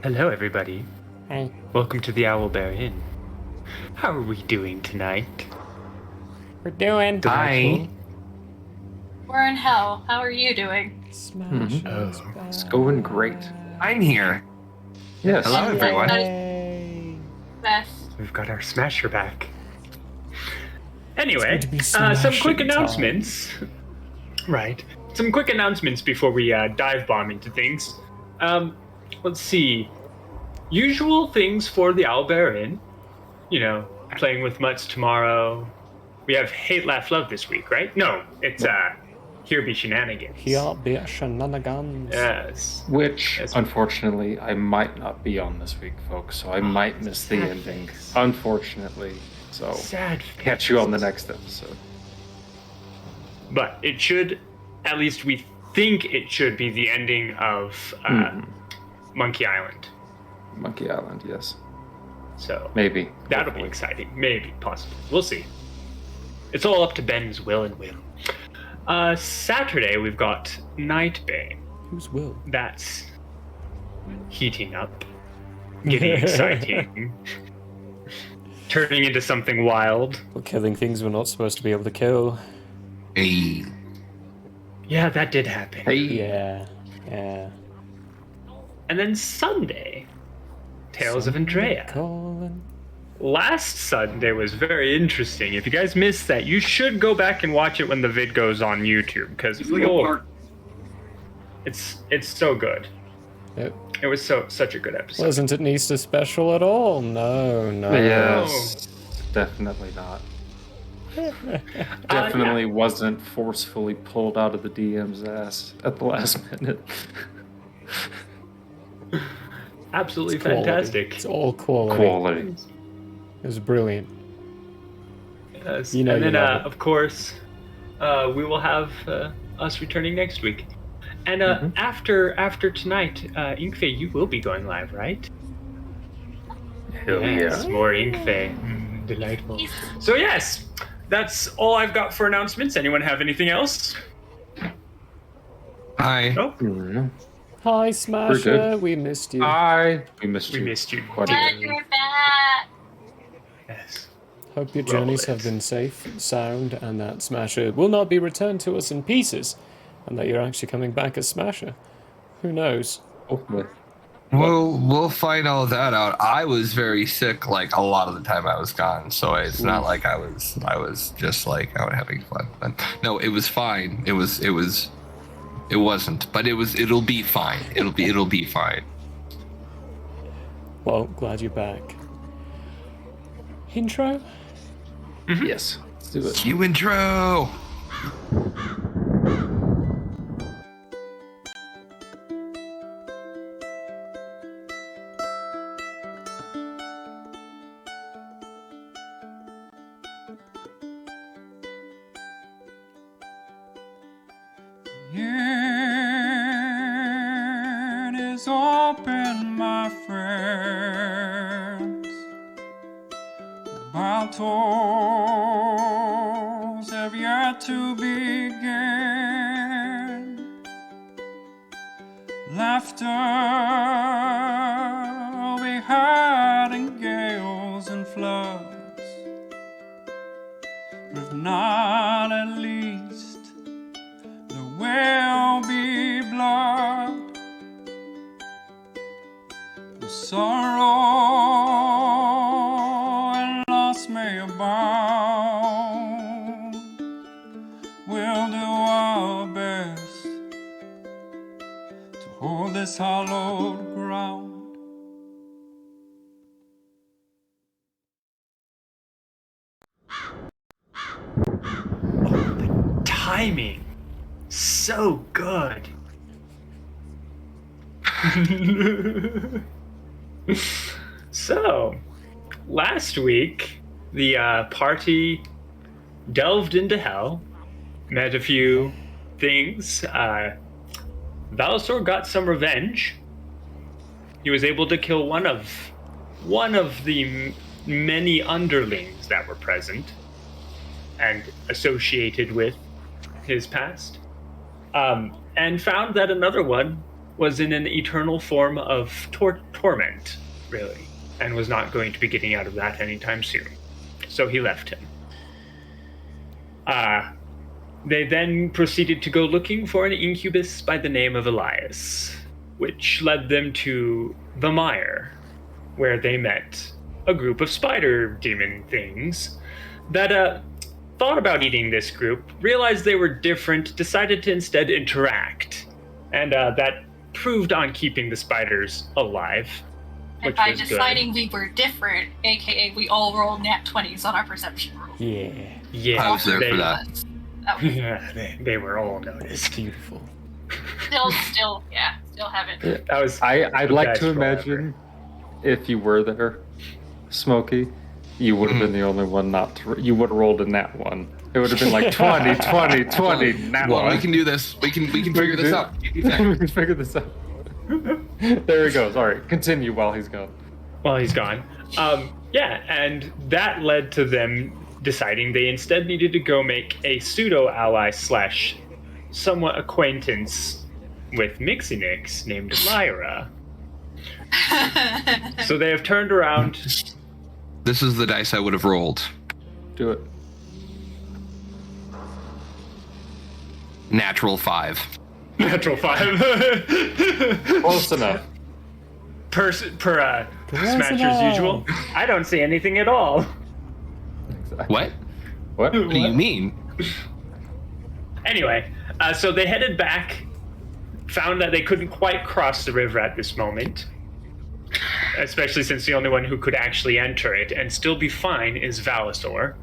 Hello, everybody. Hey. Welcome to the Owlbear Inn. How are we doing tonight? We're doing. Hi. We're in hell. How are you doing? Smash is Oh, back. It's going great. I'm here. Yes. Hello, everyone. Yay. Best. We've got our Smasher back. Anyway, going to be some smashing quick time. announcements. Right. Some quick announcements before we dive bomb into things. Let's see. Usual things for the Owlbear Inn. You know, playing with Mutts tomorrow. We have Hate, Laugh, Love this week, right? No, it's Here Be Shenanigans. Here be shenanigans. Yes. Which, Yes. unfortunately, I might not be on this week, folks, so I might miss the sad ending. face. Unfortunately. So, Sad. catch you on the next episode. But it should, at least we think it should be the ending of Monkey Island. Monkey Island, yes. So Maybe. that'll be Hopefully. exciting. Maybe, possibly. We'll see. It's all up to Ben's will and will. Saturday, we've got Night Bane. Who's Will? That's heating up, getting exciting, turning into something wild. We're killing things we're not supposed to be able to kill. Hey, Yeah, that did happen. Hey. Yeah. And then Sunday, Tales of Andrea. Calling. Last Sunday was very interesting. If you guys missed that, you should go back and watch it when the vid goes on YouTube, because it's so good. It It was such a good episode. wasn't an Easter special at all. No. Yes. Definitely not. Definitely wasn't forcefully pulled out of the DM's ass at the last minute. Absolutely It's quality. fantastic. It's all quality. Quality. It was brilliant. Yes. You know and you then, love it. of course, we will have us returning next week. And after tonight, Inkfei, you will be going live, right? Hell Yes, yeah. more Inkfei. Delightful. So yes, that's all I've got for announcements. Anyone have anything else? hi. Oh, Mhm. Hi, Smasher. good. We missed you. Hi. We missed we you. missed you. Quite a Glad bit. you're back. Yes. Hope your Roll journeys it. have been safe, sound, and that Smasher will not be returned to us in pieces, and that you're actually coming back as Smasher. Who knows? Hopefully. We'll find all that out. I was very sick, like a lot of the time I was gone, so it's not like I was just like out having fun. But no, it was fine. It wasn't, but it'll be fine. It'll be fine. Well, glad you're back. Intro? Yes. Let's do it. Cue intro. Yearn is open, my friends. Battles have yet to begin. Laughter will be heard in gales and floods. If not, at least there will be blood. The sorrow and loss may abound. We'll do our best to hold this hallowed ground. Timing. So good. So, last week, the party delved into hell, met a few things. Valsor got some revenge. He was able to kill one of the many underlings that were present and associated with his past, and found that another one was in an eternal form of torment, really, and was not going to be getting out of that anytime soon. So he left him. They then proceeded to go looking for an incubus by the name of Elias, which led them to the mire, where they met a group of spider demon things that thought about eating this group, realized they were different, decided to instead interact, and that proved on keeping the spiders alive. And by deciding we were different, aka we all rolled nat 20s on our perception roll. Yeah, I was there for that. They were all noticed. Beautiful. Still haven't. That was. I'd like to best roll imagine if you were there, Smokey, you would have been the only one not to. You would have rolled in that one. It would have been like 20, 20, 20. Nat Well, one. we can do this. We can figure this out. We can figure this out. There he goes. All right, continue while he's gone. While he's gone. Yeah, and that led to them deciding they instead needed to go make a pseudo-ally / somewhat acquaintance with Mixinix named Lyra. So they have turned around. This is the dice I would have rolled. Do it. Natural 5. Natural 5. Close enough. per Smasher's usual. I don't see anything at all. What? What? What do you mean? Anyway, so they headed back, found that they couldn't quite cross the river at this moment, especially since the only one who could actually enter it and still be fine is Valisor,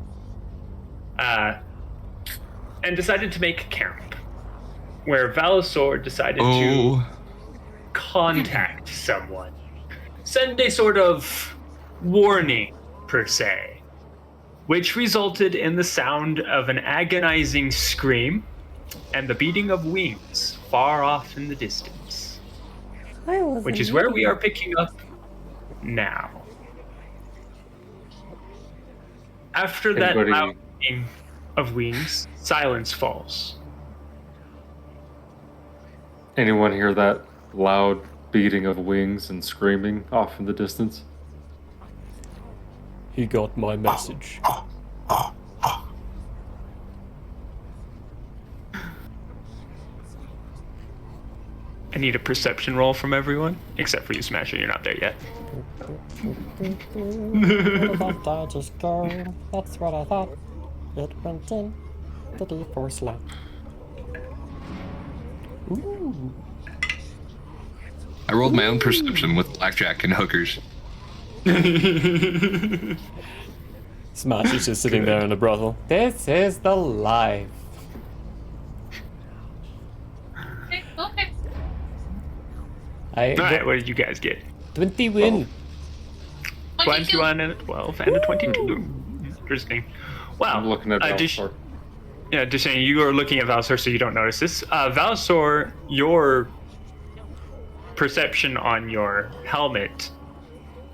and decided to make camp, where Valisor decided to contact someone, send a sort of warning, per se, which resulted in the sound of an agonizing scream and the beating of wings far off in the distance, which is where we are picking up now. After that loud beating of wings, silence falls. Anyone hear that loud beating of wings and screaming off in the distance? He got my message. I need a perception roll from everyone, except for you, Smasher. You're not there yet. I just go. That's what I thought. It went in the D4 slot. Ooh. I rolled my own perception with blackjack and hookers. Smash is just sitting there in a brothel. This is the life. Okay. Alright, what did you guys get? 20 win. 21 and a 12 and a 22. Interesting. Wow. I'm looking at Valisor. Just saying, you are looking at Valisor, so you don't notice this. Valisor, your perception on your helmet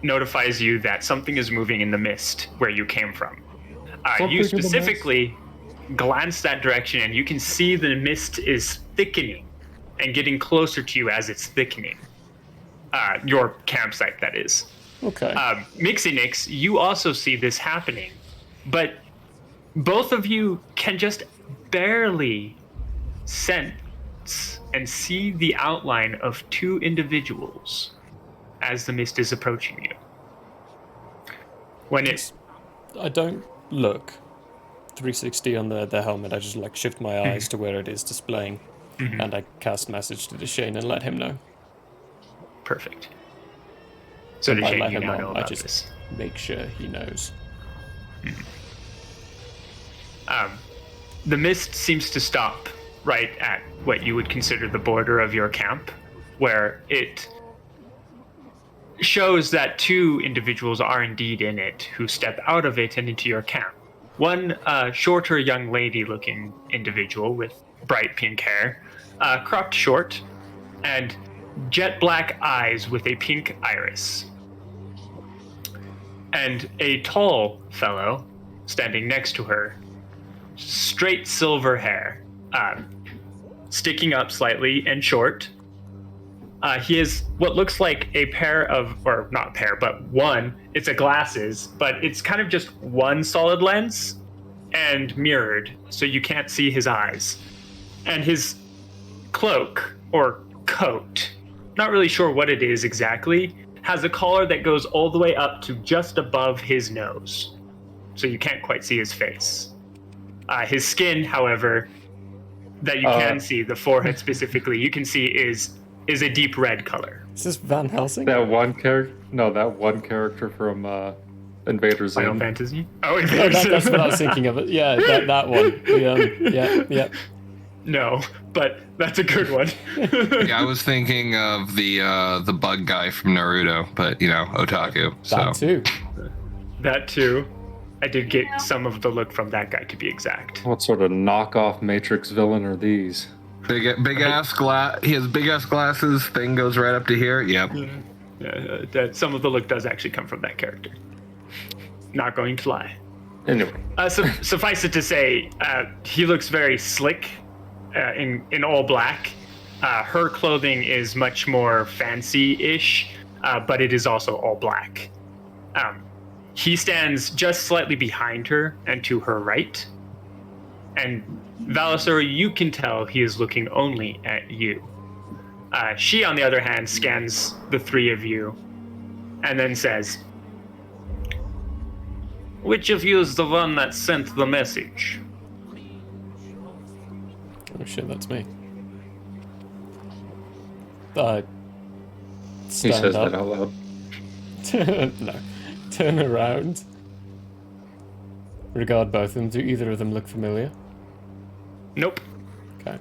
notifies you that something is moving in the mist where you came from. You specifically glance that direction, and you can see the mist is thickening and getting closer to you as it's thickening. Your campsite, that is. Okay. Mixinix, you also see this happening, but both of you can just barely sense and see the outline of two individuals as the mist is approaching you. When it's... I don't look 360 on the helmet. I just like shift my eyes to where it is displaying, and I cast message to Deshane and let him know. Perfect. So And by Deshane, let you him now know, know I about just this. make sure he knows. The mist seems to stop right at what you would consider the border of your camp, where it shows that two individuals are indeed in it who step out of it and into your camp. One shorter young lady looking individual with bright pink hair, cropped short, and jet black eyes with a pink iris. And a tall fellow standing next to her, straight silver hair, sticking up slightly and short, He has what looks like a pair of, or not pair, but one. It's a glasses, but it's kind of just one solid lens and mirrored, so you can't see his eyes. And his cloak or coat, not really sure what it is exactly, has a collar that goes all the way up to just above his nose, so you can't quite see his face. His skin, however, that you can see, the forehead specifically, you can see is a deep red color. Is this Van Helsing? That one character? No, that one character from Invaders Final Zim. Fantasy? Oh, No, Invaders that's Zim. what I was thinking of. Yeah, that one. Yeah. No, but that's a good one. Yeah, I was thinking of the bug guy from Naruto, but otaku. So That too. That too. I did get some of the look from that guy, to be exact. What sort of knockoff Matrix villain are these? big ass glass. He has big ass glasses. Thing goes right up to here. Yep. Yeah, some of the look does actually come from that character. Not going to lie. Anyway, Suffice it to say, he looks very slick in all black. Her clothing is much more fancy-ish, but it is also all black. He stands just slightly behind her and to her right. And Valisor, you can tell he is looking only at you. She, on the other hand, scans the three of you and then says, "Which of you is the one that sent the message?" Oh shit, that's me. he Stand says up. that out loud. No. Turn around. Regard both of them. Do either of them look familiar? Nope. Okay.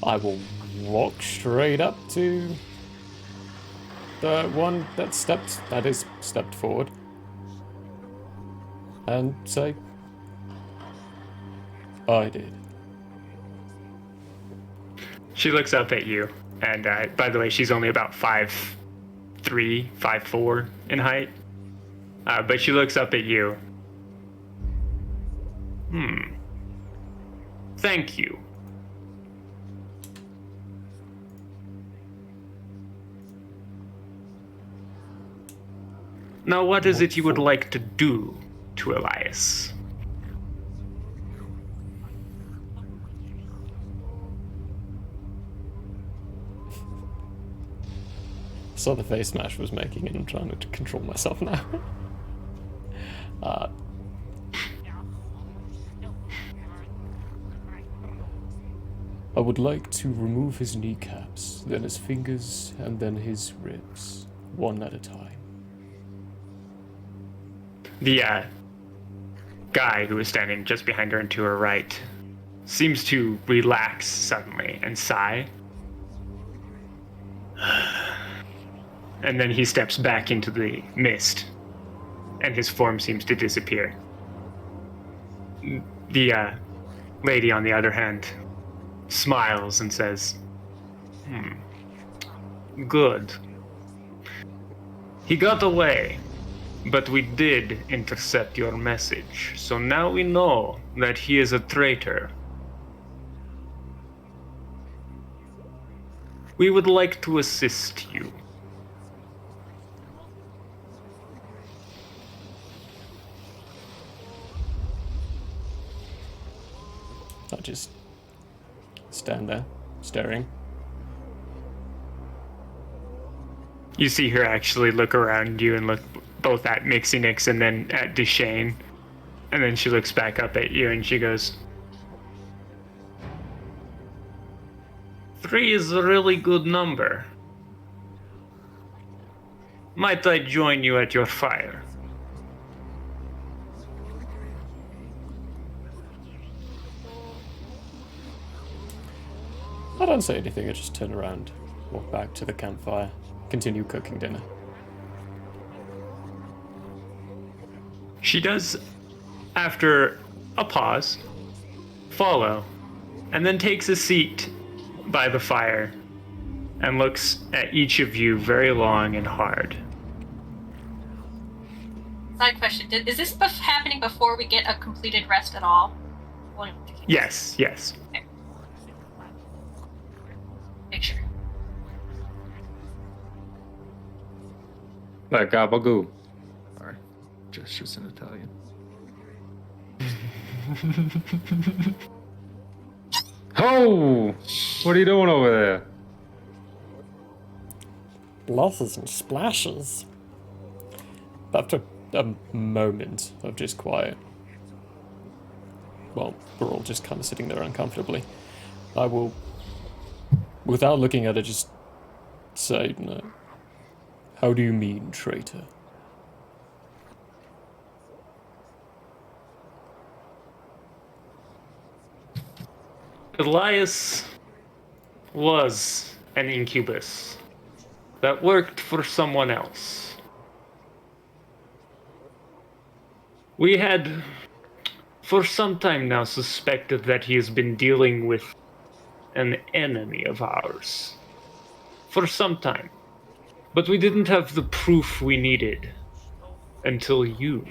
I will walk straight up to the one that stepped forward and say, I did. She looks up at you, and by the way, she's only about 5'3", 5'4" in height. But she looks up at you. Thank you. Now, what is it you would like to do to Elias? Saw the face Smash was making and I'm trying to control myself now. I would like to remove his kneecaps, then his fingers, and then his ribs, one at a time. The guy who is standing just behind her and to her right seems to relax suddenly and sigh. And then he steps back into the mist, and his form seems to disappear. The lady, on the other hand, smiles and says, Good. He got away, but we did intercept your message, so now we know that he is a traitor. We would like to assist you. I just stand there, staring. You see her actually look around you and look both at Mixie Nix and then at Duchesne. And then she looks back up at you and she goes, 3 is a really good number. Might I join you at your fire? I don't say anything, I just turn around, walk back to the campfire, continue cooking dinner. She does, after a pause, follow, and then takes a seat by the fire and looks at each of you very long and hard. Side question: is this happening before we get a completed rest at all? Yes. Like gabagoo. Sorry. Gestures in Italian. Oh! What are you doing over there? Blosses and splashes. After a moment of just quiet, well, we're all just kind of sitting there uncomfortably, I will, without looking at it, just say, no. How do you mean, traitor? Elias was an incubus that worked for someone else. We had, for some time now, suspected that he has been dealing with an enemy of ours. For some time. But we didn't have the proof we needed until you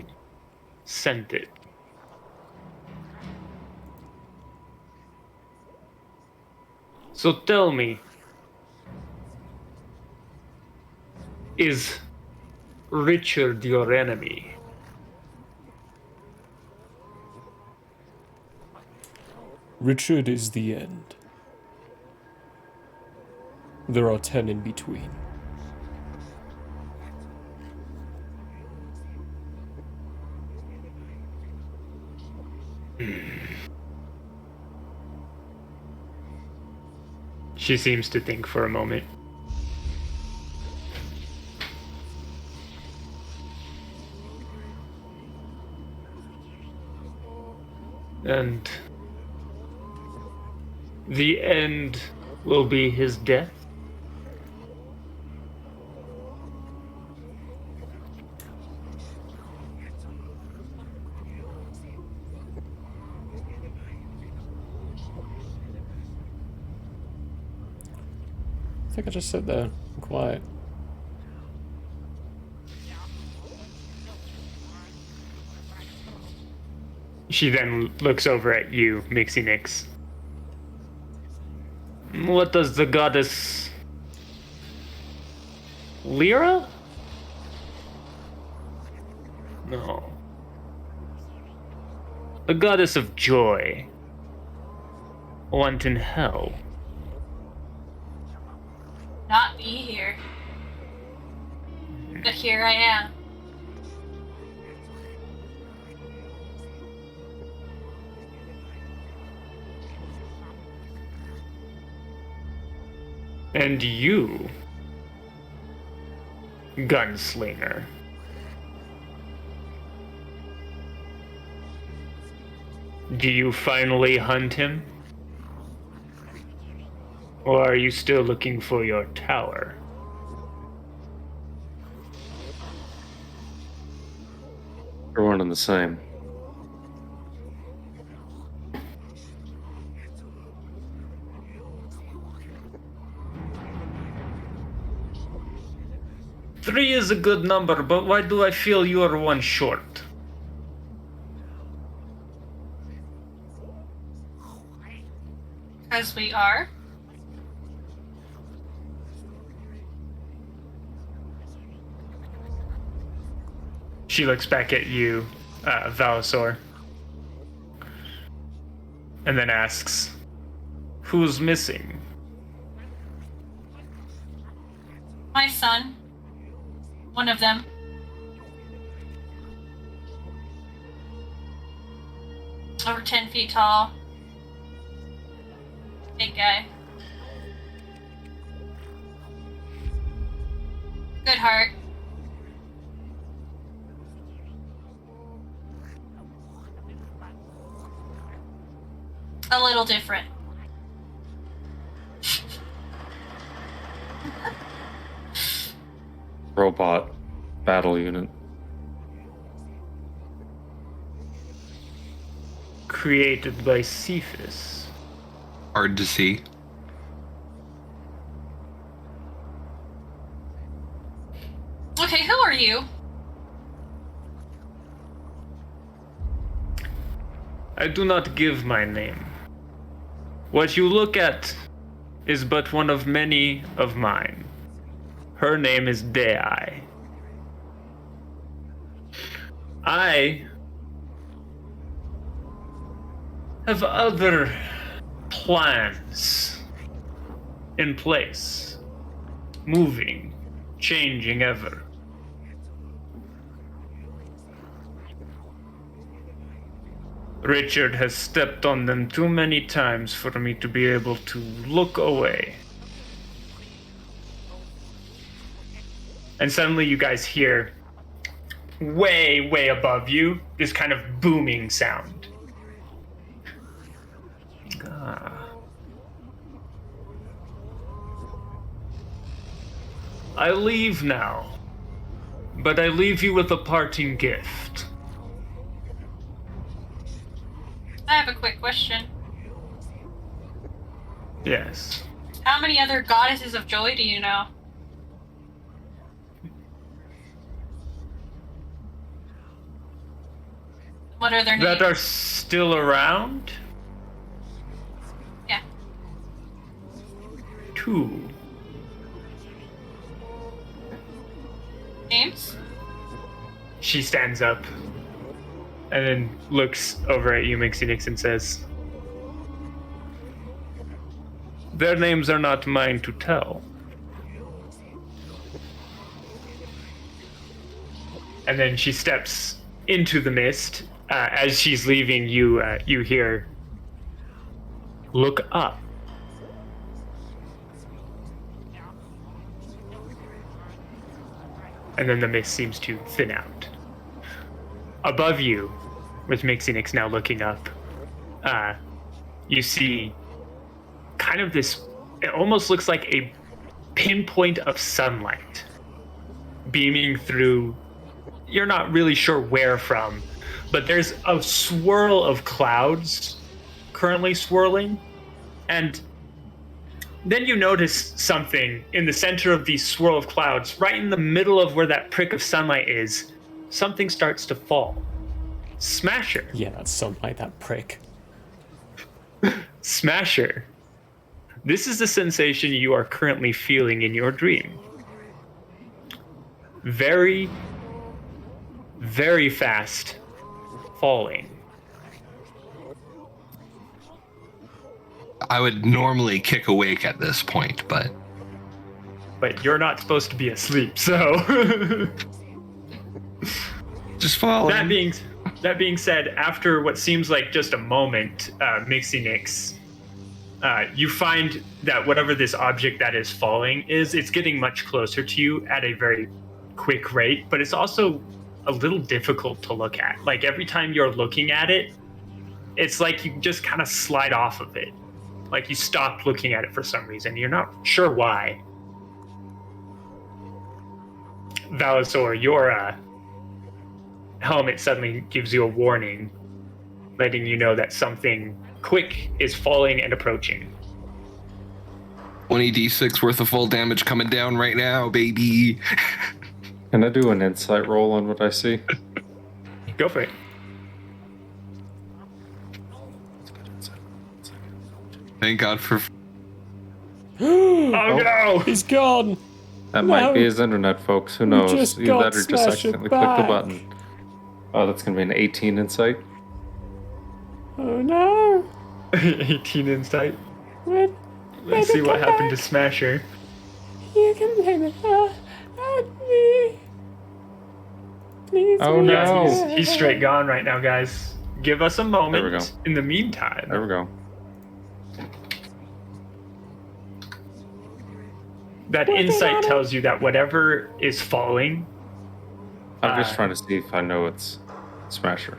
sent it. So tell me, is Richard your enemy? Richard is the end. There are 10 in between. She seems to think for a moment. And the end will be his death? I think I just sit there, quiet. She then looks over at you, Mixie Nix. What does the goddess Lyra? No. The goddess of joy want in hell. Not be here. But here I am. And you, gunslinger. Do you finally hunt him? Or are you still looking for your tower? You're one and the same. Three is a good number, but why do I feel you are one short? As we are. She looks back at you, Valisor, and then asks, "Who's missing?" My son. One of them. Over 10 feet tall. Big guy. Good heart. A little different. Robot battle unit. Created by Cephas. Hard to see. Okay, who are you? I do not give my name. What you look at is but one of many of mine. Her name is Dei. I have other plans in place, moving, changing ever. Richard has stepped on them too many times for me to be able to look away. And suddenly you guys hear, way, way above you, this kind of booming sound. I leave now, but I leave you with a parting gift. I have a quick question. Yes. How many other goddesses of joy do you know? What are their names? That are still around? Yeah. 2. Names? She stands up and then looks over at you, Mixie Nix, and says, their names are not mine to tell. And then she steps into the mist. As she's leaving, you hear, look up. And then the mist seems to thin out. Above you, with Mixie Nix now looking up, you see kind of this, it almost looks like a pinpoint of sunlight beaming through, you're not really sure where from, but there's a swirl of clouds currently swirling, and then you notice something in the center of these swirl of clouds, right in the middle of where that prick of sunlight is. Something starts to fall. Smasher. Yeah, that's sunlight, that prick. Smasher. This is the sensation you are currently feeling in your dream. Very, very fast falling. I would normally kick awake at this point, but But you're not supposed to be asleep, so... just falling. That being said, after what seems like just a moment, Mixie Nix, you find that whatever this object that is falling is, it's getting much closer to you at a very quick rate, but it's also a little difficult to look at. Like every time you're looking at it, it's like you just kind of slide off of it. Like you stop looking at it for some reason. You're not sure why. Valisor, your helmet suddenly gives you a warning, letting you know that something quick is falling and approaching. 20d6 worth of full damage coming down right now, baby. Can I do an insight roll on what I see? Go for it. Thank God for... Oh no! He's gone! That No. might be his internet, folks. Who knows? just You got better just Smasher accidentally click the back. button. Oh, that's gonna be an 18 insight. Oh no! 18 insight. When Let's see what happened to Smasher. you can blame it on me. Please. Oh, no. Yeah, he's straight gone right now, guys. Give us a moment. There we go. In the meantime, There we go. that insight tells you that whatever is falling, I'm just trying to see if I know it's Smasher.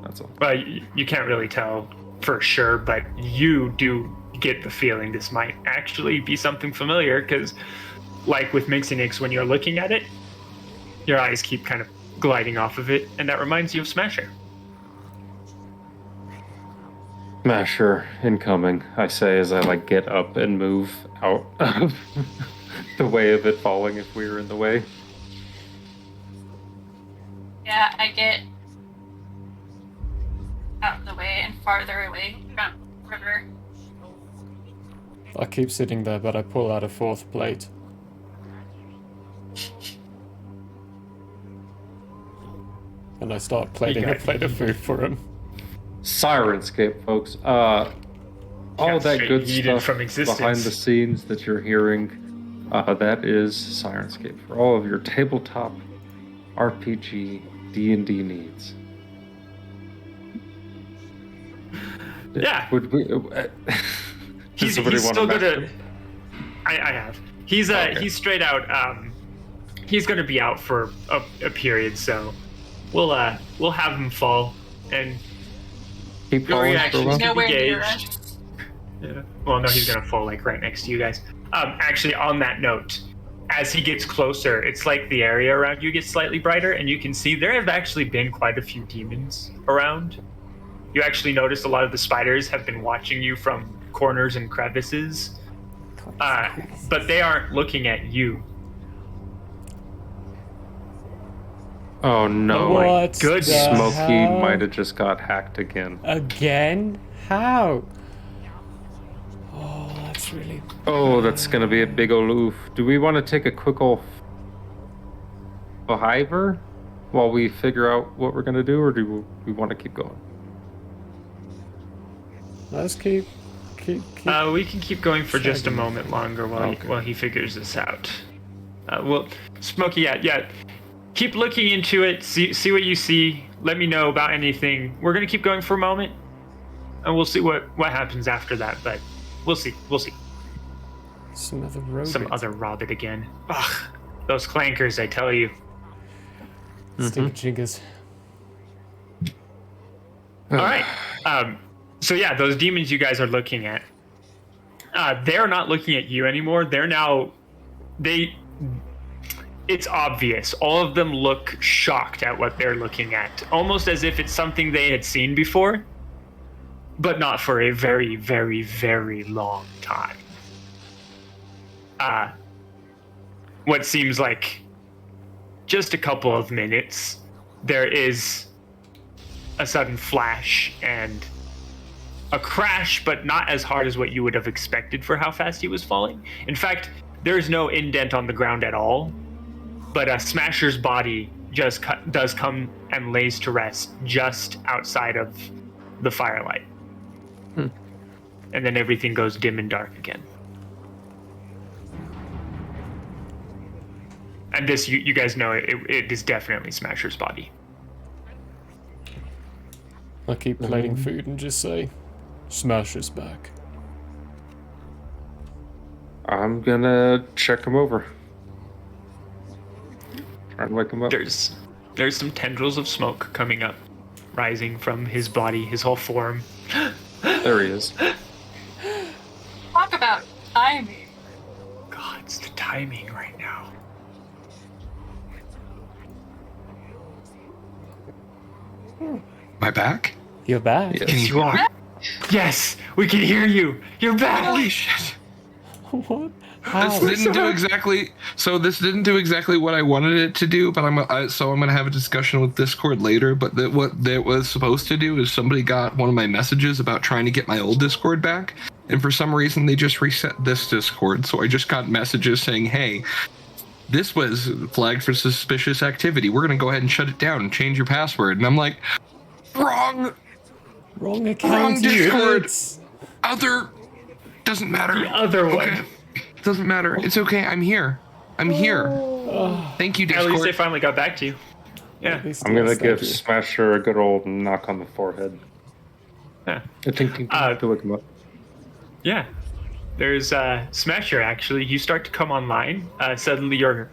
That's all. well, you can't really tell for sure, but you do get the feeling this might actually be something familiar, because like with Mixie Nix, when you're looking at it, your eyes keep kind of gliding off of it, and that reminds you of Smasher. Smasher incoming, I say as I like get up and move out of the way of it falling if we were in the way. Yeah, I get out of the way and farther away from river. I keep sitting there, but I pull out a fourth plate. And And I start plating a plate of food for him. Sirenscape, folks. All that straight good yeeted stuff from existence. behind the scenes that you're hearing, that is Sirenscape for all of your tabletop RPG D&D needs. Yeah. Would we? He's still gonna. I have. He's straight out. He's gonna be out for a period, so we'll have him fall and Keep your falling for a reactions while? to Nowhere be near gauged. us. Yeah. Well, no, he's gonna fall like right next to you guys. Actually, on that note, as he gets closer, it's like the area around you gets slightly brighter, and you can see there have actually been quite a few demons around. You actually notice a lot of the spiders have been watching you from corners and crevices, but they aren't looking at you. Oh no! What good the Smokey hell? might have just got hacked again. Again? How? Oh, that's really... Oh, that's gonna be a big ol' oof. Do we want to take a quick ol' behiver while we figure out what we're gonna do, or do we want to keep going? Let's keep... We can keep going for just a Checking. moment longer while he figures this out. Well, Smokey, yeah. Keep looking into it. See what you see. Let me know about anything. We're gonna keep going for a moment, and we'll see what happens after that. But we'll see. Some other robot. Some other Robbit again. Ugh, those clankers, I tell you. Stupid jiggers. All right. So yeah, those demons you guys are looking at, they're not looking at you anymore. It's obvious. All of them look shocked at what they're looking at, almost as if it's something they had seen before, but not for a very, very, very long time. What seems like just a couple of minutes, there is a sudden flash and a crash, but not as hard as what you would have expected for how fast he was falling. In fact, there's no indent on the ground at all, but Smasher's body just does come and lays to rest just outside of the firelight. And then everything goes dim and dark again. And this, you guys know, it is definitely Smasher's body. I keep plating food and just say, Smasher's back. I'm gonna check him over. Try and wake him up. There's some tendrils of smoke coming up, rising from his body, his whole form. There he is. Talk about timing. God, it's the timing right now. My back? You're back. Yes. Yes, you are. Yes, we can hear you. You're back. Holy shit. What? How? This didn't do exactly. So this didn't do exactly what I wanted it to do. But I'm gonna have a discussion with Discord later. But what that was supposed to do is somebody got one of my messages about trying to get my old Discord back, and for some reason they just reset this Discord. So I just got messages saying, "Hey, this was flagged for suspicious activity. We're gonna go ahead and shut it down and change your password." And I'm like, wrong Wrong Wrong Discord. idiots. other. Doesn't matter. The other one. Okay. Doesn't matter. It's okay. I'm here. Thank you, At least they Discord. finally got back to you. Yeah. At least I'm gonna yes, give thank you. Smasher a good old knock on the forehead. Yeah. Ting, ting, ting, to wake him up. Yeah. There's Smasher actually. You start to come online. Suddenly your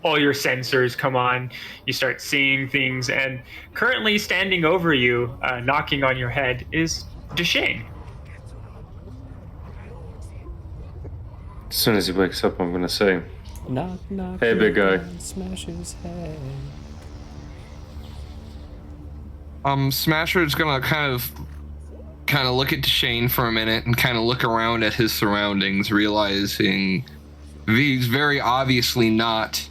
all your sensors come on. You start seeing things, and currently standing over you, knocking on your head, is Deshane. As soon as he wakes up, I'm gonna say, Knock, knock. Hey, big guy. Smash his head. Smasher is gonna kind of look at Shane for a minute and kind of look around at his surroundings, realizing he's very obviously not.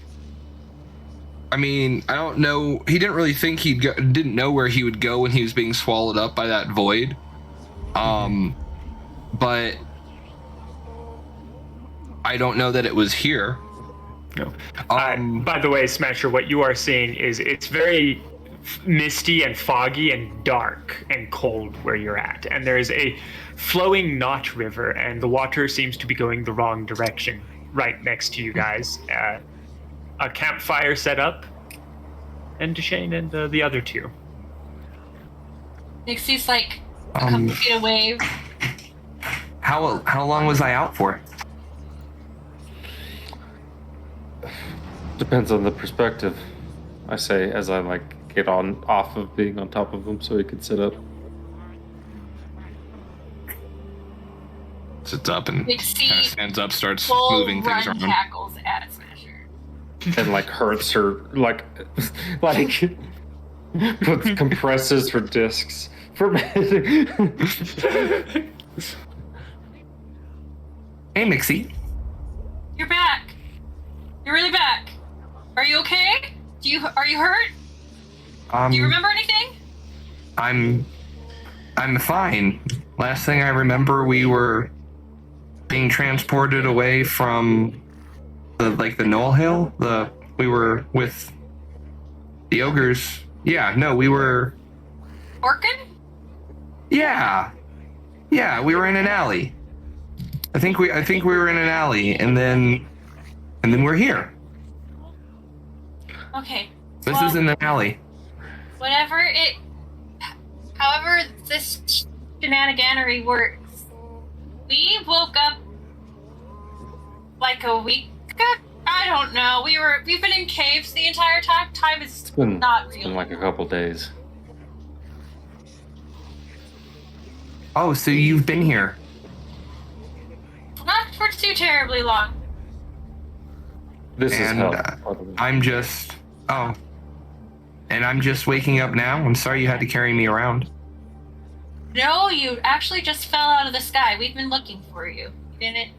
I mean, I don't know. He didn't really think didn't know where he would go when he was being swallowed up by that void. But I don't know that it was here. No. By the way, Smasher, what you are seeing is it's very misty and foggy and dark and cold where you're at. And there's a flowing Knot River, and the water seems to be going the wrong direction right next to you guys. A campfire set up, and Deshane and the other two. Nixie's like a couple feet away. How long was I out for? Depends on the perspective, I say, as I like get on off of being on top of him so he can sit up. Sits up and Nixie kind of stands up, starts full moving things run around. tackles at Smasher. And like hurts her, like puts compresses her discs for Hey, Mixie. You're back. You're really back. Are you okay? Are you hurt? Do you remember anything? I'm fine. Last thing I remember, we were being transported away from the Knoll Hill. We were with the ogres. Yeah, no, we were. Orkin? Yeah, we were in an alley. I think we were in an alley, and then we're here. Okay. This is in an alley. However this shenaniganery works, we woke up like a week ago? I don't know. We've been in caves the entire time. Time is not real. It's been like a couple days. Oh, so you've been here. Not for too terribly long. This is And hell. I'm just waking up now. I'm sorry you had to carry me around. No, you actually just fell out of the sky. We've been looking for you. You didn't.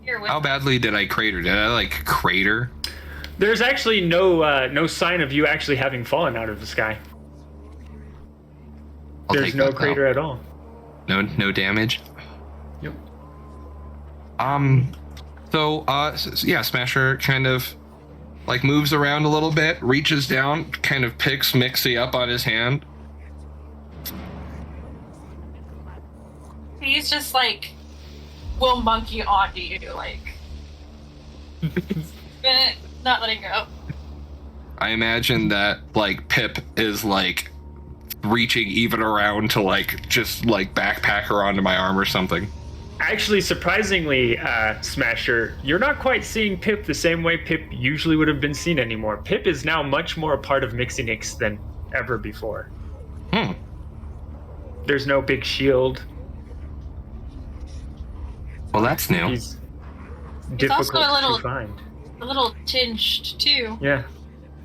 Here with How badly did I crater? Did I crater? There's actually no sign of you actually having fallen out of the sky. I'll There's take no that, though. crater at all. No damage. Yep. Yeah, Smasher kind of moves around a little bit, reaches down, kind of picks Mixie up on his hand. He's just will monkey onto you, not letting go. I imagine that Pip is reaching even around to just backpack her onto my arm or something. Actually, surprisingly, Smasher, you're not quite seeing Pip the same way Pip usually would have been seen anymore. Pip is now much more a part of Mixinix than ever before. There's no big shield. Well, that's new. He's He's difficult also to find. a little tinged too. Yeah.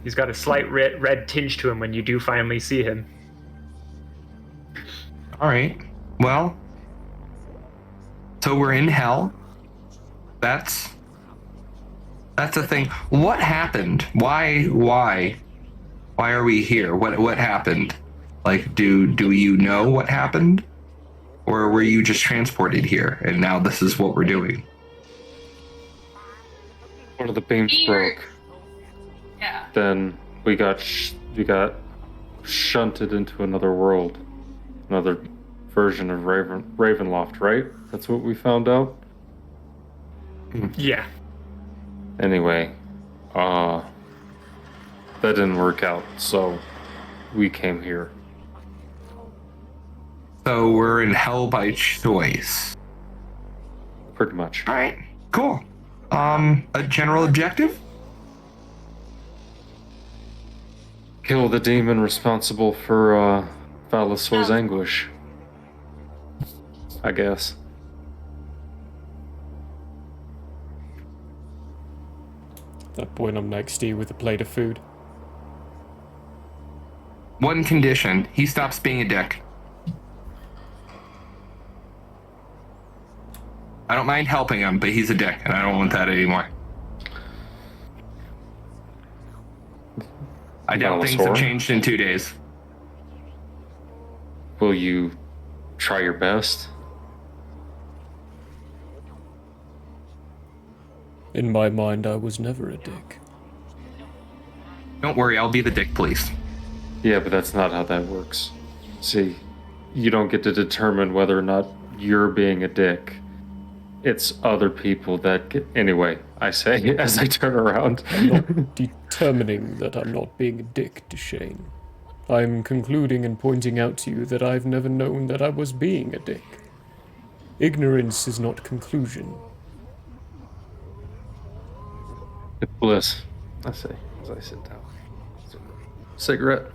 He's got a slight red tinge to him when you do finally see him. All right. Well, so we're in hell. That's a thing. What happened? Why are we here? What happened? Do you know what happened? Or were you just transported here and now this is what we're doing? One of the beams broke. Yeah. Then we got shunted into another world, another version of Ravenloft, right? That's what we found out. Yeah. Anyway, that didn't work out, so we came here. So we're in hell by choice. Pretty much. All right, cool. A general objective? Kill the demon responsible for Valisor's anguish, I guess. At that point, I'm next to you with a plate of food. One condition: he stops being a dick. I don't mind helping him, but he's a dick, and I don't want that anymore. I doubt things have changed in 2 days. Will you try your best? In my mind, I was never a dick. Don't worry, I'll be the dick police. Yeah, but that's not how that works. See, you don't get to determine whether or not you're being a dick. It's other people that get... Anyway, I say as I turn around. I'm not determining that I'm not being a dick to Shane. I'm concluding and pointing out to you that I've never known that I was being a dick. Ignorance is not conclusion. It's bliss, I say, as I sit down. Cigarette.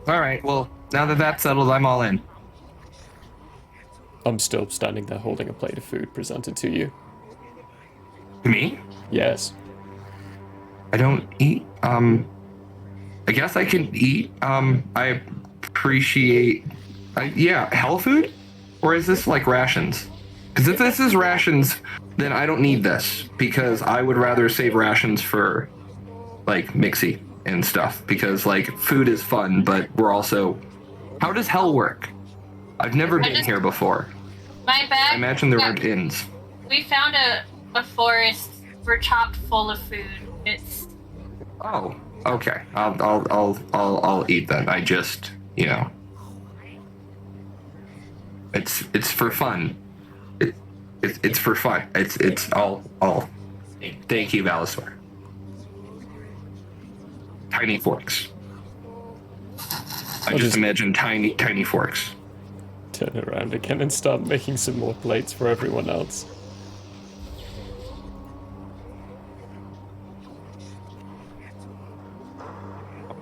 All right, well, now that that's settled, I'm all in. I'm still standing there holding a plate of food presented to you. Me? Yes. I don't eat. I guess I can eat. I appreciate. Hell food? Or is this like rations? Because if this is rations, then I don't need this. Because I would rather save rations for, like, Mixie and stuff. Because, like, food is fun, but we're also... How does hell work? I've never been here before. My bag. I imagine there aren't inns. We found a forest. We're chopped full of food. It's. Oh, okay. I'll eat that. I just, it's for fun. It's for fun. It's all. Thank you, Valisor. Tiny forks. I just imagine tiny forks. Turn around again and start making some more plates for everyone else.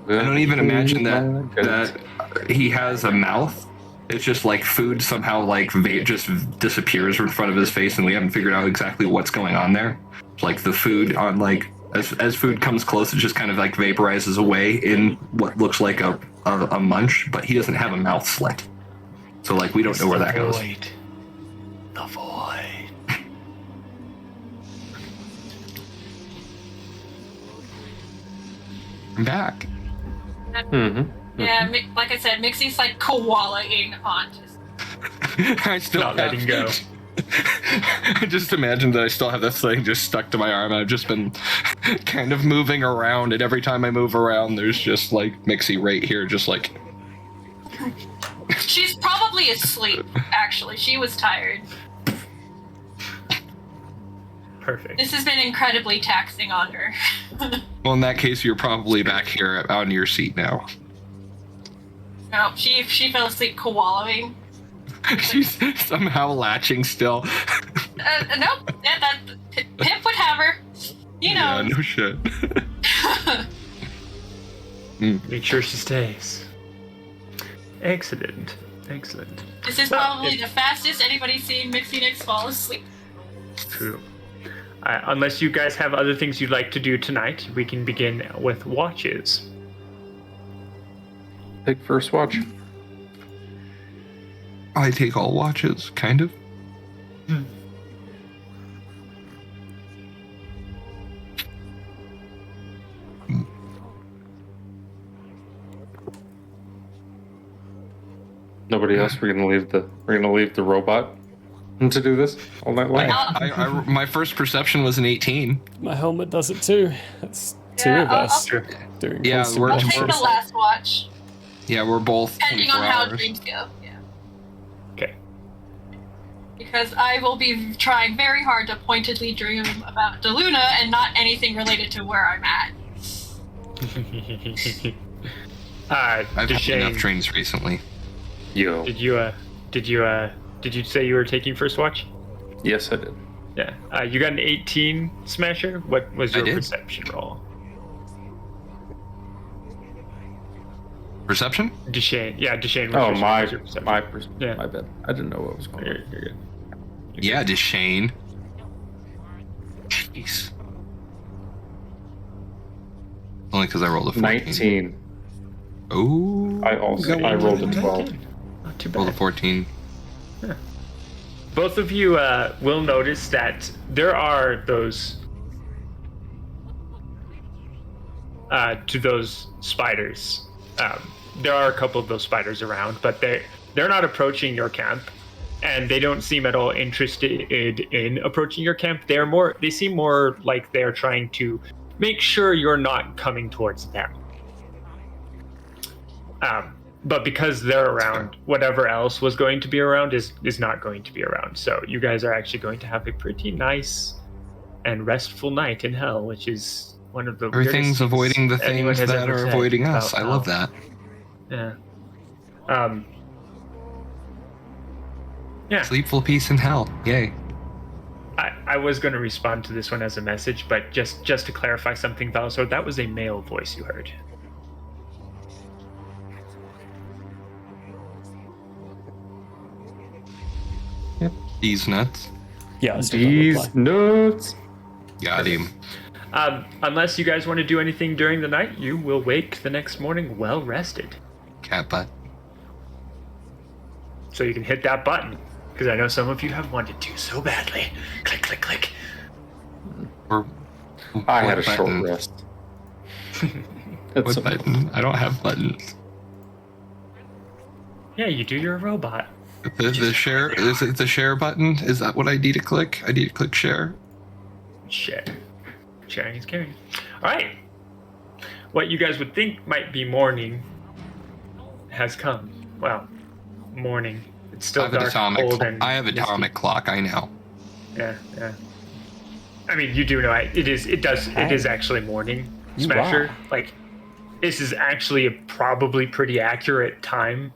I don't even imagine that he has a mouth. It's just like food somehow just disappears in front of his face, and we haven't figured out exactly what's going on there. Like the food on as food comes close, it just kind of like vaporizes away in what looks like a munch, but he doesn't have a mouth slit. So we don't know where that goes. The void. I'm back. Yeah, like I said, Mixie's like koala-ing on just. I still not letting go. I just imagined that I still have this thing just stuck to my arm. I've just been kind of moving around, and every time I move around, there's just Mixie right here, just like. She's probably asleep, actually. She was tired. Perfect. This has been incredibly taxing on her. Well, in that case, you're probably back here on your seat now. No, she fell asleep koalaing. She's somehow latching still. Nope. Yeah, Pip would have her. You know. Yeah, no shit. Make sure she stays. Excellent. This is probably the fastest anybody's seen Mixie Nix fall asleep. True. Unless you guys have other things you'd like to do tonight, we can begin with watches. Take first watch. I take all watches, kind of. Nobody else. We're gonna leave the robot to do this all night long. My first perception was an 18. My helmet does it too. That's two Yeah, of us Sure. doing Yeah, constant we're- I'll watches. take the last watch, Yeah, we're both depending 24 on how hours. dreams go. Yeah. Okay. Because I will be trying very hard to pointedly dream about DeLuna and not anything related to where I'm at. I've had Deshane, enough dreams recently. Yo. Did you say you were taking first watch? Yes, I did. Yeah. You got an 18, Smasher. What was I your did. perception roll? Perception? Deshane. Yeah, Deshane. Oh, was my your perception? Yeah. my bad. I didn't know what was going on. You're good. Yeah, Deshane. Jeez. Only because I rolled a 14. 19. Oh. I rolled a 12. Not too Rolled a bad. 14. Both of you will notice that there are those to those spiders. There are a couple of those spiders around, but they're not approaching your camp, and they don't seem at all interested in approaching your camp. They seem more like they're trying to make sure you're not coming towards them. But because they're around, whatever else was going to be around is not going to be around. So you guys are actually going to have a pretty nice and restful night in hell, which is one of the Everything's avoiding the things that are avoiding us. I love that. Yeah. Yeah. Sleepful peace in hell. Yay. I was going to respond to this one as a message, but just to clarify something, Valsor, that was a male voice you heard. These nuts. Yeah, it's These nuts. Got him. Unless you guys want to do anything during the night, you will wake the next morning well rested. Cat butt. So you can hit that button, because I know some of you have wanted to so badly. Click, click, click. Or I had a what short button? rest. What button? I don't have buttons. Yeah, you do. You're a robot. The share, is it the share button? Is that what I need to click? I need to click share. Share. Sharing is caring. All right. What you guys would think might be morning has come. Well, morning. It's still dark, cold, and I have misty. atomic clock. I know. Yeah. I mean, you do know it is. It is actually morning, Smasher. Wow. Like, this is actually a probably pretty accurate time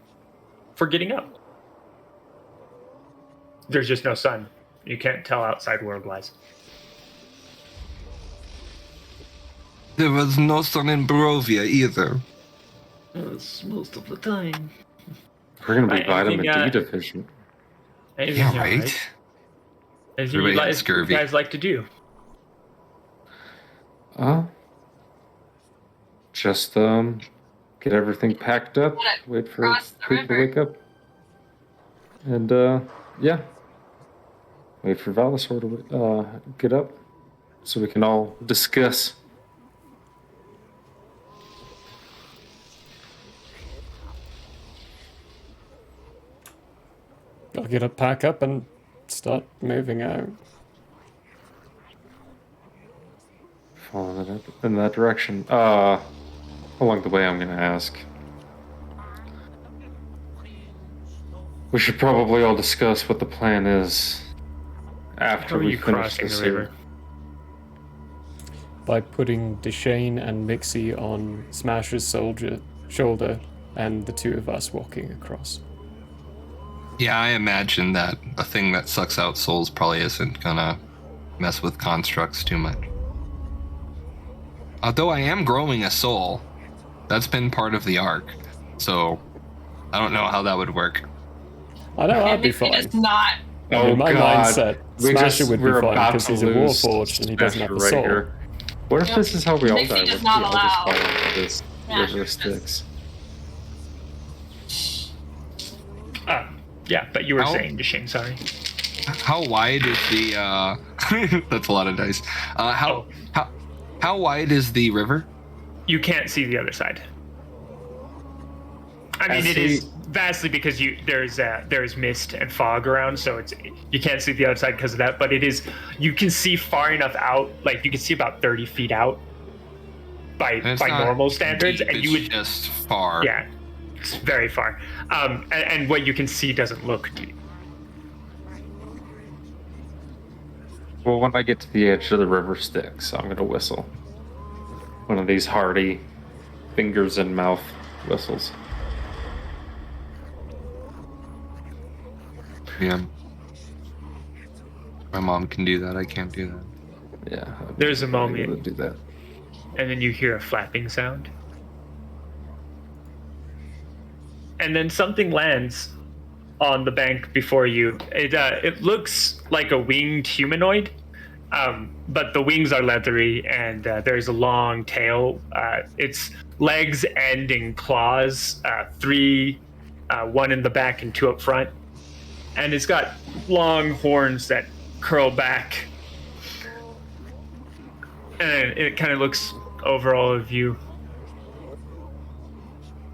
for getting up. There's just no sun. You can't tell outside world-wise. There was no sun in Barovia either. It's most of the time. We're gonna be Right, vitamin anything, D deficient. Anything Yeah, you right. Anything Everybody you had guys, scurvy. you guys like to do? Just get everything packed up, wait for Cross the people to river. wake up, and yeah, wait for Valisor to get up, so we can all discuss. I'll get up, pack up, and start moving out. Following it up in that direction. Along the way, I'm gonna ask. We should probably all discuss what the plan is after How are we you finish crossing this the here. river? By putting Deshane and Mixie on Smasher's shoulder, and the two of us walking across. Yeah, I imagine that a thing that sucks out souls probably isn't gonna mess with constructs too much. Although I am growing a soul, that's been part of the arc, so I don't know how that would work. I know I'd be It fine. is not. Oh In my God! mindset, We Smasher would be we're fine about because to he's a lose warforged and he doesn't have Smasher a soul. here. What if Yep. this is how we all Dixie die? does What if not we all allow just fall into this river of Smashers. sticks? Yeah, but you were How- saying, Deshane, sorry. How wide is the? That's a lot of dice. How wide is the river? You can't see the other side. I mean, As it he- is vastly because there's mist and fog around, so you can't see the other side because of that. But it is, you can see far enough out, like you can see about 30 feet out by It's not normal standards, deep, and it's you would just far. yeah, it's very far. And what you can see doesn't look deep. Well, when I get to the edge of the river Styx, I'm gonna whistle. One of these hearty fingers in mouth whistles. Yeah. My mom can do that. I can't do that. Yeah. I'd There's a be able to moment, do that. and then you hear a flapping sound. And then something lands on the bank before you. It looks like a winged humanoid, but the wings are leathery, and there's a long tail. Its legs end in claws, three, one in the back and two up front. And it's got long horns that curl back. And it kind of looks over all of you.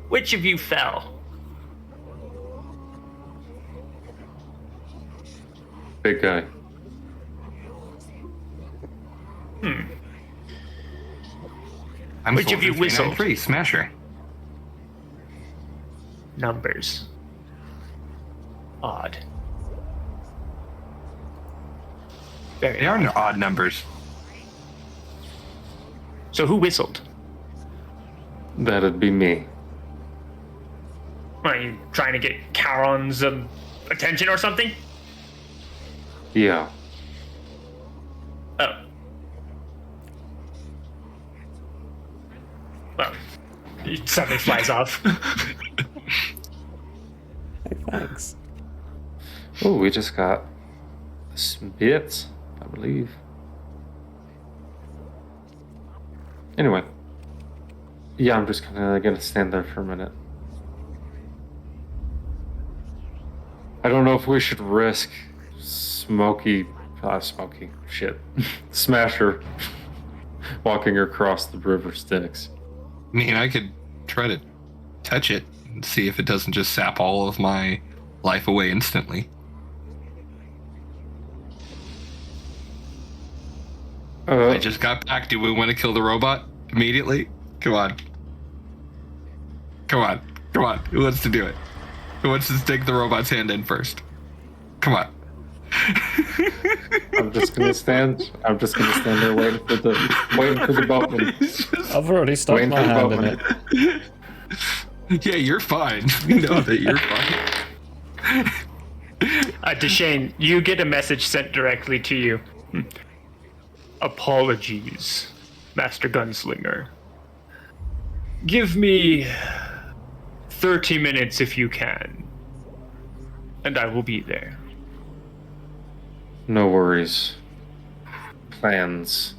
Which of you fell? Big guy. Which of you Soldier whistled? 393, Smasher. Numbers. Odd. Very They odd. are no odd numbers. So who whistled? That'd be me. Are you trying to get Charon's attention or something? Yeah. Oh. Well, something flies off. Hey, thanks. Oh, we just got some bits, I believe. Anyway. Yeah, I'm just kind of gonna stand there for a minute. I don't know if we should risk Smoky, shit, Smasher walking across the river Styx. I mean, I could try to touch it and see if it doesn't just sap all of my life away instantly. I just got back. Do we want to kill the robot immediately? Come on. Come on. Come on. Who wants to do it? Who wants to stick the robot's hand in first? Come on. I'm just gonna stand there waiting for the boatman. I've already stuck Waiting my for the hand in boatman. it. Yeah, you're fine. You know that you're fine. Deshane, you get a message sent directly to you. Apologies, Master Gunslinger. Give me 30 minutes if you can, and I will be there. No worries. Plans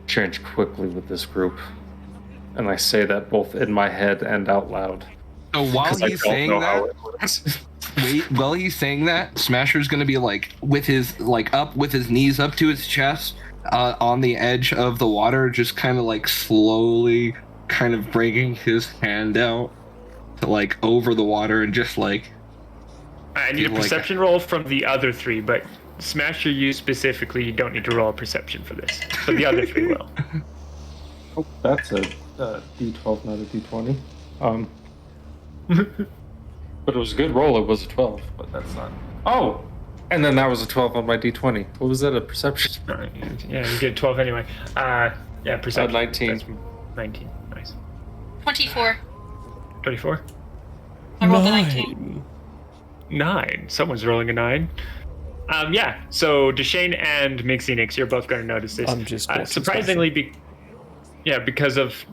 change quickly with this group. And I say that both in my head and out loud. So while 'Cause I he's don't saying know how that, it works. wait, while he's saying that, Smasher's gonna be like with his knees up to his chest, on the edge of the water, just kind of like slowly, kind of bringing his hand out to like over the water and just like. I need a perception roll from the other three, but Smasher, you specifically, you don't need to roll a perception for this. But the other three will. Oh, that's a D12, not a D20. But it was a good roll. It was a 12, but that's not. Oh, and then that was a 12 on my D20. What was that? A perception? Yeah, you get 12 anyway. Yeah, perception. 19. That's 19. Nice. 24. 24. I rolled a 19. 9. Someone's rolling a 9. Yeah. So Deshane and Mixinix, you're both going to notice this. I'm just watching surprisingly, because of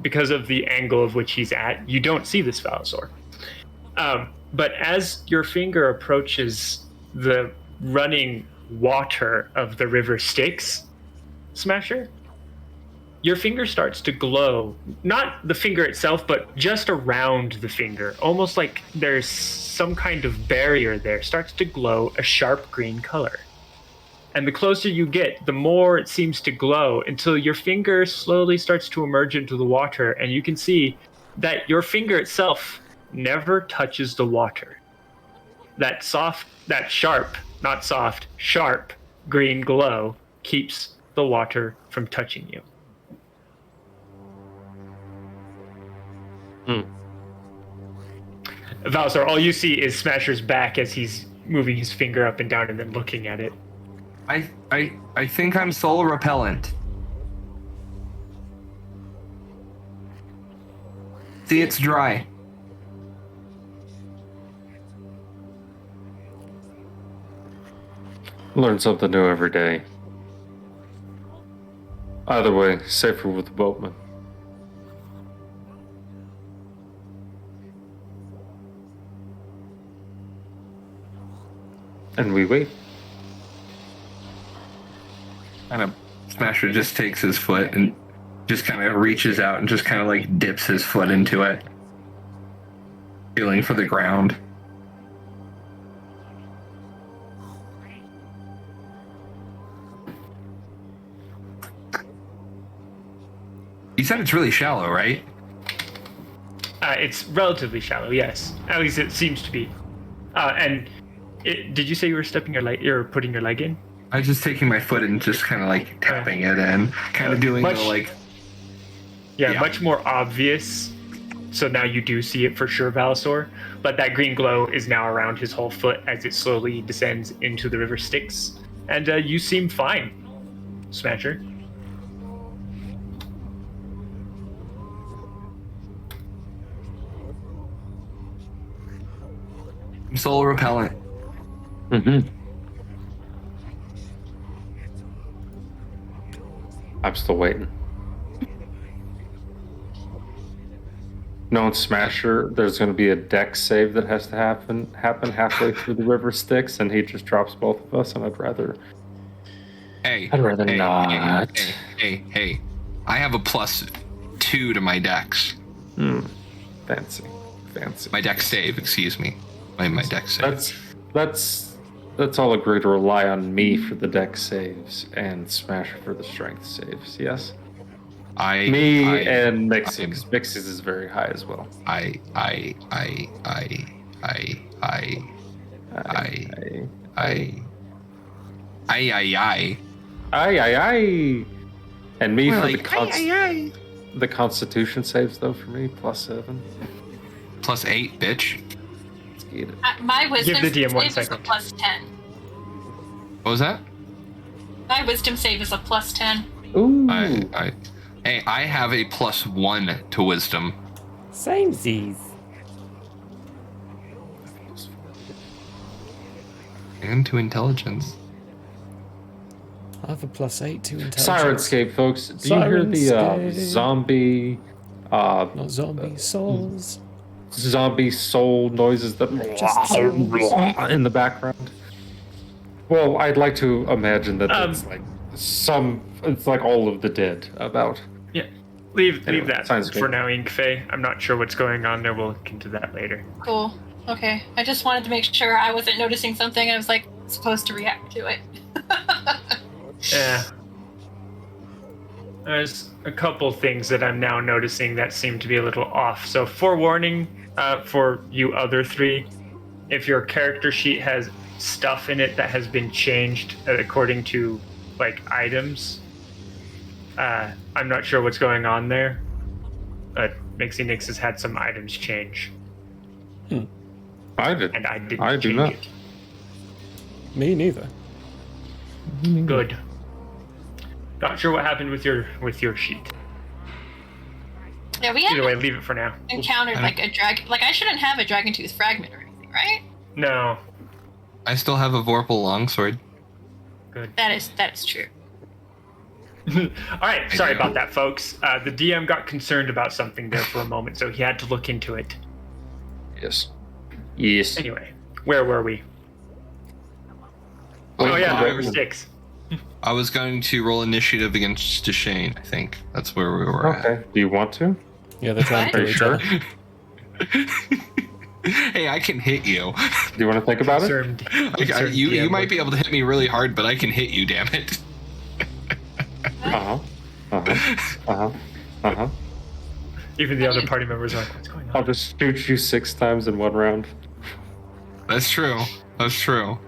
the angle of which he's at, you don't see this Valisaur. But as your finger approaches the running water of the river Styx, Smasher, your finger starts to glow. Not the finger itself, but just around the finger. Almost like there's some kind of barrier there. Starts to glow a sharp green color. And the closer you get, the more it seems to glow until your finger slowly starts to emerge into the water, and you can see that your finger itself never touches the water. That sharp green glow keeps the water from touching you. Valisaur, all you see is Smasher's back as he's moving his finger up and down and then looking at it. I think I'm soul repellent. See, it's dry. Learn something new every day. Either way, safer with the boatman. And we wait. Kind of Smasher just takes his foot and just kind of reaches out and just kind of like dips his foot into it, feeling for the ground. You said it's really shallow, right? It's relatively shallow, yes. At least it seems to be. Did you say you were you're putting your leg in? I was just taking my foot and just kind of like tapping it in, kind of doing the like. Yeah, much more obvious. So now you do see it for sure, Valisor. But that green glow is now around his whole foot as it slowly descends into the river Styx. And you seem fine, Smasher. Soul repellent. Mm-hmm. I'm still waiting. No, Smasher, there's going to be a deck save that has to happen halfway through the river Styx, and he just drops both of us, and I'd rather not. Hey. I have a +2 to my dex. Fancy. My dex save, excuse me. My dex save. Let's all agree to rely on me for the deck saves and Smasher for the strength saves. Yes. And Mixie, because Mixie's is very high as well. I. And me for the Constitution saves though for me +7. +8, bitch. Let's get it. My wisdom Give the DM 1 save is a second. +10. What was that? My wisdom save is a +10. Ooh. I have a +1 to wisdom. Same Z's. And to intelligence. I have a +8 to intelligence. Sirenscape, folks. Do you hear the Syrinscape. zombie? Not zombie souls. Zombie soul noises that Just souls. in the background. Well, I'd like to imagine that it's like all of the dead about. Yeah. Leave Anyway, that sounds for good. now, Inkfei. I'm not sure what's going on there. We'll look into that later. Cool. Okay. I just wanted to make sure I wasn't noticing something. I was like supposed to react to it. Yeah. There's a couple things that I'm now noticing that seem to be a little off. So forewarning for you other three, if your character sheet has stuff in it that has been changed according to like items, I'm not sure what's going on there. But Mixie Nix has had some items change, I did. and I didn't I do change not. it. Me neither. Good. Not sure what happened with your sheet. Yeah, we Either way, haven't leave it for now. encountered like a dragon. Like I shouldn't have a dragon tooth fragment or anything, right? No. I still have a Vorpal longsword. Good. That is true. All right, sorry do. about that, folks. The DM got concerned about something there for a moment, so he had to look into it. Yes. Yes. Anyway, where were we? Oh, Oh yeah, I River was- Styx. I was going to roll initiative against Deshane, I think. That's where we were Okay. Do you want to? Yeah, they're trying to Are kill you each sure? other. Hey, I can hit you. Do you want to think about it? Concerned You DM might be able to hit me really hard, but I can hit you, damn it. Even the other party members are like, what's going I'll on? just shoot you 6 times in one round That's true. That's true.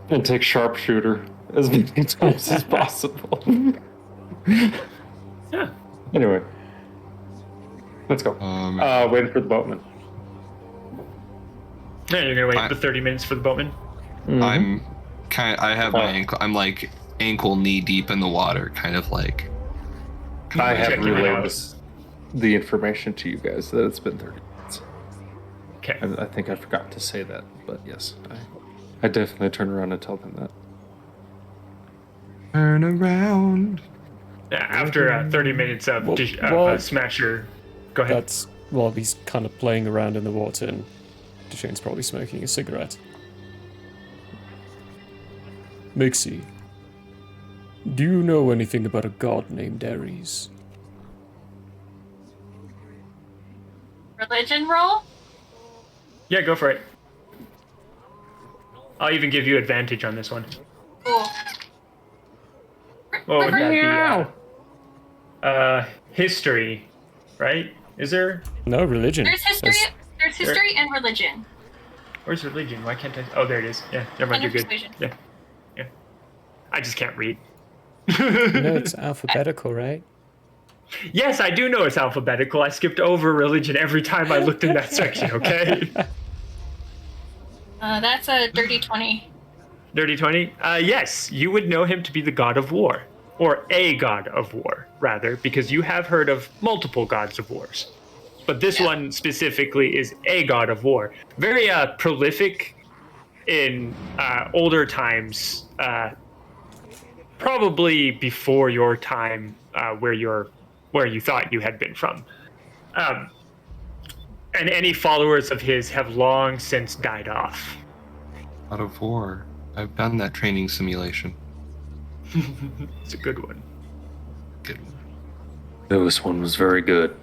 and take sharpshooter as many times as possible. Yeah. Anyway, let's go. Waiting for the boatman. Yeah, you're gonna wait I- the 30 minutes for the boatman? I have my ankle. I'm like ankle knee deep in the water, kind of like. I have Checking it relayed out. the information to you guys that it's been 30 minutes. Okay. I think I forgot to say that, but yes, I definitely turn around and tell them that. Turn around. Yeah, after 30 minutes of well, Smasher, go ahead. That's while he's kind of playing around in the water, and Deshane's probably smoking a cigarette. Mixie, do you know anything about a god named Ares? Religion roll? Yeah, go for it. I'll even give you advantage on this one. Cool. What would that be? History, right? Is there? No, religion. There's history. That's- There's history and religion. Where's religion? Why can't I? Oh, there it is. Yeah, never mind. And You're good. persuasion. Yeah, yeah. I just can't read. No, it's alphabetical, right? Yes, I do know it's alphabetical. I skipped over religion every time I looked in that section, okay? That's a dirty 20. Dirty 20? Yes, you would know him to be the god of war. Or a god of war, rather, because you have heard of multiple gods of wars. But this one specifically is a god of war. Very prolific in older times, probably before your time where you thought you had been from. And any followers of his have long since died off. Out of war. I've done that training simulation. It's a good one. Good one. This one was very good.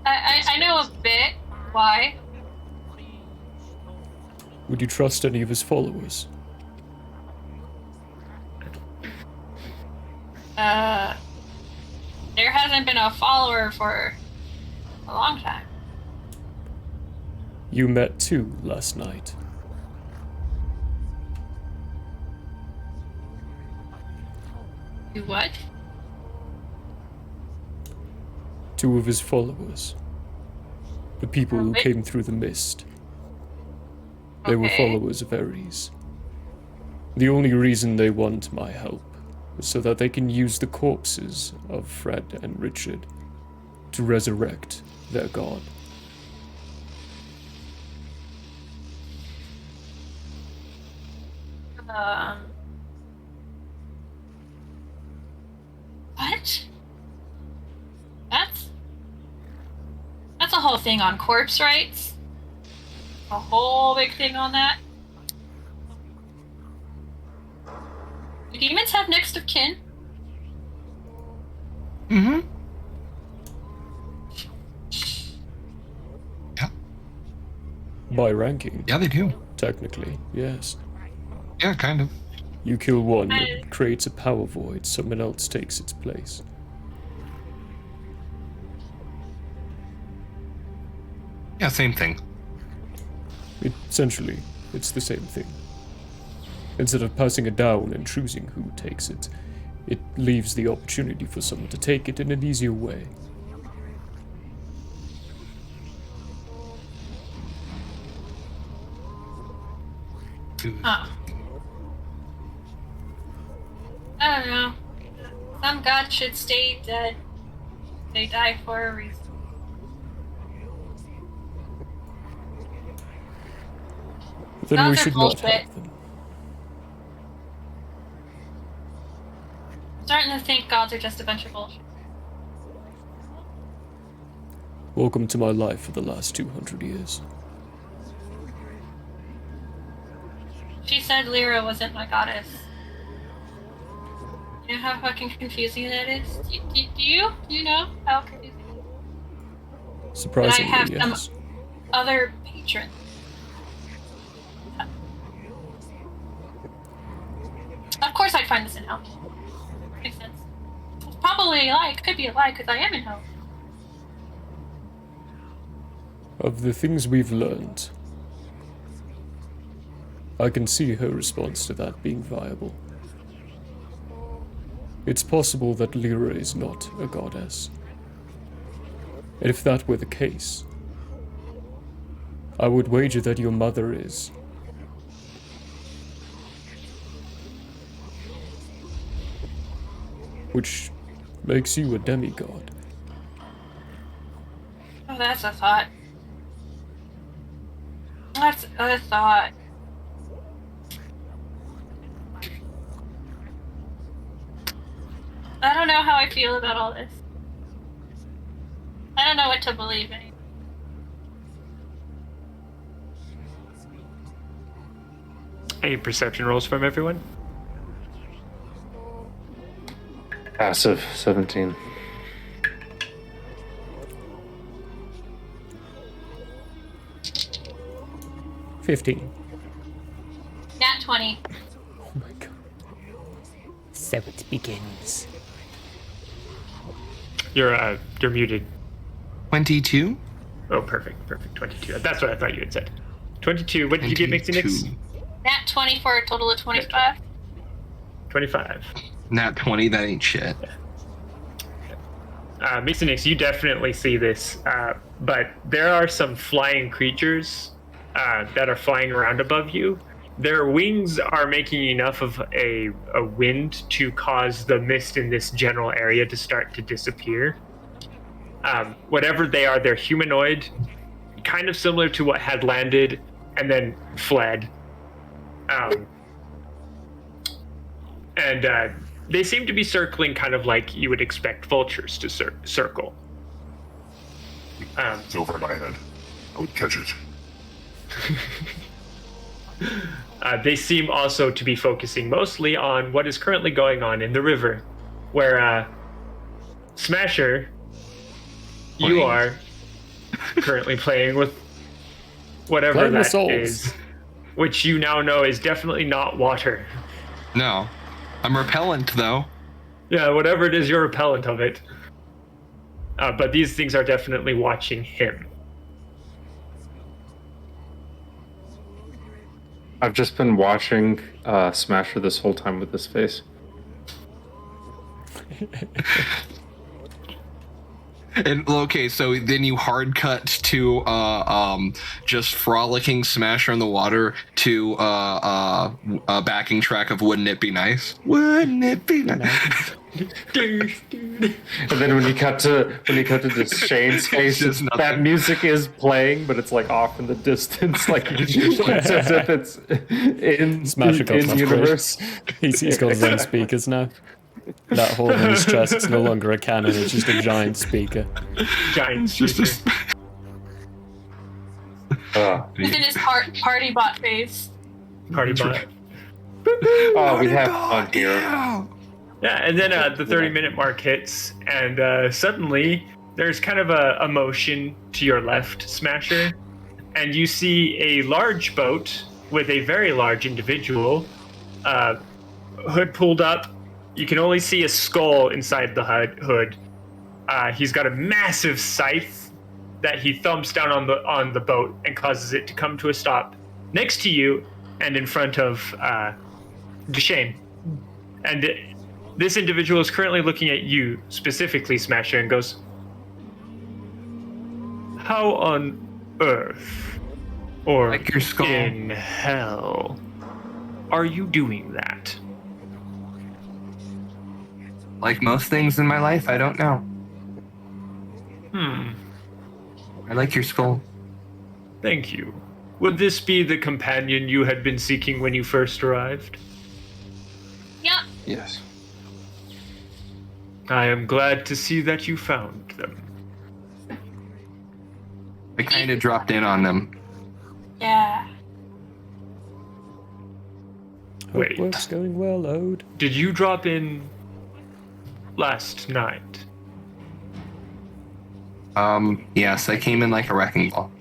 I know a bit. Why? Would you trust any of his followers? There hasn't been a follower for a long time. You met two last night. You what? Two of his followers. The people who Wait. came through the mist. They were Okay. followers of Ares. The only reason they want my help is so that they can use the corpses of Fred and Richard to resurrect their god. What? That's a whole thing on corpse rights. A whole big thing on that. Do demons have next of kin? Mm-hmm. Yeah. By ranking, Yeah, they do. technically, yes. Yeah, kind of. You kill one, it creates a power void, someone else takes its place. Yeah, same thing. Essentially, it's the same thing. Instead of passing it down and choosing who takes it, it leaves the opportunity for someone to take it in an easier way. Huh. I don't know. Some god should stay dead. They die for a reason. Then we Gods are should not bullshit. have them. I'm starting to think gods are just a bunch of bullshit. Welcome to my life for the last 200 years. She said Lyra wasn't my goddess. You know how fucking confusing that is? Do you know how confusing it is? Surprisingly, have some- yes. Other patrons. Of course I'd find this in hell. Makes sense. It's probably a lie. It could be a lie because I am in hell. Of the things we've learned, I can see her response to that being viable. It's possible that Lyra is not a goddess. And if that were the case, I would wager that your mother is. Which makes you a demigod. Oh, that's a thought. That's a thought. I don't know how I feel about all this. I don't know what to believe in. Any perception rolls from everyone? Passive 17. "15." Nat 20. Oh my god. So it begins. You're muted. 22? Oh, perfect. 22. That's what I thought you had said. 22. What did you get, Mixie Mix? 22. Nat 20 for a total of 25. 25. Nat 20, that ain't shit. Mixonix, you definitely see this, but there are some flying creatures that are flying around above you. Their wings are making enough of a wind to cause the mist in this general area to start to disappear. Whatever they are, they're humanoid, kind of similar to what had landed and then fled. And they seem to be circling kind of like you would expect vultures to circle. It's over my head. I would catch it. They seem also to be focusing mostly on what is currently going on in the river, where Smasher, you are currently playing with whatever that is, which you now know is definitely not water. No. I'm repellent, though. Yeah, whatever it is, you're repellent of it. But these things are definitely watching him. I've just been watching Smasher this whole time with this face. And okay, so then you hard cut to just frolicking Smasher in the water to a backing track of "Wouldn't It Be Nice." Wouldn't it be nice? And then when you cut to Shane's face, just nothing. that music is playing, but it's like off in the distance, like it's as if it's in Smasher got in an universe. He's got his own speakers now. That hole in his chest is no longer a cannon, it's just a giant speaker. Giant speaker. He's in his party bot phase. Party bot. Oh, we have fun here. Yeah, and then the 30-minute mark hits, and suddenly there's kind of a motion to your left, Smasher, and you see a large boat with a very large individual, hood pulled up. You can only see a skull inside the hood. He's got a massive scythe that he thumps down on the boat and causes it to come to a stop next to you and in front of Deshane. And this individual is currently looking at you specifically, Smasher, and goes, "How on earth, or Like your skull. in hell, are you doing that?" Like most things in my life, I don't know. I like your skull. Thank you. Would this be the companion you had been seeking when you first arrived? Yep. Yes. I am glad to see that you found them. I kind of dropped in on them. Yeah. Wait. Hope work's going well, Ode. Did you drop in last night? Yes, I came in like a wrecking ball.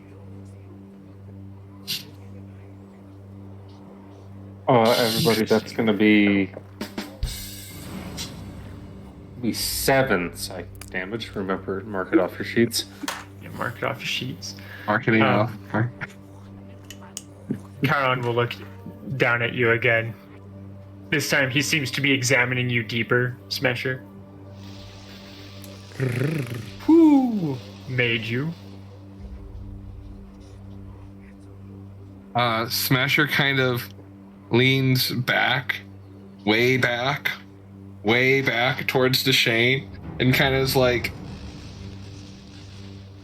Everybody, that's gonna be 7 psychic damage. Remember, mark it off your sheets. Yeah, mark it off your sheets. Marketing off. Charon will look down at you again. This time he seems to be examining you deeper, Smasher. Who made you? Smasher kind of leans back, way back towards Deshane, and kind of is like,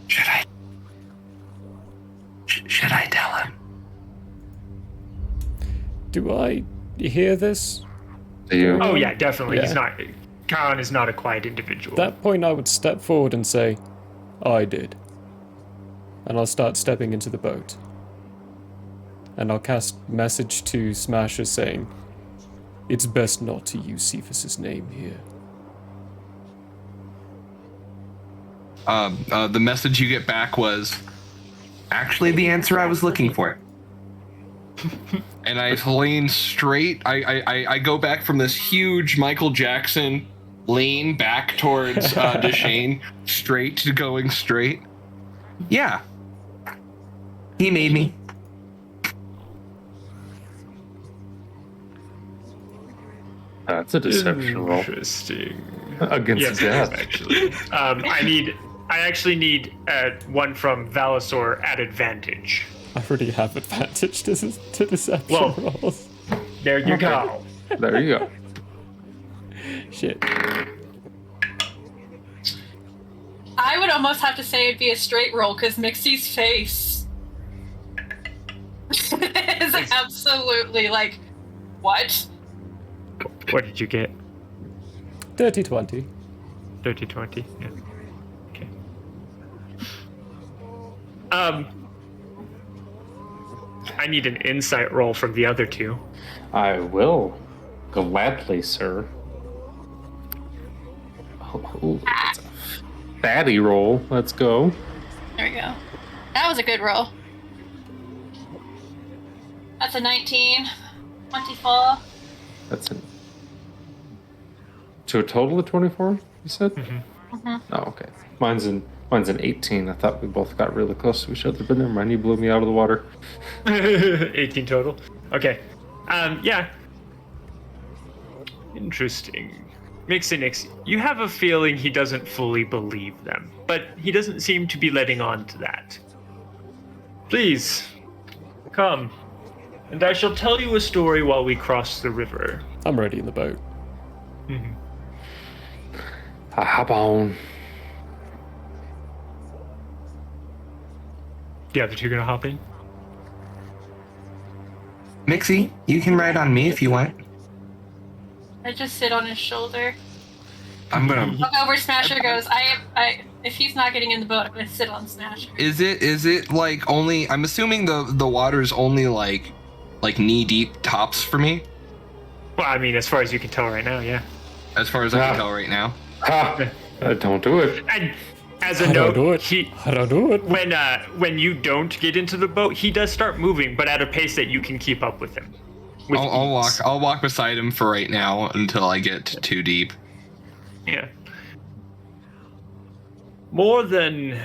should I tell him? Do I hear this? Do you? Oh yeah, definitely. Yeah. He's not. Charon is not a quiet individual. At that point, I would step forward and say, I did. And I'll start stepping into the boat. And I'll cast message to Smasher saying, it's best not to use Cephas's name here. The message you get back was actually the answer I was looking for. And I lean straight. I go back from this huge Michael Jackson lean back towards Deshane, straight to going straight. Yeah. He made me. That's a deception roll. Interesting. Against Yes, death. actually. I actually need one from Valisor at advantage. I already have advantage to deception Well- rolls. There you Okay. go. There you go. Shit. I would almost have to say it'd be a straight roll because Mixie's face is absolutely like, what? What did you get? Dirty 20. 30, 20. Yeah. Okay. I need an insight roll from the other two. I will gladly, sir. Oh, that's a fatty roll. Let's go. There we go. That was a good roll. That's a 19. 24. That's an. To a total of 24, you said? Oh, okay. Mine's an 18. I thought we both got really close to each other, but never mind. You blew me out of the water. 18 total. Okay. Yeah. Interesting. Mixinix, you have a feeling he doesn't fully believe them, but he doesn't seem to be letting on to that. Please, come, and I shall tell you a story while we cross the river. I'm ready in the boat. I hop on. The other two gonna hop in? Mixie, you can ride on me if you want. I just sit on his shoulder. I'm gonna. Look over, Smasher goes, if he's not getting in the boat, I'm gonna sit on Smasher. Is it like only? I'm assuming the water's only like knee deep tops for me, Well, I mean, as far as you can tell right now, yeah. as far as I can tell right now. Ha! Don't do it. And as a I don't do note, it. I don't do it. when you don't get into the boat, he does start moving, but at a pace that you can keep up with him. With ease. I'll walk beside him for right now until I get too deep. Yeah. More than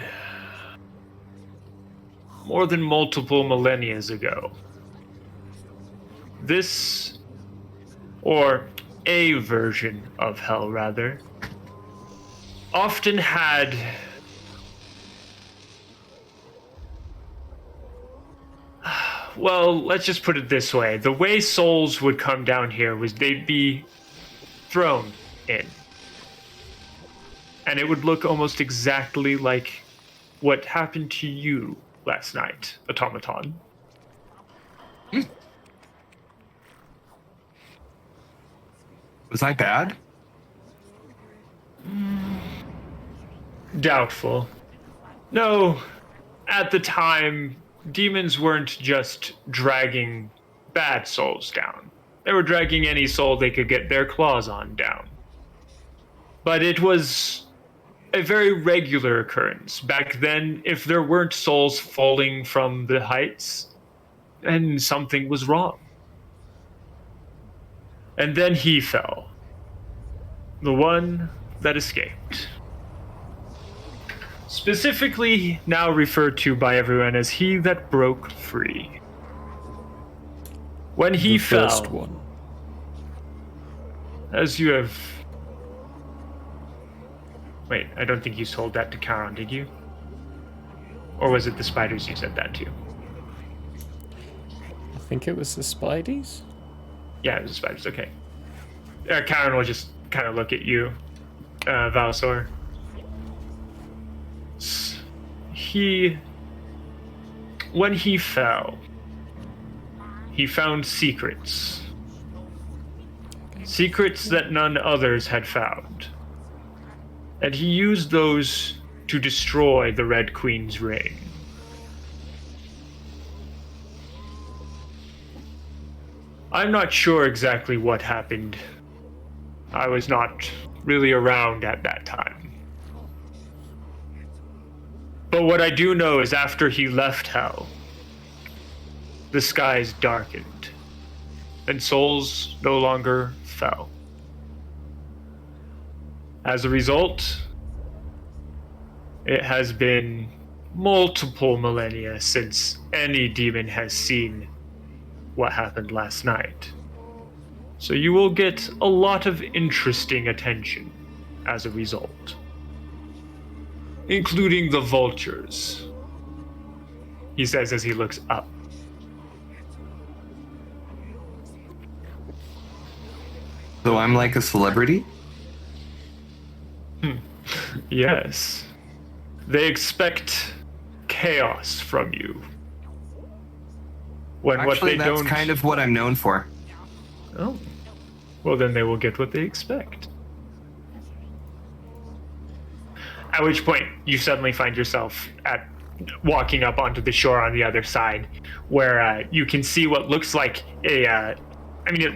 multiple millennia ago, this, or a version of hell rather, often had well, let's just put it this way. The way souls would come down here was they'd be thrown in. And it would look almost exactly like what happened to you last night, automaton. Was I bad? Doubtful. No, at the time, demons weren't just dragging bad souls down. They were dragging any soul they could get their claws on down. But it was a very regular occurrence. Back then, if there weren't souls falling from the heights, then something was wrong. And then he fell. The one that escaped. Specifically now referred to by everyone as he that broke free. When he The fell, first one. as you have... Wait, I don't think you told that to Charon, did you? Or was it the spiders you said that to? I think it was the Spideys. Yeah, it was the spiders, okay. Charon will just kind of look at you, Valisor. When he fell, he found secrets. Secrets that none others had found. And he used those to destroy the Red Queen's reign. I'm not sure exactly what happened. I was not really around at that time. But what I do know is after he left Hell, the skies darkened, and souls no longer fell. As a result, it has been multiple millennia since any demon has seen what happened last night. So you will get a lot of interesting attention as a result, including the vultures, he says as he looks up. So I'm like a celebrity? Yes. They expect chaos from you. When Actually, what they that's don't... kind of what I'm known for. Oh. Well, then they will get what they expect. At which point, you suddenly find yourself walking up onto the shore on the other side, where you can see what looks like it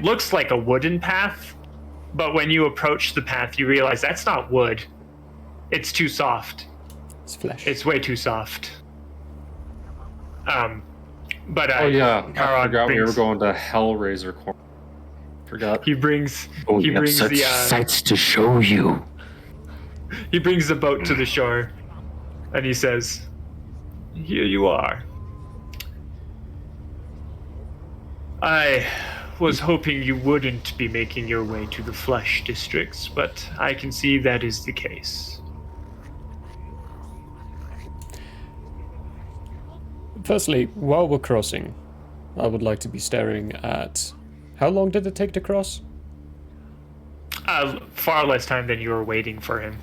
looks like a wooden path, but when you approach the path, you realize that's not wood. It's too soft. It's flesh. It's way too soft. Oh yeah, I Karan forgot we were brings- going to Hellraiser Corner. Forgot. He brings We have brings such the sights to show you. he brings the boat to the shore, and he says, "Here you are. I was hoping you wouldn't be making your way to the flesh districts, but I can see that is the case." Firstly, while we're crossing, I would like to be staring at... How long did it take to cross? Far less time than you were waiting for him.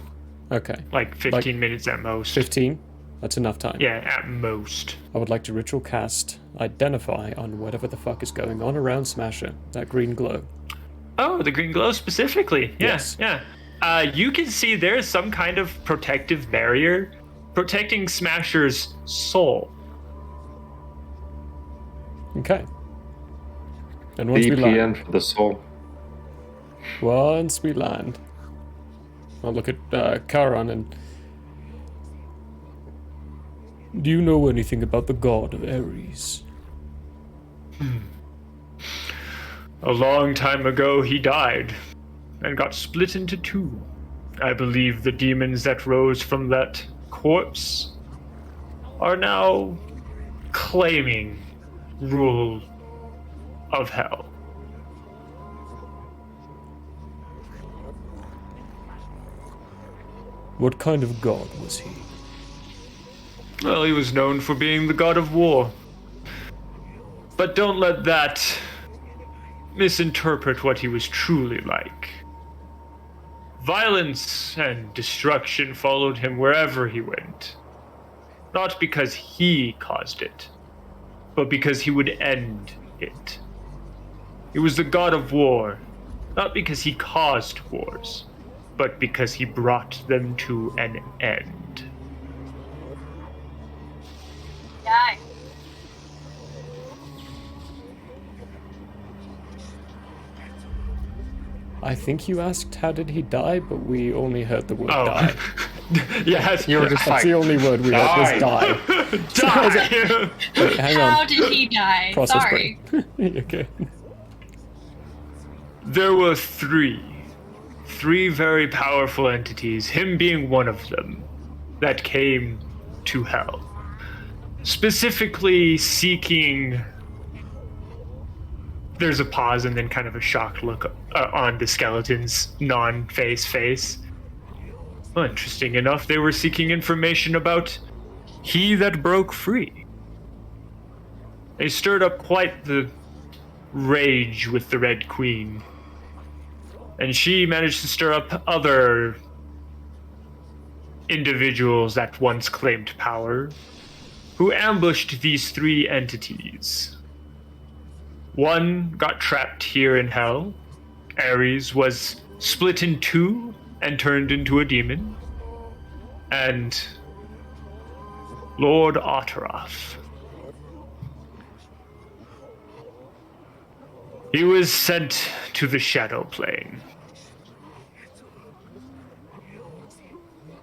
Okay. Like 15 minutes at most. 15? That's enough time. Yeah, at most. I would like to ritual cast Identify on whatever the fuck is going on around Smasher. That green glow. Oh, the green glow specifically. Yes. Yeah. You can see there's some kind of protective barrier protecting Smasher's soul. Okay. And once we land... VPN for the soul. Once we land... I'll look at Charon and... Do you know anything about the god of Ares? A long time ago, he died and got split into two. I believe the demons that rose from that corpse are now claiming rule of hell. What kind of god was he? Well, he was known for being the god of war. But don't let that misinterpret what he was truly like. Violence and destruction followed him wherever he went. Not because he caused it, but because he would end it. He was the god of war, not because he caused wars, but because he brought them to an end. Die. I think you asked how did he die, but we only heard the word Oh. die. Yes, You were just That's like, the only word we heard was die. die! Wait, hang How on. did he die? Process Sorry. brain. Okay. There were three very powerful entities, him being one of them, that came to hell. Specifically seeking... There's a pause and then kind of a shocked look on the skeleton's face. Well, interesting enough, they were seeking information about he that broke free. They stirred up quite the rage with the Red Queen. And she managed to stir up other individuals that once claimed power, who ambushed these three entities. One got trapped here in hell. Ares was split in two and turned into a demon. And Lord Otteroff. He was sent to the Shadow Plane.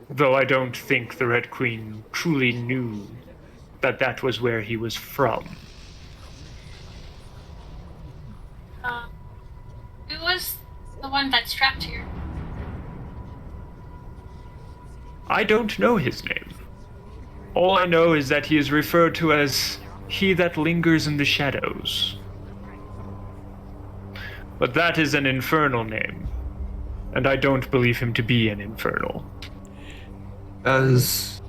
Though I don't think the Red Queen truly knew that that was where he was from. Who was the one that's trapped here? I don't know his name. All I know is that he is referred to as he that lingers in the shadows. But that is an infernal name, and I don't believe him to be an infernal. Does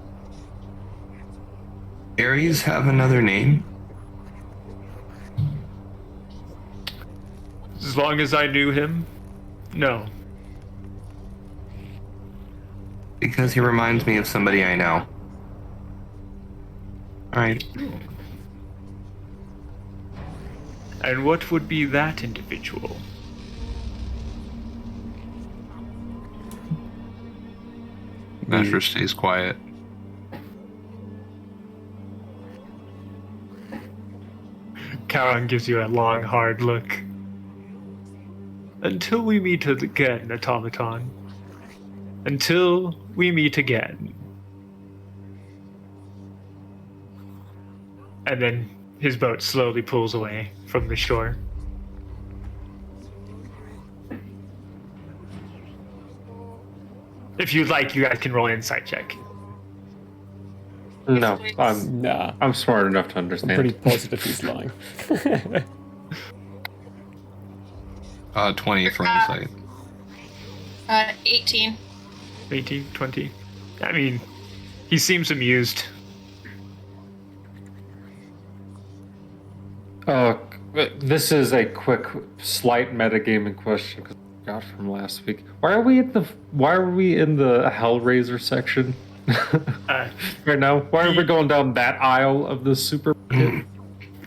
Ares have another name? As long as I knew him, no. Because he reminds me of somebody I know. Alright. And what would be that individual? Asher stays quiet. Charon gives you a long, hard look. Until we meet again, automaton. Until we meet again. And then his boat slowly pulls away from the shore. If you'd like, you guys can roll an insight check. No, Nah. I'm smart enough to I'm understand. pretty positive he's lying. 20 for insight. 18. 18, 20. I mean, he seems amused. This is a quick, slight metagaming question because I got from last week. Why are we in the Hellraiser section right now? Why are we going down that aisle of the super?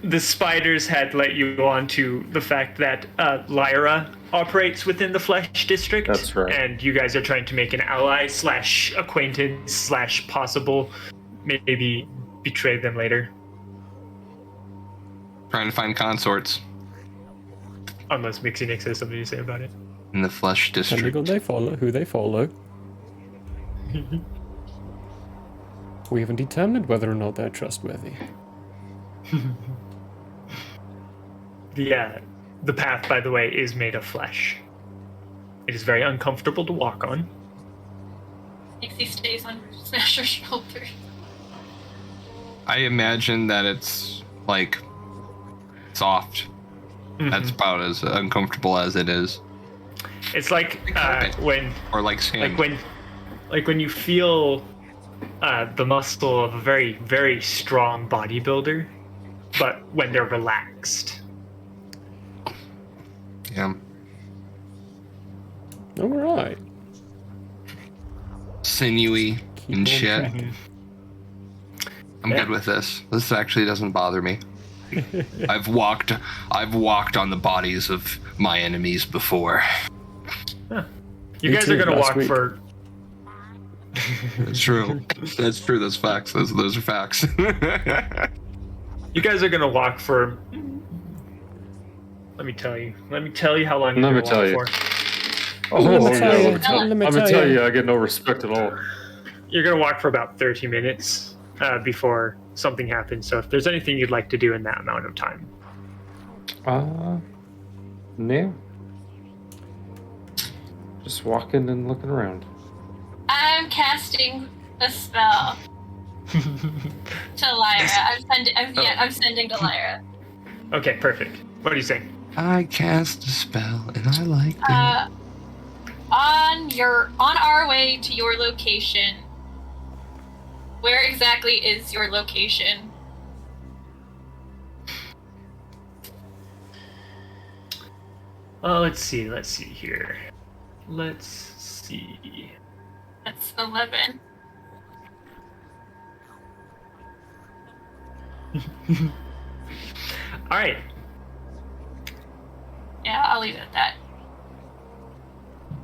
The spiders had let you on to the fact that Lyra operates within the Flesh District. That's right. And you guys are trying to make an ally / acquaintance / possible, maybe betray them later. Trying to find consorts Unless Mixie Nix has something to say about it. in the Flesh District. Depending on who they follow. We haven't determined whether or not they're trustworthy. The path, by the way, is made of flesh. It is very uncomfortable to walk on. Nixie stays on Smasher's shoulder. I imagine that it's like soft. That's about as uncomfortable as it is. It's like when Or like sand. like when you feel the muscle of a very, very strong bodybuilder, but when they're relaxed. Yeah. All right. Sinewy and on shit. track. I'm good with this. This actually doesn't bother me. I've walked on the bodies of my enemies before. You Me guys too, are gonna last walk week. for. That's true. That's true. That's facts. Those are facts. You guys are gonna walk for. Let me tell you. Let me tell you how long Let you're me gonna tell walk you. for. Oh, Let me yeah, tell you. let Let me I'm gonna tell tell you. you, I get no respect at all. You're gonna walk for about 30 minutes before something happens. So if there's anything you'd like to do in that amount of time. No. Just walking and looking around. I'm casting a spell to Lyra. I'm sending to Lyra. Okay, perfect. What do you say? I cast a spell and I like it. On our way to your location. Where exactly is your location? Let's see here. Let's see. That's 11. All right. Yeah, I'll leave it at that.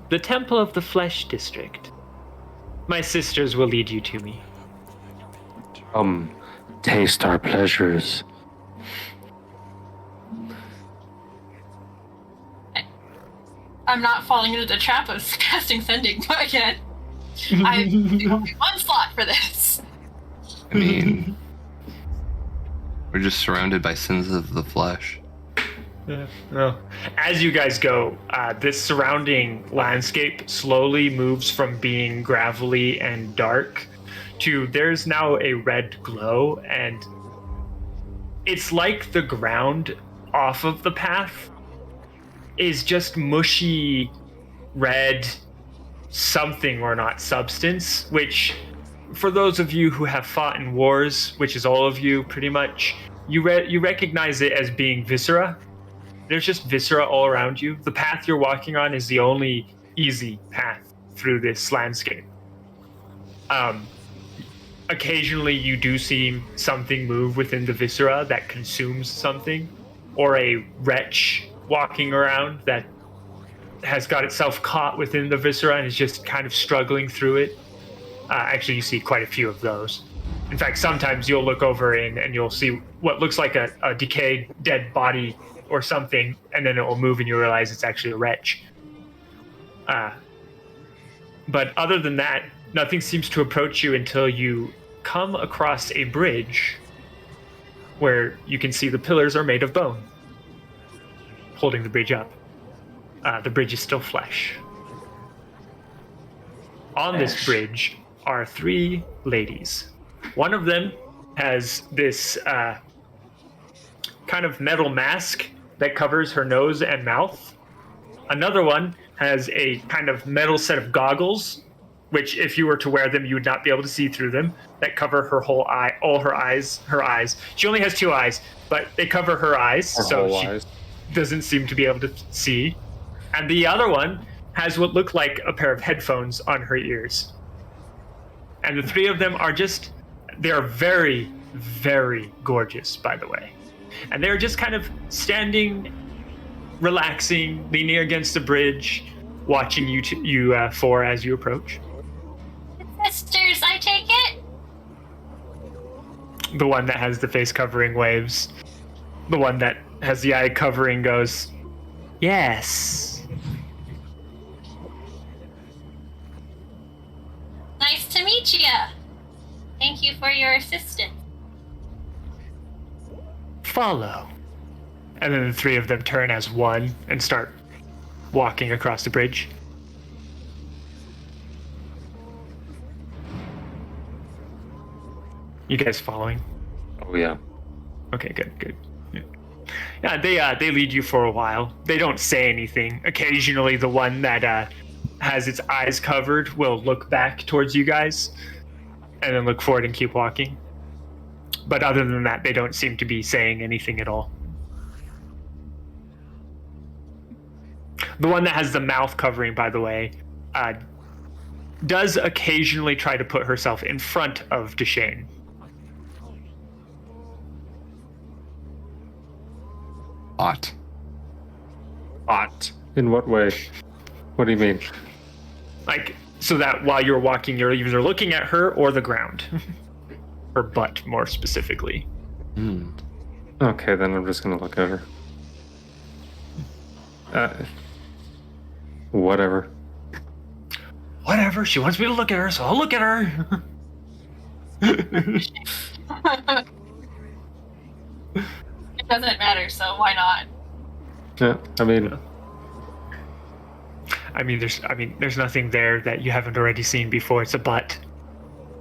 The Temple of the Flesh District. My sisters will lead you to me. Taste our pleasures. I'm not falling into the trap of casting sending again. I do only one slot for this. I mean, we're just surrounded by sins of the flesh. Yeah. Well, as you guys go, this surrounding landscape slowly moves from being gravelly and dark to there's now a red glow, and it's like the ground off of the path is just mushy red something or not substance, which for those of you who have fought in wars, which is all of you pretty much, you recognize it as being viscera. There's just viscera all around you. The path you're walking on is the only easy path through this landscape. Occasionally you do see something move within the viscera that consumes something, or a wretch walking around that has got itself caught within the viscera and is just kind of struggling through it. Actually, you see quite a few of those. In fact, sometimes you'll look over and you'll see what looks like a decayed, dead body or something, and then it will move and you realize it's actually a wretch. But other than that, nothing seems to approach you until you come across a bridge where you can see the pillars are made of bone, holding the bridge up. The bridge is still flesh. On this bridge are 3 ladies. One of them has this kind of metal mask that covers her nose and mouth. Another one has a kind of metal set of goggles, which if you were to wear them, you would not be able to see through them, that cover her whole eye, all her eyes. She only has 2 eyes, but they cover her eyes, so she doesn't seem to be able to see. And the other one has what look like a pair of headphones on her ears. And the 3 of them are they're very, very gorgeous, by the way. And they're just kind of standing, relaxing, leaning against the bridge, watching you 4 as you approach. Sisters, I take it? The one that has the face covering waves. The one that has the eye covering goes, yes. Nice to meet you. Thank you for your assistance. Follow. And then the 3 of them turn as one and start walking across the bridge. You guys following? Oh yeah. Okay, good. Yeah, they lead you for a while. They don't say anything. Occasionally, the one that has its eyes covered will look back towards you guys, and then look forward and keep walking. But other than that, they don't seem to be saying anything at all. The one that has the mouth covering, by the way, does occasionally try to put herself in front of Deshane. Hot. Hot. In what way? What do you mean? Like, so that while you're walking, you're either looking at her or the ground. Her butt, more specifically. Okay, then I'm just gonna look at her. Whatever. Whatever, she wants me to look at her, so I'll look at her. It doesn't matter, so why not? Yeah, I mean, there's nothing there that you haven't already seen before. It's a butt.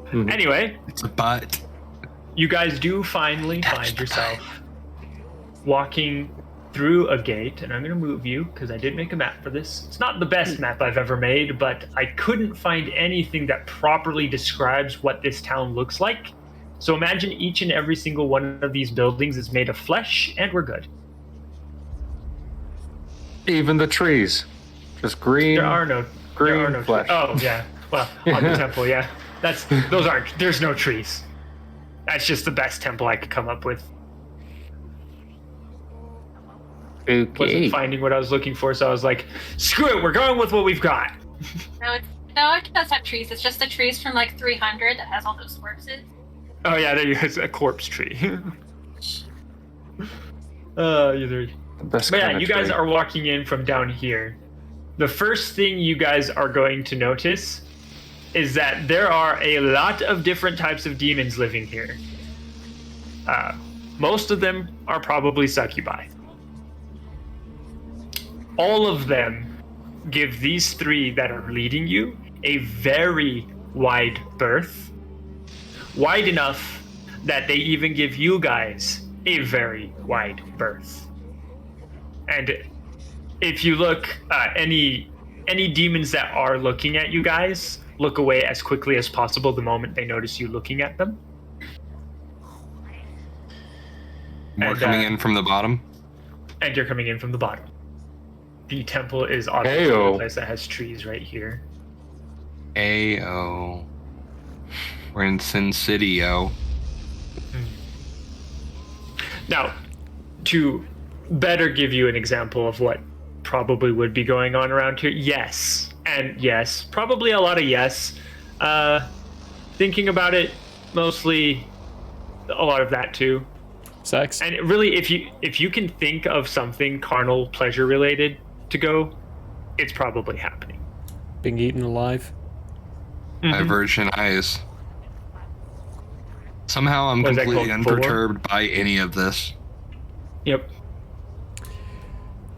Mhm. Anyway, It's a butt. you guys do finally find yourself walking through a gate, and I'm going to move you because I did make a map for this. It's not the best map I've ever made, but I couldn't find anything that properly describes what this town looks like. So imagine each and every single one of these buildings is made of flesh, and we're good. even the trees, just green. There are no flesh. Oh yeah, well on the temple, yeah. There's no trees. That's just the best temple I could come up with. Okay. Wasn't finding what I was looking for, so I was like, screw it, we're going with what we've got. No, it does have trees. It's just the trees from like 300 that has all those corpses. Oh yeah, there you go. It's a corpse tree. Either. Best But yeah, kind of you guys tree. are walking in from down here. The first thing you guys are going to notice is that there are a lot of different types of demons living here. Most of them are probably succubi. All of them give these 3 that are leading you a very wide berth. Wide enough that they even give you guys a very wide berth. And if you look, any demons that are looking at you guys, look away as quickly as possible the moment they notice you looking at them. More coming in from the bottom. And you're coming in from the bottom. The temple is obviously a place that has trees right here. Ayo. We're in Sin City, yo. Now, to better give you an example of what probably would be going on around here, yes. And yes. Probably a lot of yes. Thinking about it, mostly a lot of that too. Sex. And really, if you can think of something carnal pleasure related to go, it's probably happening. Being eaten alive. Divergent eyes. Somehow I'm completely unperturbed by any of this. Yep.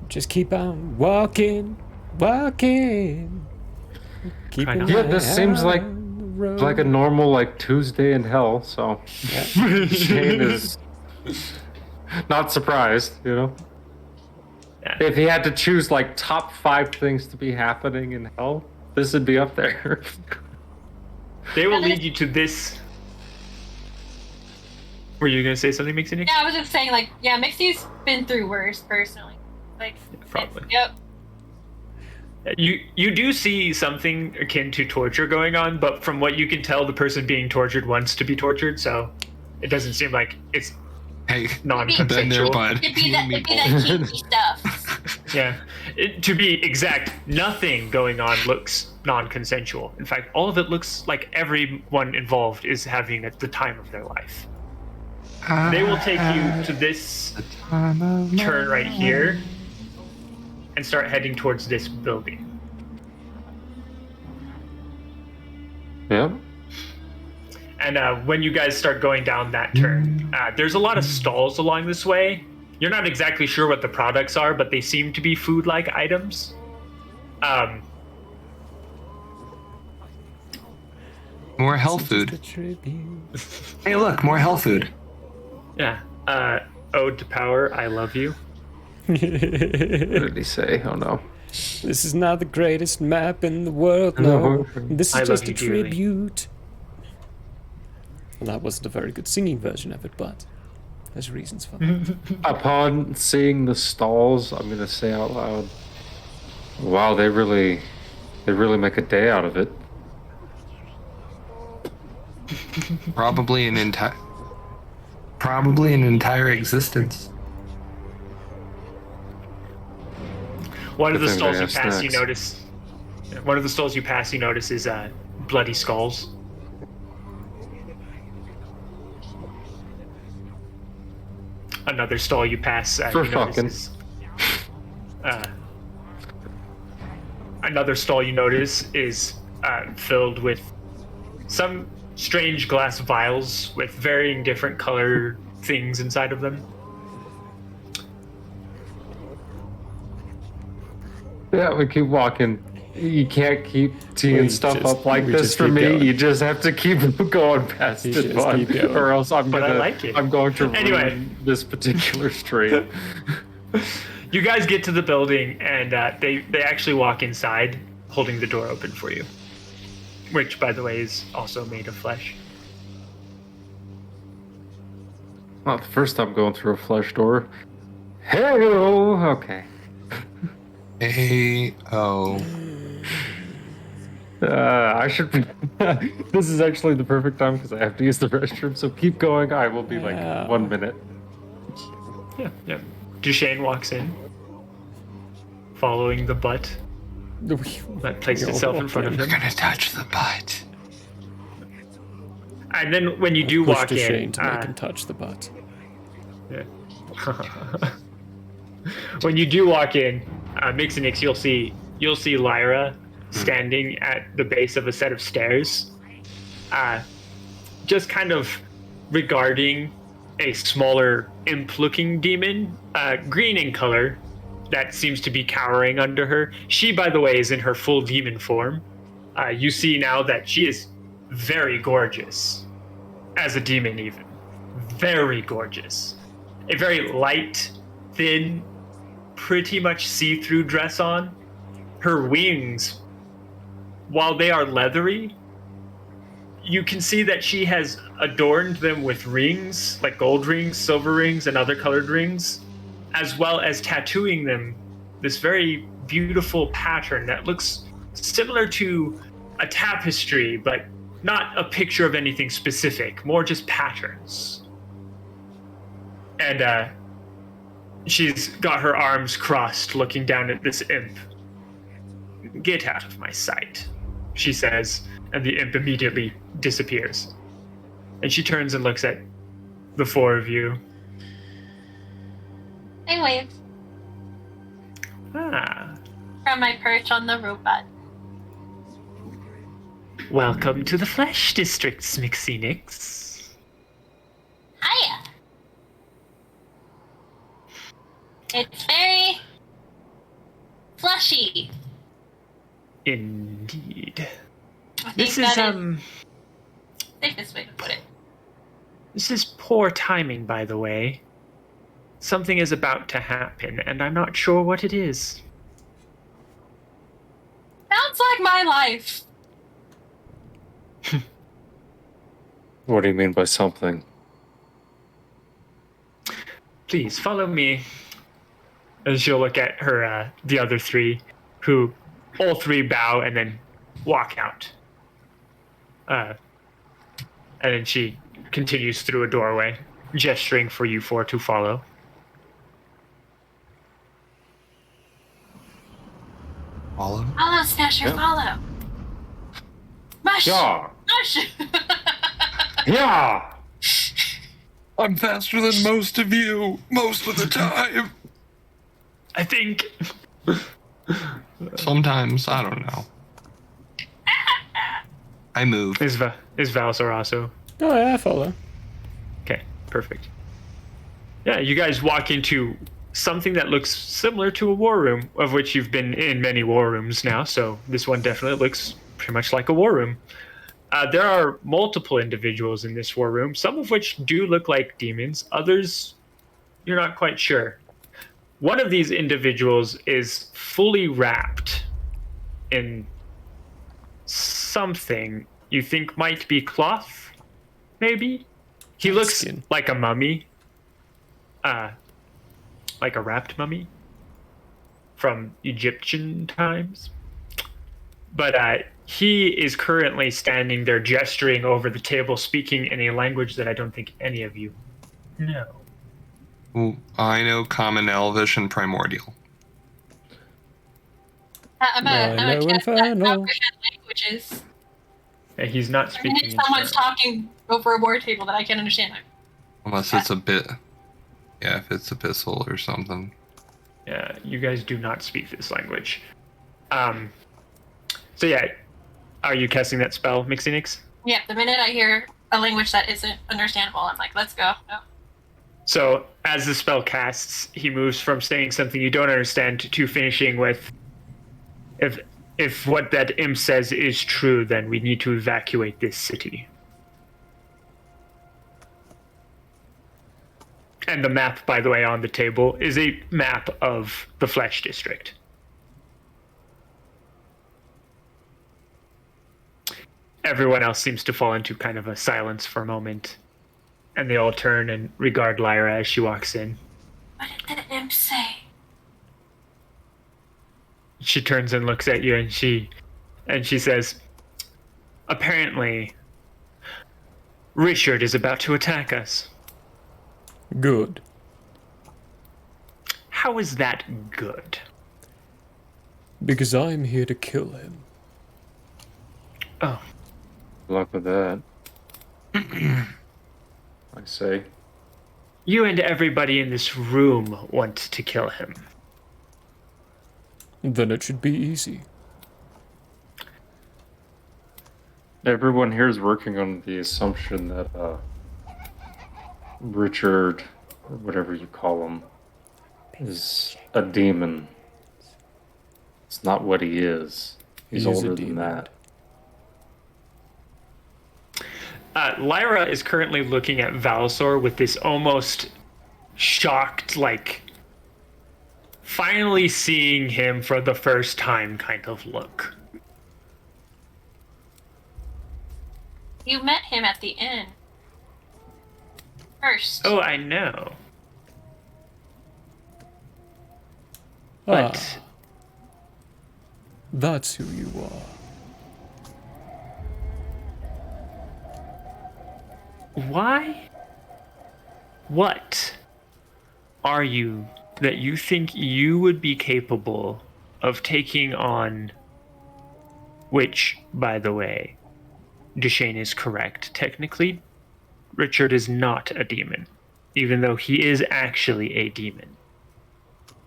Just keep on walking. Keeping Yeah, this seems like a normal like Tuesday in hell. So Shane is not surprised, you know. Yeah. If he had to choose like top 5 things to be happening in hell, this would be up there. They will lead you to this. Were you gonna say something, Mixie? Yeah, I was just saying, like, yeah, Mixie's been through worse, personally. Like, probably. Yep. You do see something akin to torture going on, but from what you can tell, the person being tortured wants to be tortured, so it doesn't seem like it's non-consensual. It'd be that kinky stuff. Yeah. To be exact, nothing going on looks non-consensual. In fact, all of it looks like everyone involved is having the time of their life. They will take you to this turn right here and start heading towards this building. Yep. And when you guys start going down that turn, there's a lot of stalls along this way. You're not exactly sure what the products are, but they seem to be food-like items. More health food. Hey, look, more health food. Yeah. Ode to Power, I love you. What did he say? Oh no. This is not the greatest map in the world, no. This is just a tribute. Well, that wasn't a very good singing version of it, but there's reasons for that. Upon seeing the stalls, I'm gonna say out loud, wow, they really make a day out of it. Probably an entire existence. One of the stalls you pass, you notice. One of the stalls you pass, you notice is bloody skulls. Another stall you pass, you notice is, another stall you notice is filled with some strange glass vials with varying different color things inside of them. Yeah, we keep walking. You can't keep teeing stuff up like this for me. Going. You just have to keep going past it, or else I like it. I'm going to ruin this particular stream. You guys get to the building, and they actually walk inside, holding the door open for you. Which, by the way, is also made of flesh. Not the first time going through a flesh door. Hey-o! Okay. Hey-o. I should... This is actually the perfect time because I have to use the restroom, so keep going. I will be like 1 minute. Yeah. Duchesne walks in, following the butt that placed itself in front of him. We're gonna touch the butt. And then when you do walk in, Shane to make him touch the butt. Yeah. When you do walk in, Mixinix, you'll see Lyra standing at the base of a set of stairs, just kind of regarding a smaller imp-looking demon, green in color, that seems to be cowering under her. She, by the way, is in her full demon form. You see now that she is very gorgeous, as a demon even. Very gorgeous. A very light, thin, pretty much see-through dress on. Her wings, while they are leathery, you can see that she has adorned them with rings, like gold rings, silver rings, and other colored rings, as well as tattooing them this very beautiful pattern that looks similar to a tapestry, but not a picture of anything specific, more just patterns. And she's got her arms crossed, looking down at this imp. "Get out of my sight," she says, and the imp immediately disappears. And she turns and looks at the four of you. I wave Ah, from my perch on the robot. welcome to the Flesh District, Smixy Nix. Hiya. It's very fleshy. Indeed. I think This that is, safest way to put it. This is poor timing, by the way. Something is about to happen, and I'm not sure what it is. Sounds like my life. What do you mean by something? Please follow me. And she'll look at her, the other three, who all three bow and then walk out. And then she continues through a doorway, gesturing for you four to follow. Follow? Follow, Smasher, follow. Mush! Yeah. Mush! Yeah. I'm faster than most of you, most of the time. I think Sometimes, I don't know. I move. is Valsar also. Oh, yeah, I follow. Okay, perfect. Yeah, you guys walk into something that looks similar to a war room, of which you've been in many war rooms now, so this one definitely looks pretty much like a war room. There are multiple individuals in this war room, some of which do look like demons, others you're not quite sure. One of these individuals is fully wrapped in something you think might be cloth, maybe? He looks Skin. like a mummy. Like a wrapped mummy from Egyptian times. But he is currently standing there gesturing over the table, speaking in a language that I don't think any of you know. Well, I know Common, Elvish, and Primordial. I'm a know test that Infernal. comprehend languages. He's not And speaking if someone's Infernal. talking over a board table that I can't understand. Unless it's a bit. Yeah, if it's epistle or something. Yeah, you guys do not speak this language. So yeah, are you casting that spell, Mixinix? Yeah, the minute I hear a language that isn't understandable, I'm like, let's go. No. So as the spell casts, he moves from saying something you don't understand to finishing with, if what that imp says is true, then we need to evacuate this city. And the map, by the way, on the table is a map of the Flesh District. Everyone else seems to fall into kind of a silence for a moment. And they all turn and regard Lyra as she walks in. What did the imp say? She turns and looks at you and she says, "Apparently, Richard is about to attack us." Good. How is that good? Because I'm here to kill him. Oh, Good luck with that. I say. you and everybody in this room want to kill him. Then it should be easy. Everyone here is working on the assumption that Richard, or whatever you call him, is a demon. It's not what he is. He's He is a older than demon. that. Lyra is currently looking at Valsor with this almost shocked, like, finally seeing him for the first time kind of look. You met him at the inn. First. Oh, I know. But That's who you are. why? What are you that you think you would be capable of taking on? Which, by the way, Duchesne is correct. Technically, Richard is not a demon, even though he is actually a demon.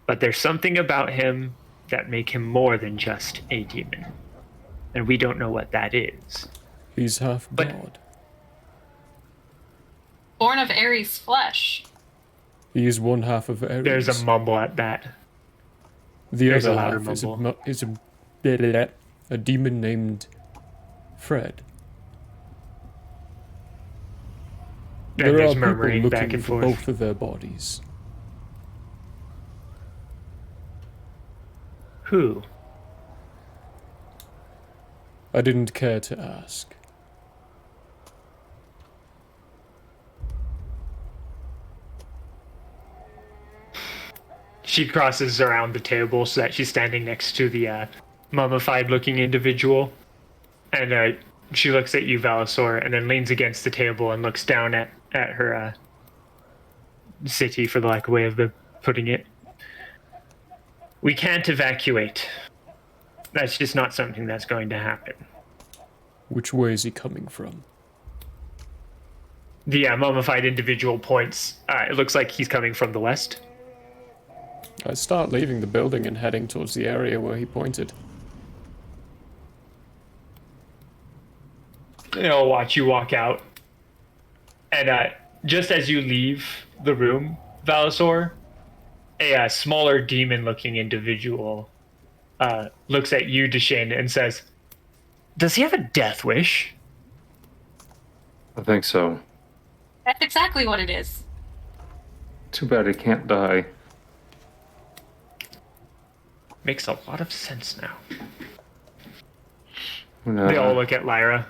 But there's something about him that make him more than just a demon. And we don't know what that is. He's half But- god. Born of Ares' flesh. He is one half of Ares. There's a mumble at that. The there's other a louder half is mumble. a demon named Fred. And There are there's people murmuring looking back and for forth. both of their bodies. Who? I didn't care to ask. She crosses around the table so that she's standing next to the mummified-looking individual. And she looks at you, Valisor, and then leans against the table and looks down at her city, for the lack of way of putting it. We can't evacuate. That's just not something that's going to happen. Which way is he coming from? The mummified individual points. It looks like he's coming from the west. I start leaving the building and heading towards the area where he pointed. And I'll watch you walk out. And just as you leave the room, Valisor, a smaller demon-looking individual looks at you, Duchesne, and says, "Does he have a death wish?" I think so. That's exactly what it is. Too bad he can't die. Makes a lot of sense now. No. They all look at Lyra.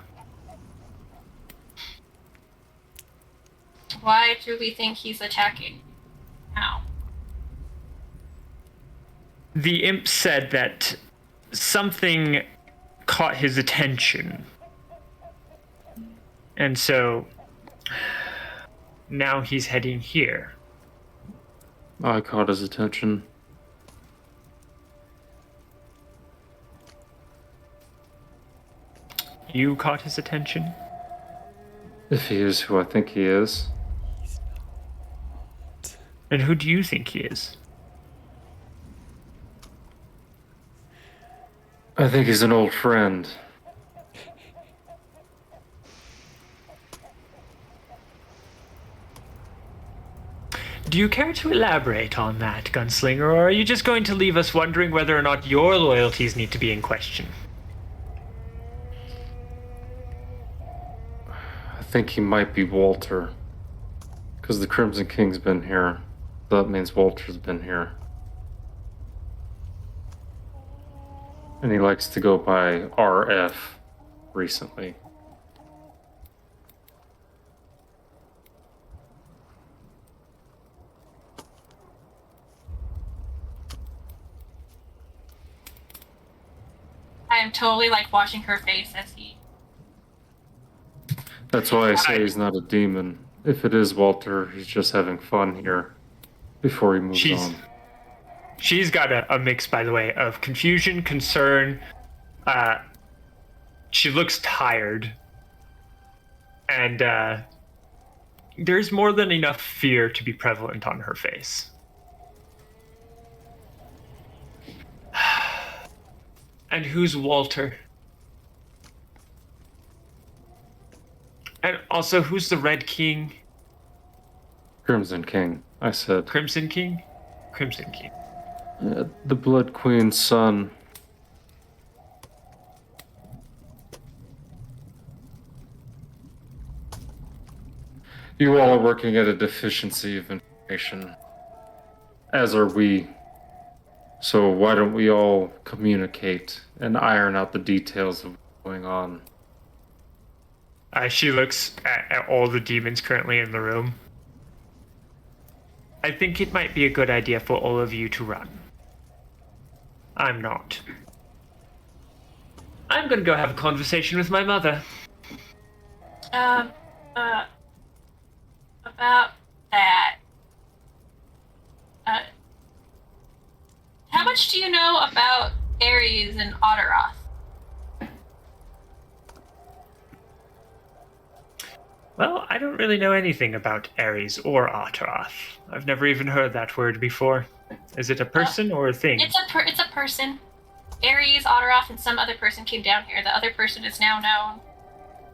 Why do we think he's attacking? How? The imp said that something caught his attention. And so now he's heading here. I caught his attention. You caught his attention? If he is who I think he is. And who do you think he is? I think he's an old friend. Do you care to elaborate on that, Gunslinger, or are you just going to leave us wondering whether or not your loyalties need to be in question? I think he might be Walter. Because the Crimson King's been here. That means Walter's been here. And he likes to go by RF recently. I am totally like watching her face as he. That's why I say he's not a demon. If it is Walter, he's just having fun here before he moves on. She's got a mix, by the way, of confusion, concern. She looks tired. And there's more than enough fear to be prevalent on her face. And who's Walter? And also, who's the Red King? Crimson King, I said. Crimson King? Crimson King. The Blood Queen's son. You all are working at a deficiency of information. As are we. So why don't we all communicate and iron out the details of what's going on? She looks at all the demons currently in the room. I think it might be a good idea for all of you to run. I'm not. I'm gonna go have a conversation with my mother. About that. How much do you know about Ares and Otteroth? Well, I don't really know anything about Ares or Otteroth. I've never even heard that word before. Is it a person or a thing? It's a person. Ares, Otteroth, and some other person came down here. The other person is now known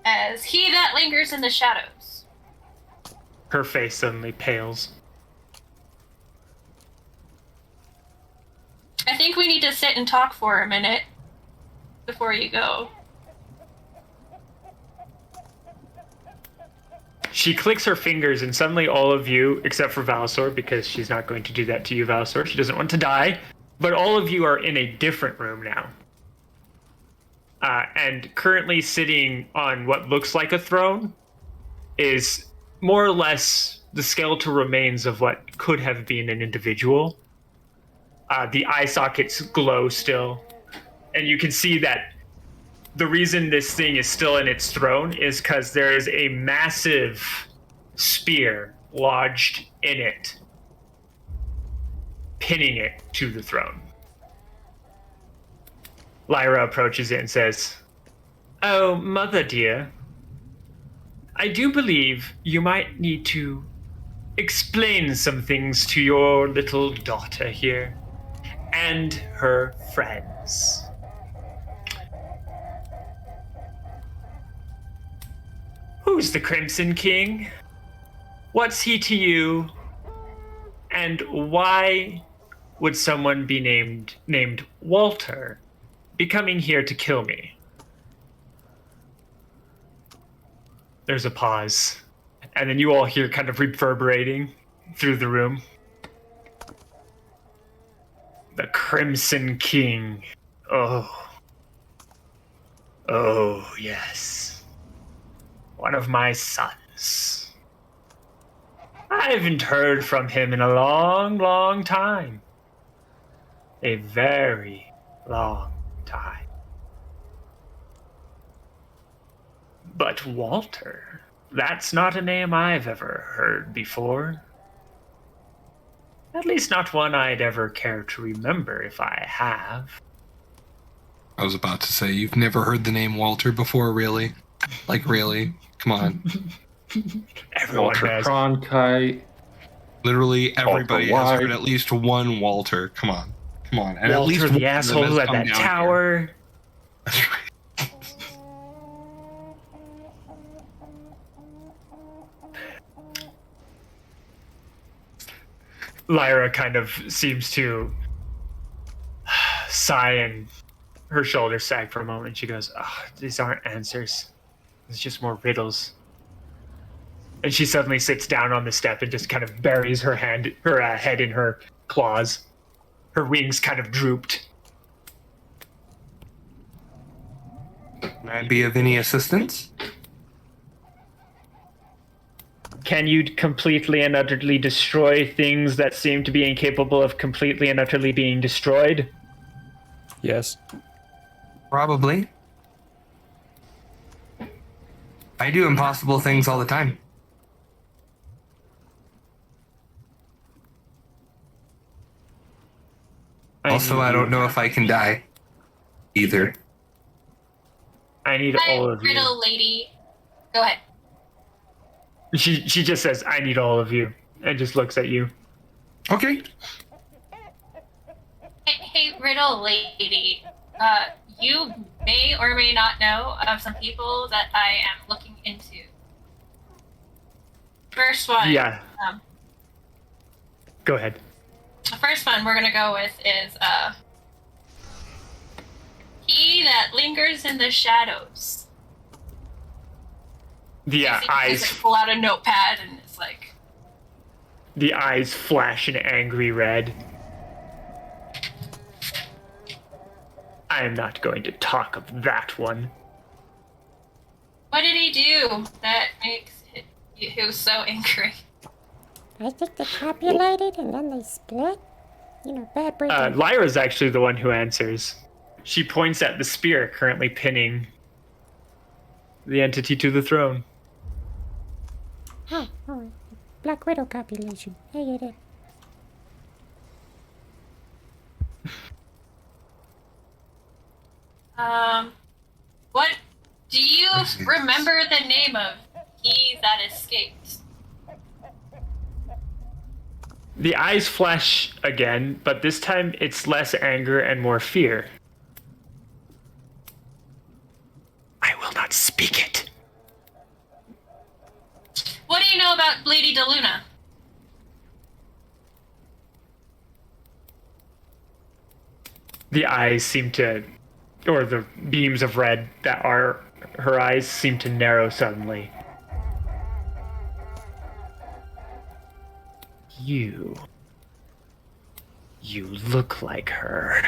as He That Lingers in the Shadows. Her face suddenly pales. I think we need to sit and talk for a minute before you go. She clicks her fingers, and suddenly all of you, except for Valsor, because she's not going to do that to you, Valsor. She doesn't want to die. But all of you are in a different room now. And currently sitting on what looks like a throne is more or less the skeletal remains of what could have been an individual. The eye sockets glow still. And you can see that the reason this thing is still in its throne is because there is a massive spear lodged in it, pinning it to the throne. Lyra approaches it and says, "Oh, mother dear, I do believe you might need to explain some things to your little daughter here and her friends." Who's the Crimson King? What's he to you? And why would someone be named Walter be coming here to kill me? There's a pause. And then you all hear kind of reverberating through the room. The Crimson King. Oh. Oh, yes. One of my sons. I haven't heard from him in a long, long time. A very long time. But Walter, that's not a name I've ever heard before. At least not one I'd ever care to remember if I have. I was about to say, you've never heard the name Walter before, really? Like, really? Come on. Everyone Walter has. Cronkite. Literally everybody Walter has White. heard at least one Walter. Come on. Come on. And at Walter, least one the of them asshole has who had come that down here. tower. That's right. Lyra kind of seems to sigh and her shoulders sag for a moment. She goes, "Oh, these aren't answers. It's just more riddles." And she suddenly sits down on the step and just kind of buries her head in her claws. Her wings kind of drooped. Can I be of any assistance? Can you completely and utterly destroy things that seem to be incapable of completely and utterly being destroyed? Yes. Probably. I do impossible things all the time. Also, I don't know if I can die. Either. I need Hi, all of you. riddle lady. Go ahead. She just says, "I need all of you," and just looks at you. Okay. Hey, riddle lady. You may or may not know of some people that I am looking into. First one. Yeah. Go ahead. The first one we're gonna go with is He That Lingers in the Shadows. The Basically, eyes. just, like, pull out a notepad and it's like, The eyes flash an angry red. I am not going to talk of that one. What did he do that makes you so angry? I think they copulated and then they split. You know, bad breaking. Lyra's actually the one who answers. She points at the spear currently pinning the entity to the throne. Oh, Black Widow copulation. I get it. What do you remember the name of he that escaped? The eyes flash again, but this time it's less anger and more fear. I will not speak it. What do you know about Lady DeLuna? The eyes seem to, or the beams of red that are her eyes seem to narrow suddenly. You look like her.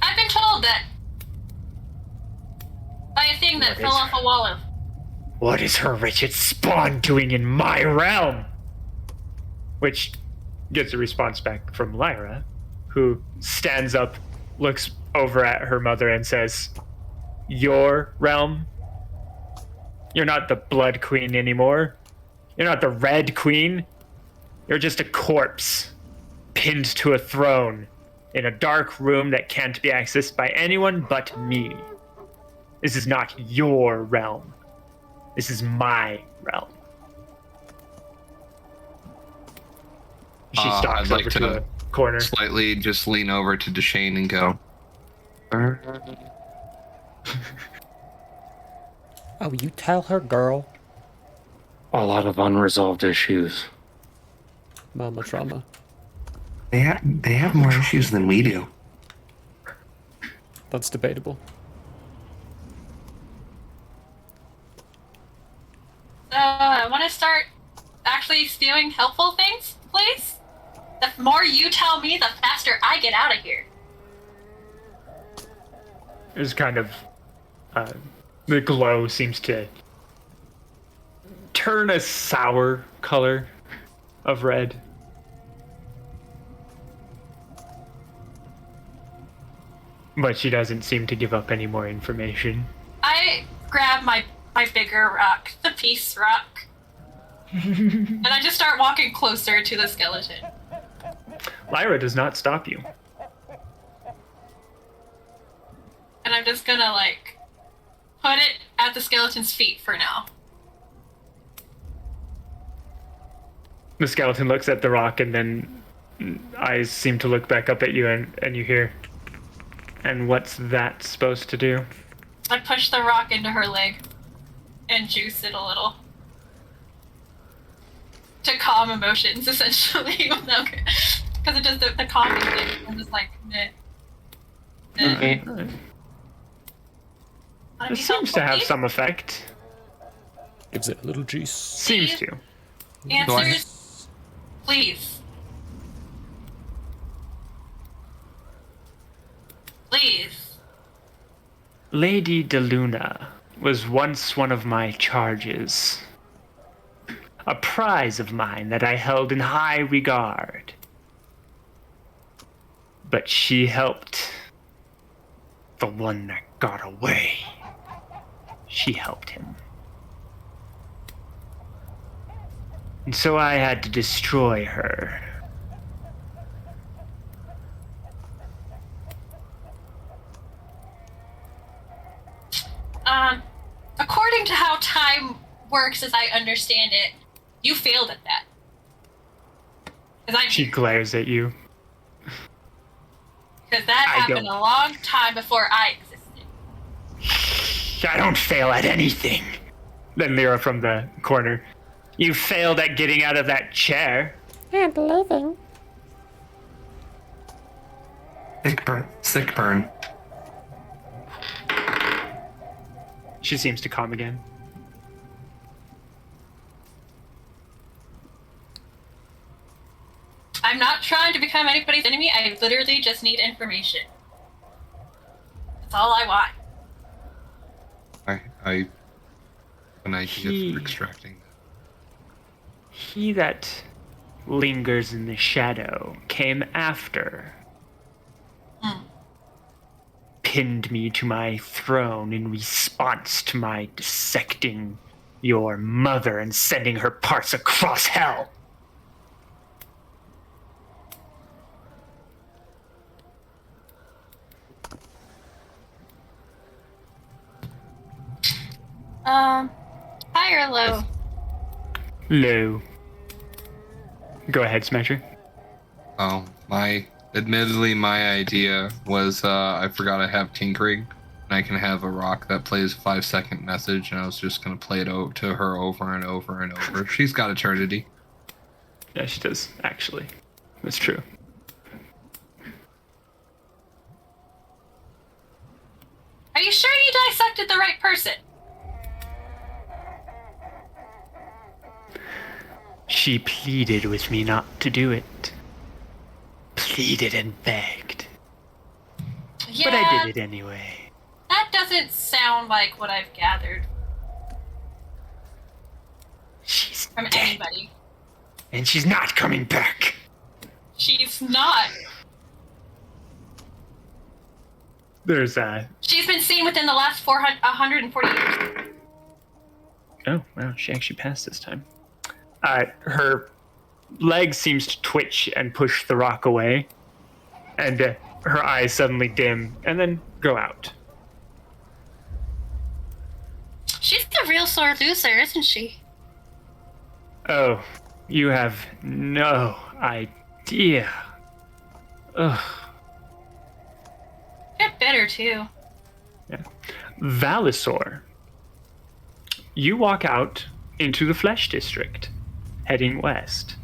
I've been told that by a thing that What fell is off a wall of. What is her wretched spawn doing in my realm? Which gets a response back from Lyra, who stands up, looks over at her mother, and says, "Your realm? You're not the Blood Queen anymore. You're not the Red Queen. You're just a corpse pinned to a throne in a dark room that can't be accessed by anyone but me. This is not your realm. This is my realm." She stalks I'd like over to to a corner. slightly just lean over to Deshane and go, Oh, you tell her, girl. A lot of unresolved issues. Mama trauma. They have more issues than we do. That's debatable. So I want to start actually spewing helpful things, please. The more you tell me, the faster I get out of here. There's kind of the glow seems to turn a sour color of red. But she doesn't seem to give up any more information. I grab my bigger rock, the peace rock, and I just start walking closer to the skeleton. Lyra does not stop you. And I'm just gonna, like, put it at the skeleton's feet for now. The skeleton looks at the rock and then eyes seem to look back up at you and you hear, "And what's that supposed to do?" I push the rock into her leg and juice it a little. To calm emotions, essentially. Because it does the calming thing. I'm just like, meh. Okay. Alright. Wanna It be seems to helpful, have please? some effect. Gives it a little juice. Seems to. Answers, please. Please. Lady DeLuna was once one of my charges. A prize of mine that I held in high regard. But she helped the one that got away. She helped him. And so I had to destroy her. According to how time works as I understand it, you failed at that. 'Cause She glares at you. Because that I happened don't- a long time before I existed. I don't fail at anything. Then Lyra from the corner. You failed at getting out of that chair. And living. Sick burn. Sick burn. She seems to calm again. I'm not trying to become anybody's enemy. I literally just need information. That's That's all I want. I an idea for extracting that. He that lingers in the shadow came after. Pinned me to my throne in response to my dissecting your mother and sending her parts across hell. High or low? Low. Go ahead, Smasher. Oh, admittedly, my idea was I forgot I have tinkering, and I can have a rock that plays a 5-second message, and I was just gonna play it to her over and over and over. She's got eternity. Yeah, she does, actually. That's true. Are you sure you dissected the right person? She pleaded with me not to do it. Pleaded and begged. Yeah, But I did it anyway. that doesn't sound like what I've gathered She's from dead, anybody. and she's not coming back. She's not. There's She's been seen within the last 140 years. Oh, wow, she actually passed this time. Her leg seems to twitch and push the rock away, and her eyes suddenly dim and then go out. She's a real sore loser, isn't she? Oh, you have no idea. Ugh. Get bitter, too. Yeah. Valisor. You walk out into the Flesh District, heading west.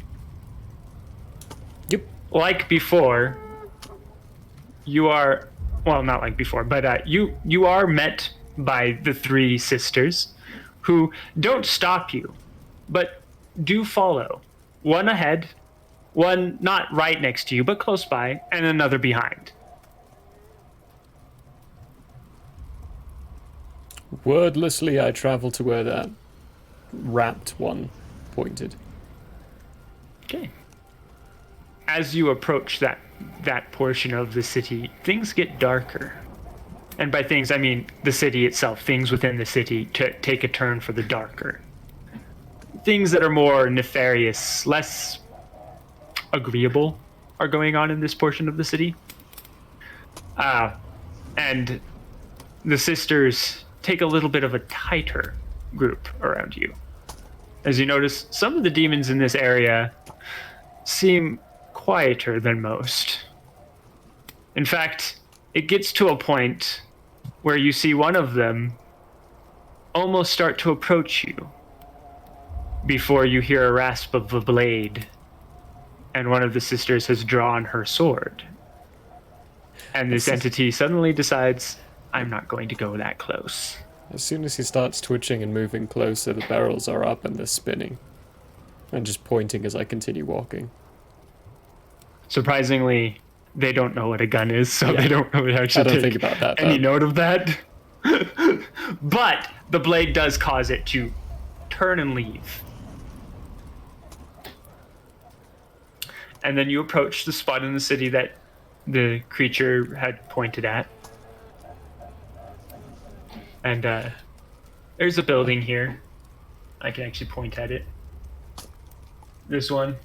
Yep. Like before, you are, well, not like before, but you are met by the three sisters who don't stop you, but do follow. One ahead, one not right next to you, but close by, and another behind. Wordlessly, I travel to where that wrapped one pointed. Okay. As you approach that portion of the city, things get darker. And by things, I mean the city itself, things within the city take a turn for the darker. Things that are more nefarious, less agreeable are going on in this portion of the city. And the sisters take a little bit of a tighter group around you. As you notice, some of the demons in this area seem quieter than most. In fact, it gets to a point where you see one of them almost start to approach you before you hear a rasp of a blade, and one of the sisters has drawn her sword. And this entity suddenly decides, I'm not going to go that close. As soon as he starts twitching and moving closer, the barrels are up and they're spinning. And just pointing as I continue walking. Surprisingly, they don't know what a gun is, so they don't really actually I don't take think about that, any though. note of that. But the blade does cause it to turn and leave. And then you approach the spot in the city that the creature had pointed at. And there's a building here. I can actually point at it. This one.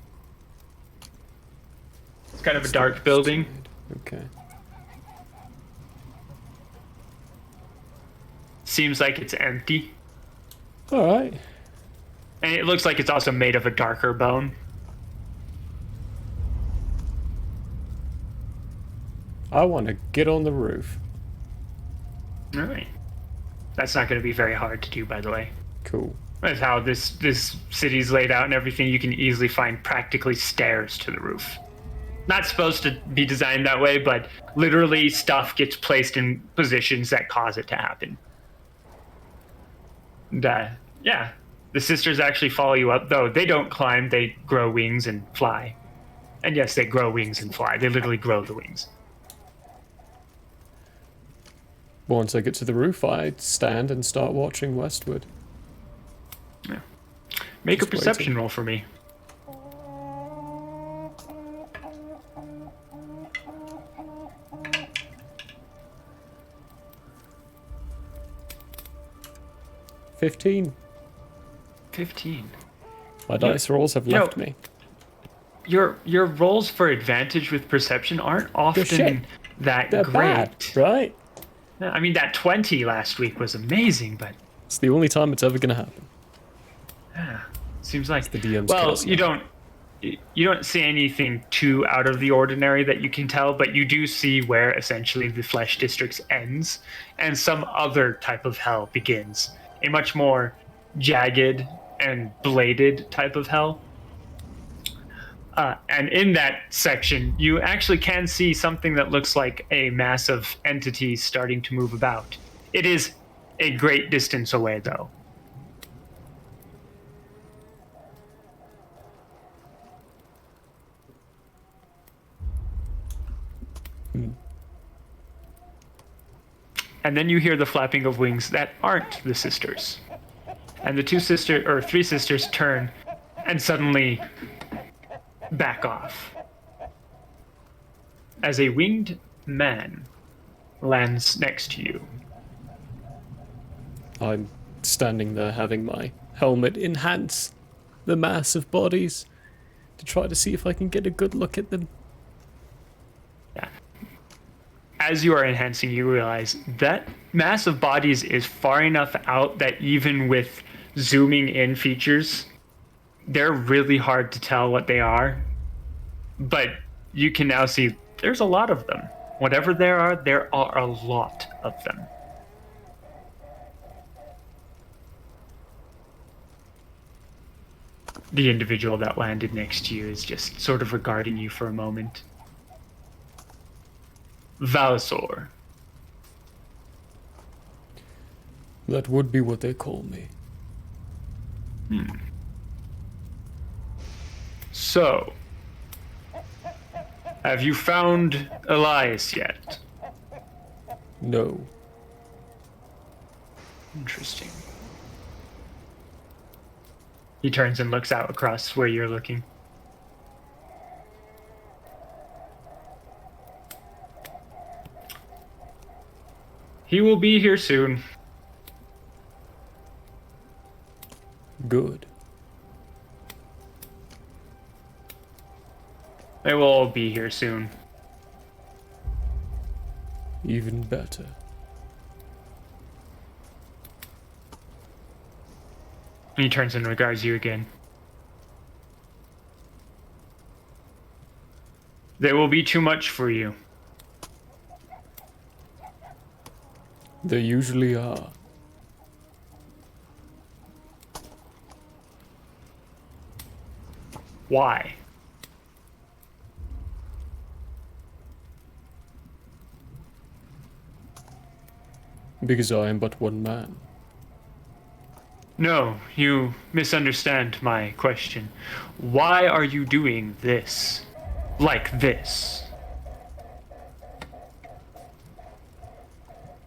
It's kind of a dark building. Okay. Seems like it's empty. Alright. And it looks like it's also made of a darker bone. I want to get on the roof. Alright. That's not going to be very hard to do, by the way. Cool. That's how this city's laid out and everything. You can easily find practically stairs to the roof. Not supposed to be designed that way, but literally stuff gets placed in positions that cause it to happen. And, yeah, the sisters actually follow you up, though they don't climb, they grow wings and fly. And yes, they grow wings and fly. They literally grow the wings. Once I get to the roof, I stand and start watching westward. Make Just a perception waiting. roll for me. $15. 15. My dice rolls have you know- left me. Your rolls for advantage with perception aren't often shit. that They're great. bad, right? I mean, that 20 last week was amazing, but It's the only time it's ever gonna happen. seems like The DM's well, curse you now. don't see anything too out of the ordinary that you can tell, but you do see where essentially the flesh district ends and some other type of hell begins. A much more jagged and bladed type of hell. And in that section, you actually can see something that looks like a mass of entities starting to move about. It is a great distance away, though. And then you hear the flapping of wings that aren't the sisters. And the three sisters turn and suddenly back off. As a winged man lands next to you. I'm standing there having my helmet enhance the mass of bodies to try to see if I can get a good look at them. Yeah. As you are enhancing, you realize that mass of bodies is far enough out that even with zooming in features, they're really hard to tell what they are. But you can now see there's a lot of them. Whatever there are a lot of them. The individual that landed next to you is just sort of regarding you for a moment. Valsor. That would be what they call me. So, have you found Elias yet? No. Interesting. He turns and looks out across where you're looking. He will be here soon. Good. They will all be here soon. Even better. He turns and regards you again. They will be too much for you. They usually are. Why? Because I am but one man. No, you misunderstand my question. Why are you doing this? Like this?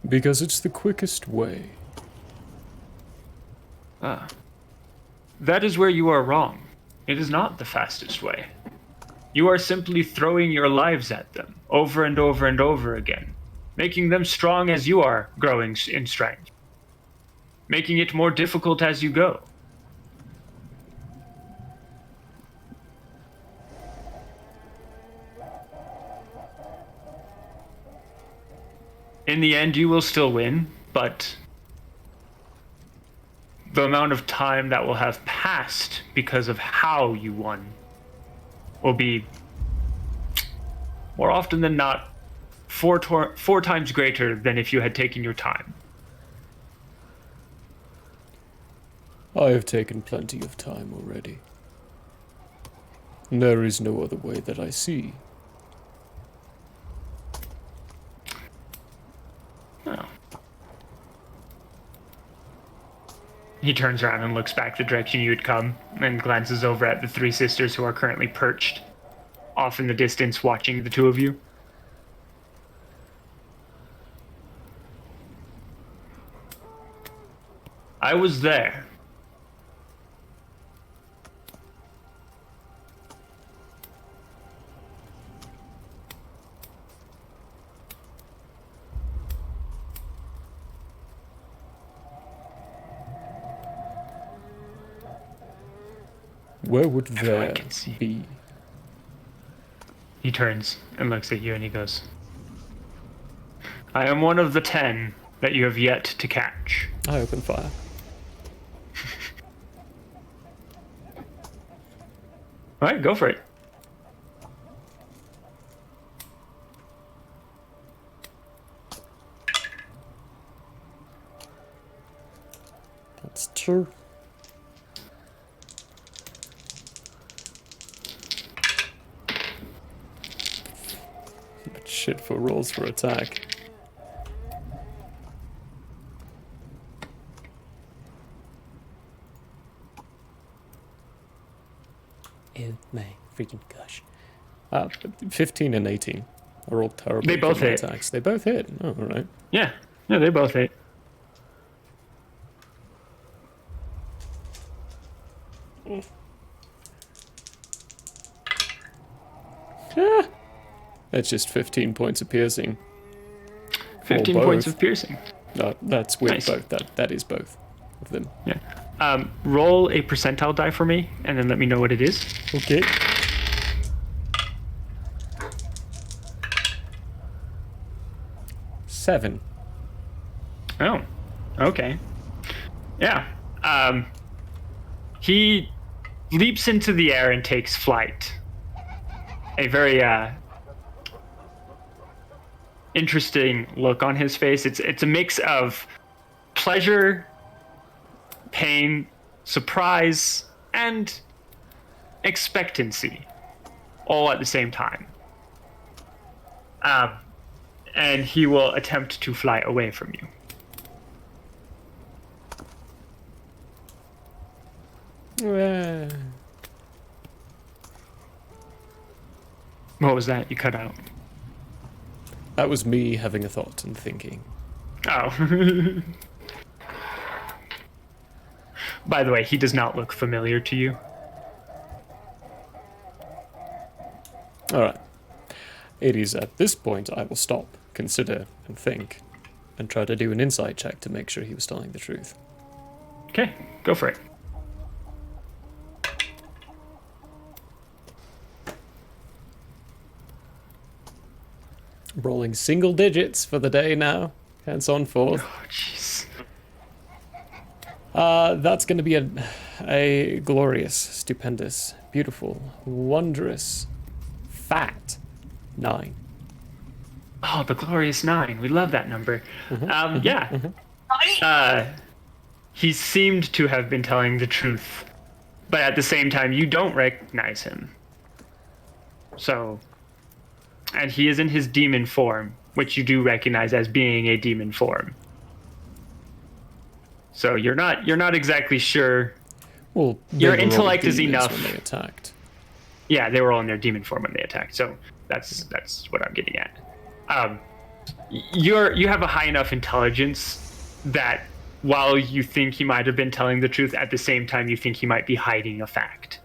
Because it's the quickest way. That is where you are wrong. It is not the fastest way. You are simply throwing your lives at them, over and over and over again, making them strong as you are growing in strength, making it more difficult as you go. In the end, you will still win, but the amount of time that will have passed because of how you won will be, more often than not, four times greater than if you had taken your time. I have taken plenty of time already. There is no other way that I see. Oh. He turns around and looks back the direction you had come, and glances over at the three sisters who are currently perched off in the distance watching the two of you. I was there. Where would Everyone there can see. be? He turns and looks at you and he goes, I am one of the 10 that you have yet to catch. I open fire. Alright, go for it. That's 2. But shit for rolls for attack. Oh my freaking gosh. 15 and 18 are all terrible. They both for my hit. attacks. They both hit. Oh, all right. Yeah, they both hit. That's just 15 points of piercing. 15 Or points both. of piercing. No, that's with Nice. both. That is both of them. Yeah. Roll a percentile die for me, and then let me know what it is. Okay. Seven. Oh, okay. Yeah. He leaps into the air and takes flight. A very interesting look on his face. It's a mix of pleasure, pain, surprise, and expectancy, all at the same time. And he will attempt to fly away from you. What was that? You cut out. That was me having a thought and thinking. Oh. By the way, he does not look familiar to you. Alright. It is at this point I will stop, consider, and think, and try to do an insight check to make sure he was telling the truth. Okay, go for it. Rolling single digits for the day now. Hands on forth. Oh, jeez. That's going to be a glorious, stupendous, beautiful, wondrous, fat 9. Oh, the glorious 9. We love that number. He seemed to have been telling the truth, but at the same time, you don't recognize him. So, and he is in his demon form, which you do recognize as being a demon form. So you're not exactly sure. Well, Your they were all intellect is demons enough. when they attacked. Yeah, they were all in their demon form when they attacked. So that's what I'm getting at. You have a high enough intelligence that while you think he might have been telling the truth, at the same time you think he might be hiding a fact.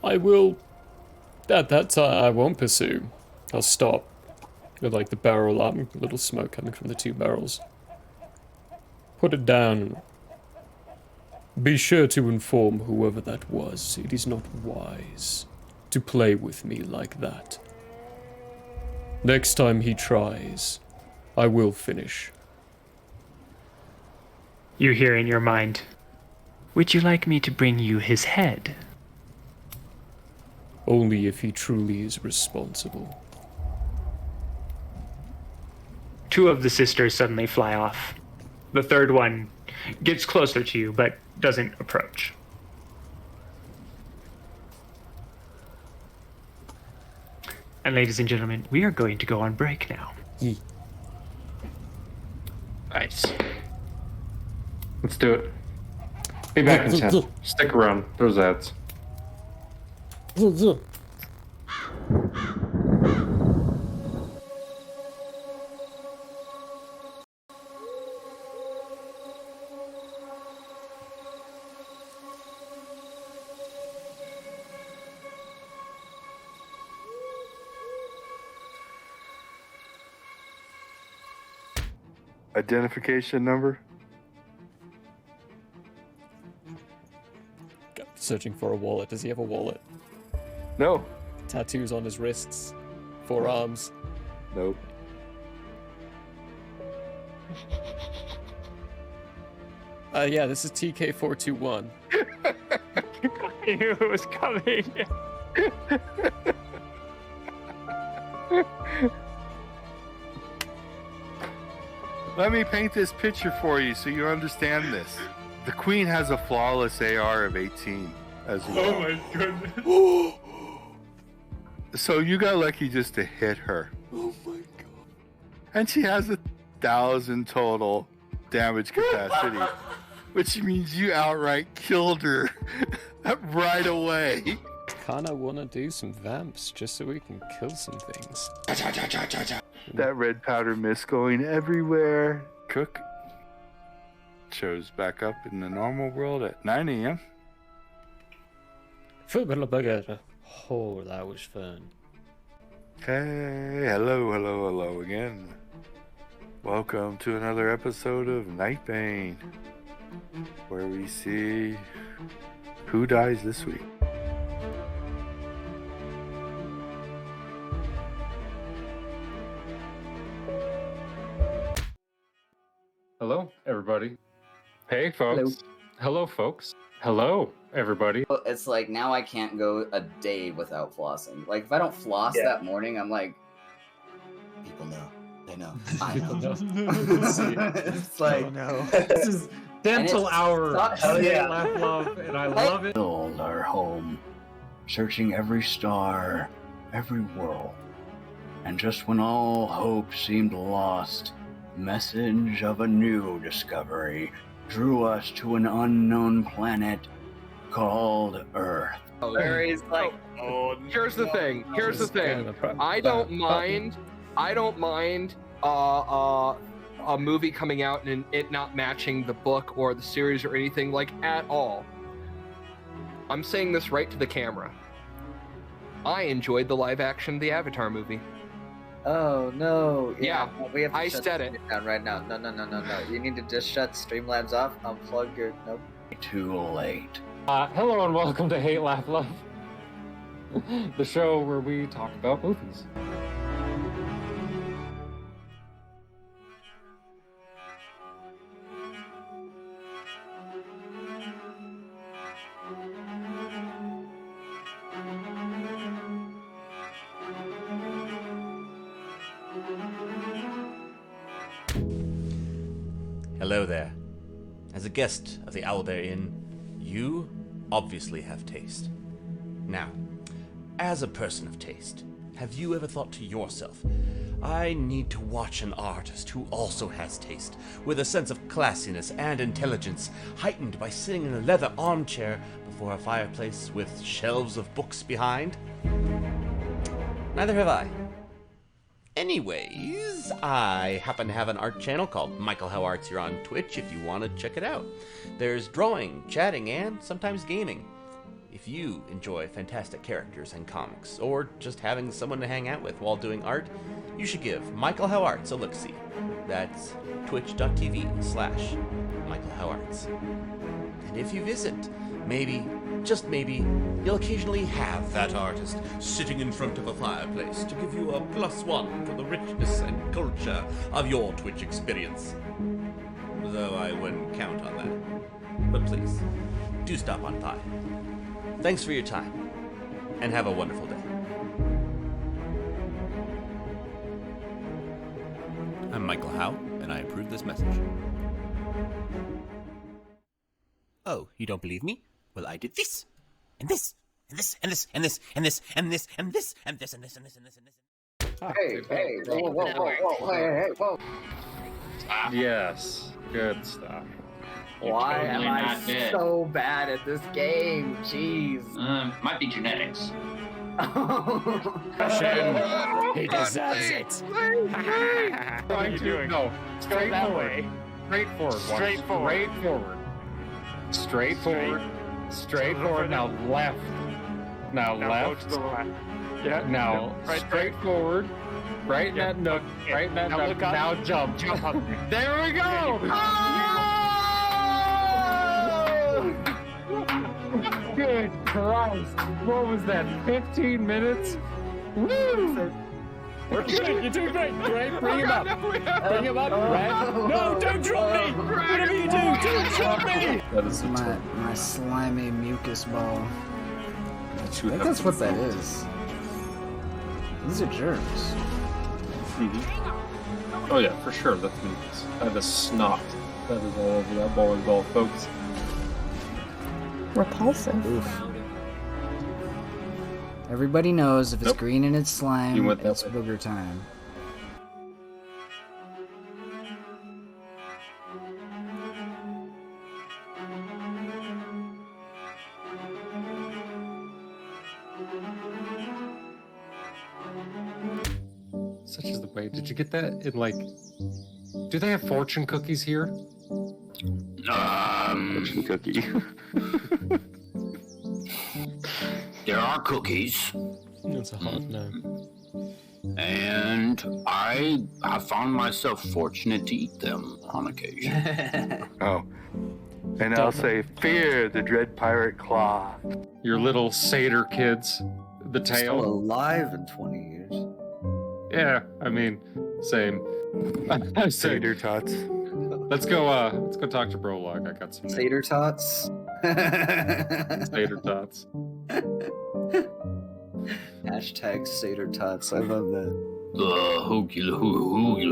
I will. At that time, I won't pursue. I'll stop. With like the barrel up, a little smoke coming from the 2 barrels. Put it down. Be sure to inform whoever that was. It is not wise to play with me like that. Next time he tries, I will finish. You hear in your mind, would you like me to bring you his head? Only if he truly is responsible. 2 of the sisters suddenly fly off. The third one gets closer to you, but doesn't approach. And ladies and gentlemen, we are going to go on break now. Nice. Let's do it. Be back in chat. Stick around. There's ads. Identification number? Searching for a wallet. Does he have a wallet? No. Tattoos on his wrists, forearms. Nope. Yeah, this is TK421. I knew it was coming. Let me paint this picture for you so you understand this. The queen has a flawless AR of 18 as well. Oh my goodness. So you got lucky just to hit her. Oh my god. And she has 1,000 total damage capacity, which means you outright killed her right away. Kinda wanna do some vamps just so we can kill some things. That red powder mist going everywhere. Cook shows back up in the normal world at 9 a.m. Oh, that was fun. Hey, hello again. Welcome to another episode of Night Bane, where we see who dies this week. Hello, everybody. Hey, folks. Hello, folks. Hello, everybody. Well, it's like now I can't go a day without flossing. Like if I don't floss that morning, I'm like, people know. They know. I know. It's like, oh no. This is dental hour. Hell yeah. Laugh love, and I love it. Build our home, searching every star, every world. And just when all hope seemed lost, message of a new discovery drew us to an unknown planet called Earth. Larry's like, Here's the thing. I don't mind a movie coming out and it not matching the book or the series or anything like at all. I'm saying this right to the camera. I enjoyed the live action The Avatar movie. oh no. Yeah, we have to I shut said this down right now. No. You need to just shut Streamlabs off. Unplug your. Nope. Too late. Hello and welcome to Hate, Laugh, Love, the show where we talk about movies. Hello there. As a guest of the Owlbear Inn, you obviously have taste. Now, as a person of taste, have you ever thought to yourself, I need to watch an artist who also has taste, with a sense of classiness and intelligence, heightened by sitting in a leather armchair before a fireplace with shelves of books behind? Neither have I. Anyways, I happen to have an art channel called Michael How Arts here on Twitch if you want to check it out. There's drawing, chatting, and sometimes gaming. If you enjoy fantastic characters and comics, or just having someone to hang out with while doing art, you should give Michael How Arts a look-see. That's twitch.tv/Michael How Arts. And if you visit, maybe, just maybe, you'll occasionally have that artist sitting in front of a fireplace to give you a +1 for the richness and culture of your Twitch experience. Though I wouldn't count on that. But please, do stop on by. Thanks for your time, and have a wonderful day. I'm Michael Howe, and I approve this message. Oh, you don't believe me? Well, I did this, and this, and this, and this, and this, and this, and this, and this, and this, and this, and this, and this, and this. Hey, whoa. Yes, good stuff. Why am I so bad at this game? Jeez. Might be genetics. He deserves it. What are you doing? No, Go that way. Straightforward. Now left. Now Now left. go to the left. Yeah. Now right straight forward. Right in that nook. Right in that nook. Now jump. Jump up. There we go! Good Christ. What was that? 15 minutes? Woo! You're good. You're doing great. Great. Bring him up. Bring him up. Red. No, don't drop me. Whatever you do, don't drop me. That is my slimy mucus ball. I think that's what that is. These are germs. Oh yeah, for sure. That's mucus. That is snot. That is all over that bowling ball, folks. Repulsive. Oof. Everybody knows if it's green and it's slime, it's booger time. Such is the way. Did you get that in like... Do they have fortune cookies here? Fortune cookie. There are cookies. That's a hard no. And I have found myself fortunate to eat them on occasion. Oh. And I'll say, fear the dread pirate claw. Your little satyr kids. The tail. Still alive in 20 years. Yeah, I mean, same. Satyr tots. Let's go talk to Brolog. I got some Satyr tots? Satyr tots. Hashtag Satyr tots. I love that. Hoogulapid.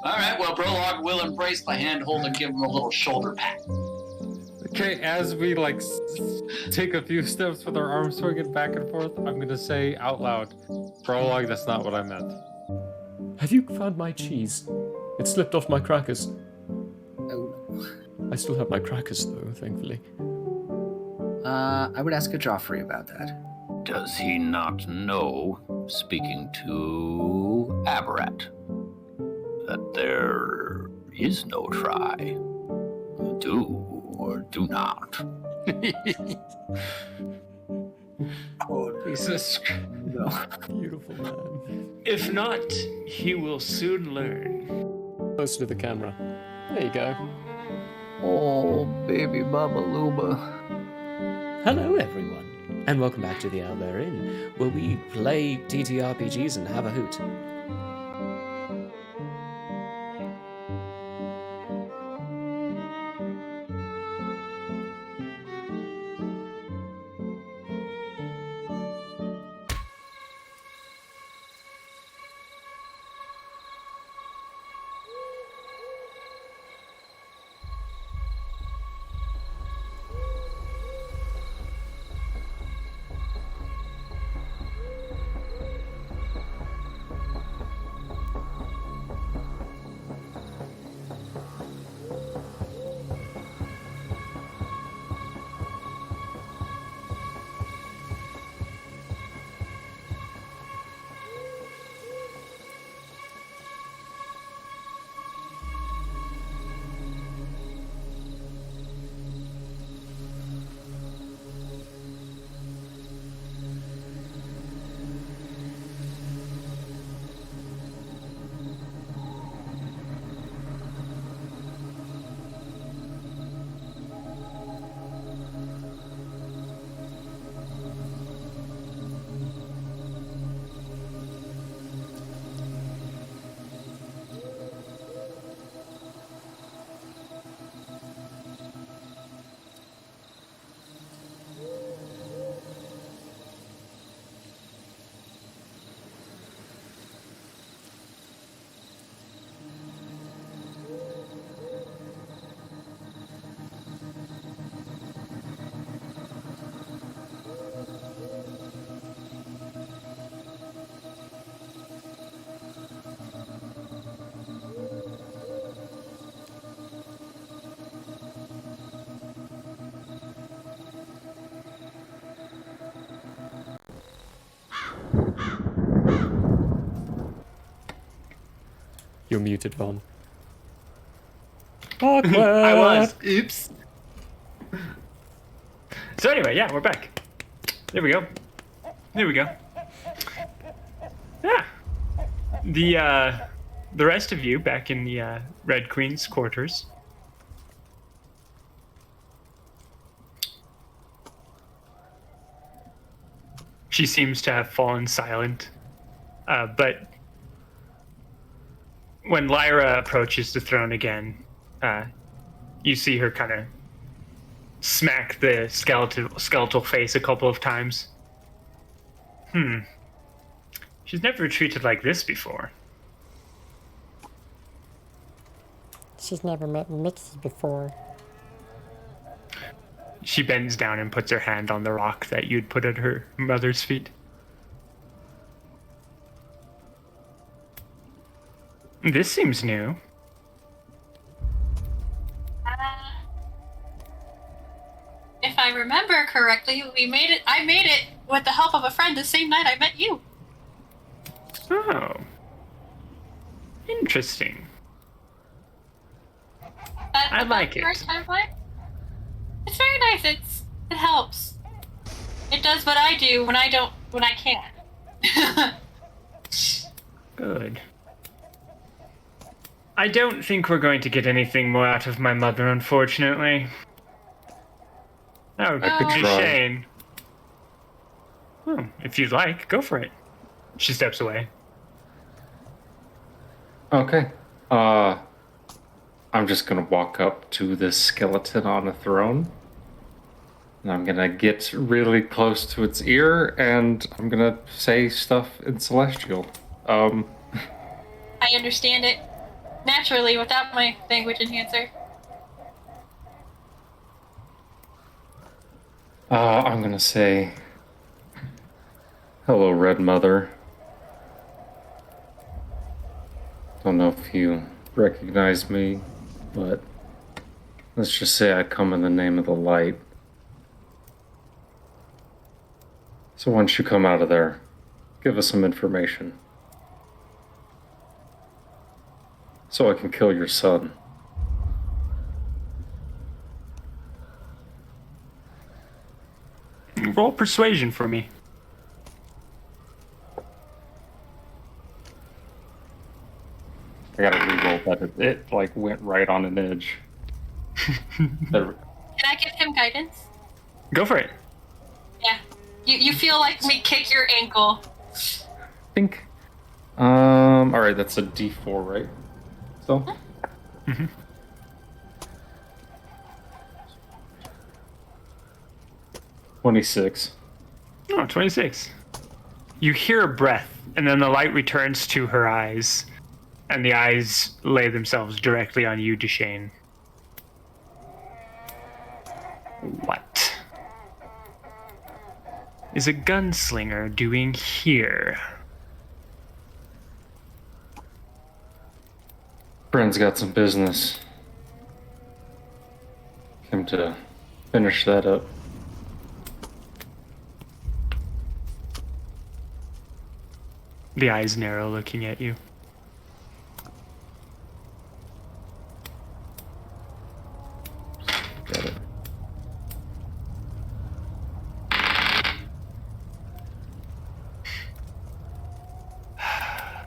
All right, well, Brolog will embrace my handhold and give him a little shoulder pat. Okay, as we like take a few steps with our arms swinging back and forth, I'm gonna say out loud, Prologue, that's not what I meant. Have you found my cheese? It slipped off my crackers. Oh. I still have my crackers though, thankfully. I would ask a Joffrey about that. Does he not know, speaking to Aberrat, that there is no try? Do or do not. Oh, Jesus. No. Beautiful man. If not, he will soon learn. Closer to the camera. There you go. Oh, baby Baba Luba. Hello, everyone, and welcome back to the Owlbear Inn, where we play TTRPGs and have a hoot. You're muted, Von. Awkward. I was. Oops. So anyway, yeah, we're back. There we go. There we go. The rest of you back in the Red Queen's quarters. She seems to have fallen silent, but when Lyra approaches the throne again, you see her kind of smack the skeletal face a couple of times. She's never treated like this before. She's never met Mickey before. She bends down and puts her hand on the rock that you'd put at her mother's feet. This seems new. If I remember correctly, I made it with the help of a friend the same night I met you. Oh. Interesting. I like it. It's very nice. It helps. It does what I do when I can't. Good. I don't think we're going to get anything more out of my mother, unfortunately. Oh, I could try. Shane. If you'd like, go for it. She steps away. Okay. I'm just gonna walk up to this skeleton on a throne. And I'm gonna get really close to its ear, and I'm gonna say stuff in Celestial. I understand it naturally without my language enhancer. I'm gonna say, hello, Red Mother. Don't know if you recognize me, but let's just say I come in the name of the light. So once you come out of there, give us some information. So I can kill your son. Roll persuasion for me. I gotta re-roll that. It like went right on an edge. Can I give him guidance? Go for it. Yeah. You feel like me kick your ankle. Think. Alright, that's a D4, right? So? Mm-hmm. $26. Oh, 26. You hear a breath, and then the light returns to her eyes, and the eyes lay themselves directly on you, Duchesne. What is a gunslinger doing here? Friend's got some business. Came to finish that up. The eyes narrow, looking at you. Got it.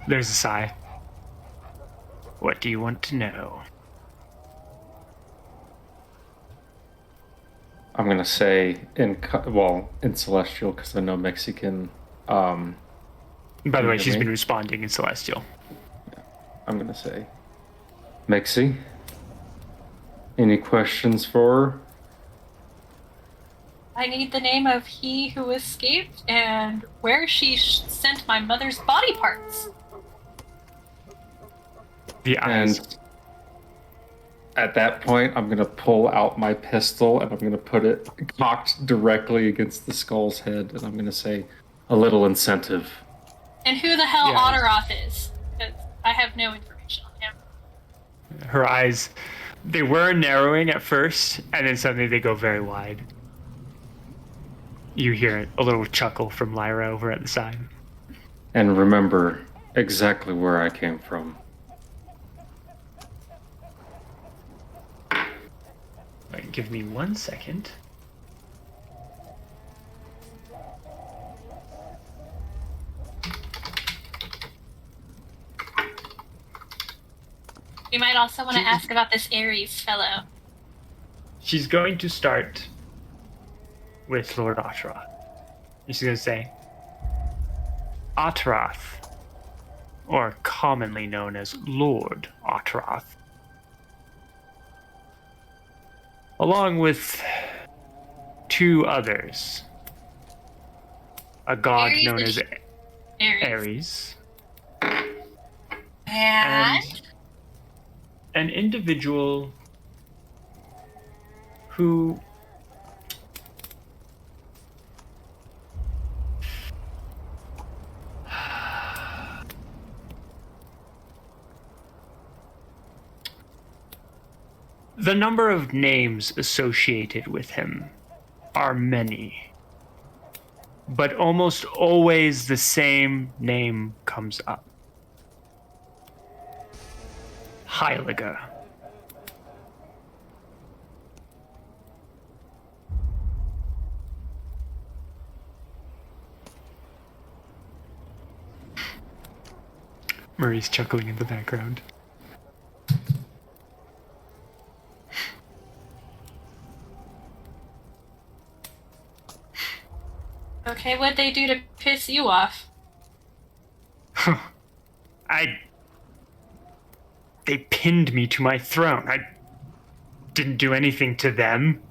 There's a sigh. What do you want to know? I'm gonna say in Celestial, because I know Mexican. By the way, she's been responding in Celestial. Yeah. I'm gonna say, Mexi, any questions for her? I need the name of he who escaped and where she sent my mother's body parts. The eyes. And at that point, I'm gonna pull out my pistol and I'm gonna put it cocked directly against the skull's head, and I'm gonna say, a little incentive. And who the hell Otteroth is? Because I have no information on him. Her eyes, they were narrowing at first, and then suddenly they go very wide. You hear a little chuckle from Lyra over at the side. And remember exactly where I came from. Right, give me 1 second. You might also want to ask about this Ares fellow. She's going to start with Lord Atrath. She's going to say, Atrath, or commonly known as Lord Atrath, along with 2 others, a god Ares known is as Ares. and an individual who the number of names associated with him are many, but almost always the same name comes up. Heiliger. Marie's chuckling in the background. Okay, what'd they do to piss you off? They pinned me to my throne. I didn't do anything to them.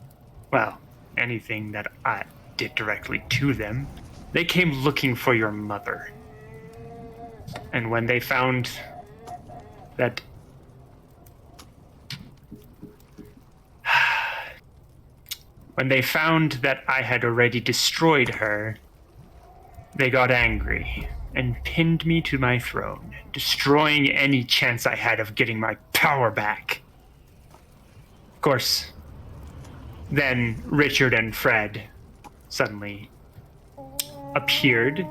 Well, anything that I did directly to them. They came looking for your mother. And when they found that I had already destroyed her, they got angry and pinned me to my throne, destroying any chance I had of getting my power back. Of course, then Richard and Fred suddenly appeared.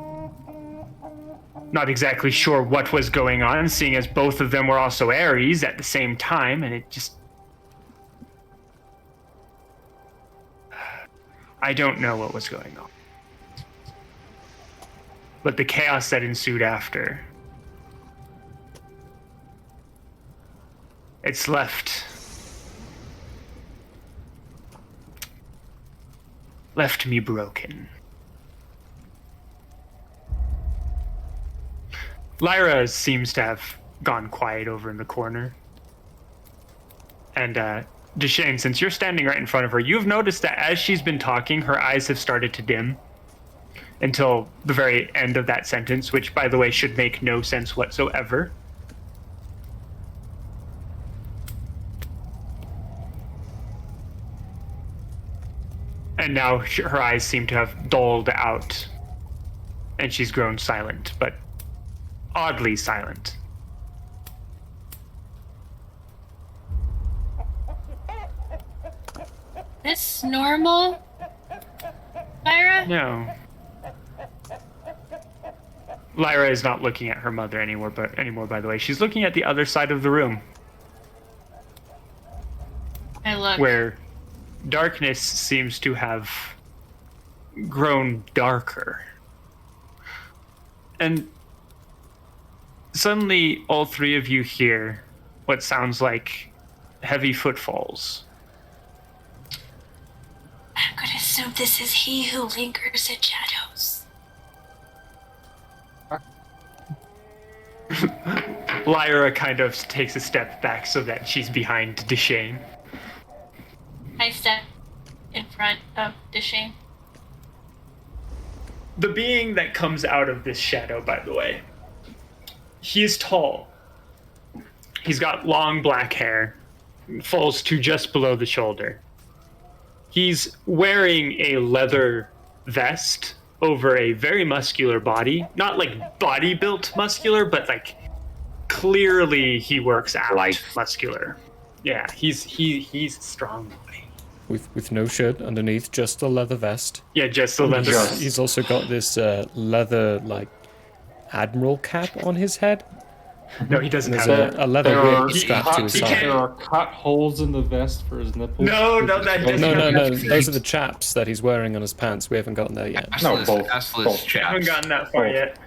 Not exactly sure what was going on, seeing as both of them were also Ares at the same time, and it just... I don't know what was going on. But the chaos that ensued after, it's left me broken. Lyra seems to have gone quiet over in the corner. And Deshane, since you're standing right in front of her, you've noticed that as she's been talking, her eyes have started to dim until the very end of that sentence, which, by the way, should make no sense whatsoever. And now her eyes seem to have dulled out, and she's grown silent, but oddly silent. This normal, Lyra? No. Lyra is not looking at her mother anymore, by the way. She's looking at the other side of the room. I look. Where darkness seems to have grown darker. And suddenly all 3 of you hear what sounds like heavy footfalls. I'm gonna assume this is he who lingers in shadows. Lyra kind of takes a step back so that she's behind Deshane. I step in front of Deshane. The being that comes out of this shadow, by the way, he is tall. He's got long black hair, falls to just below the shoulder. He's wearing a leather vest over a very muscular body. Not like body-built muscular, but like clearly he works out muscular. Yeah, he's a strong boy. With no shirt underneath, just a leather vest. Yeah, just the leather vest. He's also got this leather, like, admiral cap on his head. No, he doesn't have have a leather whip strapped to his side. There are cut holes in the vest for his nipples. No, No, those are the chaps that he's wearing on his pants. We haven't gotten there yet. We haven't gotten that far yet.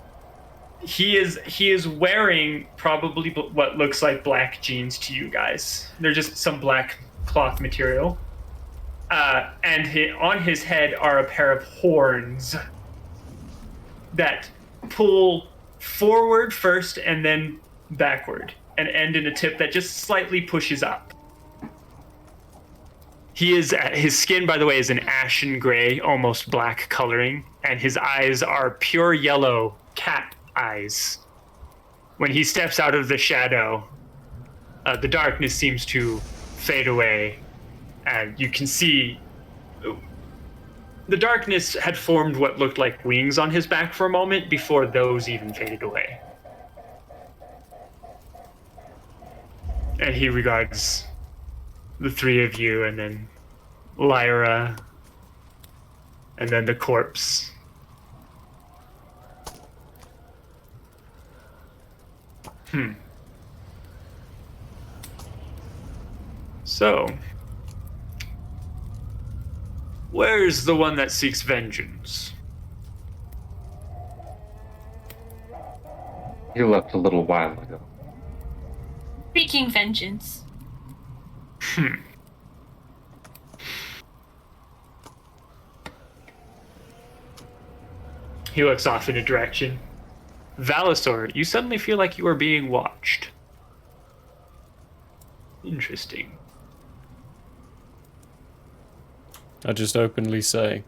He is wearing probably what looks like black jeans to you guys. They're just some black cloth material. And on his head are a pair of horns that pull forward first and then backward and end in a tip that just slightly pushes up. His skin, by the way, is an ashen gray, almost black coloring, and his eyes are pure yellow cat eyes. When he steps out of the shadow, the darkness seems to fade away, and you can see the darkness had formed what looked like wings on his back for a moment before those even faded away. And he regards the three of you, and then Lyra, and then the corpse. So, where's the one that seeks vengeance? He left a little while ago. Speaking vengeance. He looks off in a direction. Valisor, you suddenly feel like you are being watched. Interesting. I just openly say,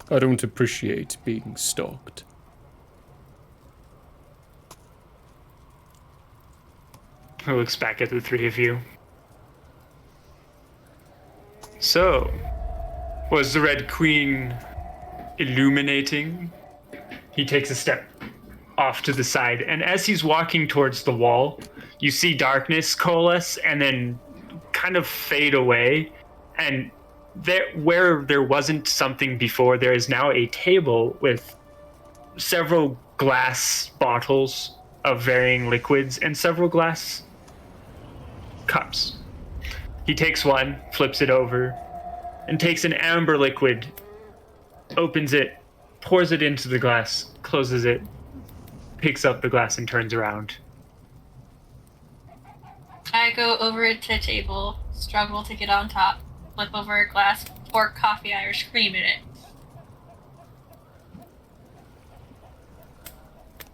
I don't appreciate being stalked. He looks back at the three of you. So, was the Red Queen illuminating? He takes a step off to the side, and as he's walking towards the wall, you see darkness coalesce and then kind of fade away, and there, where there wasn't something before, there is now a table with several glass bottles of varying liquids and several glass cups. He takes one, flips it over, and takes an amber liquid, opens it, pours it into the glass, closes it, picks up the glass and turns around. I go over to the table, struggle to get on top, flip over a glass, pour coffee Irish cream in it.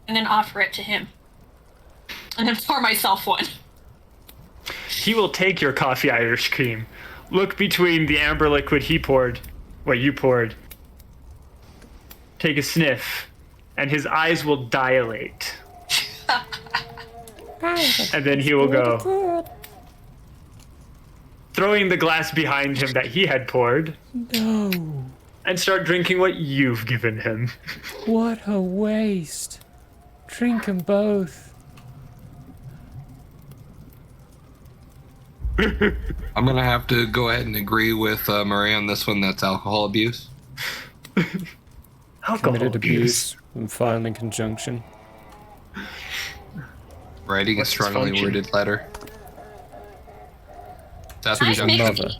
And then offer it to him. And then pour myself one. He will take your coffee Irish cream, look between the amber liquid he poured, what you poured, take a sniff, and his eyes will dilate. And then he will go, throwing the glass behind him that he had poured, No. and start drinking what you've given him. What a waste. Drink them both. I'm gonna have to go ahead and agree with Murray on this one. That's alcohol abuse. Committed abuse and filed in conjunction. Writing a strongly worded letter. That's Nice conjunction. mixy.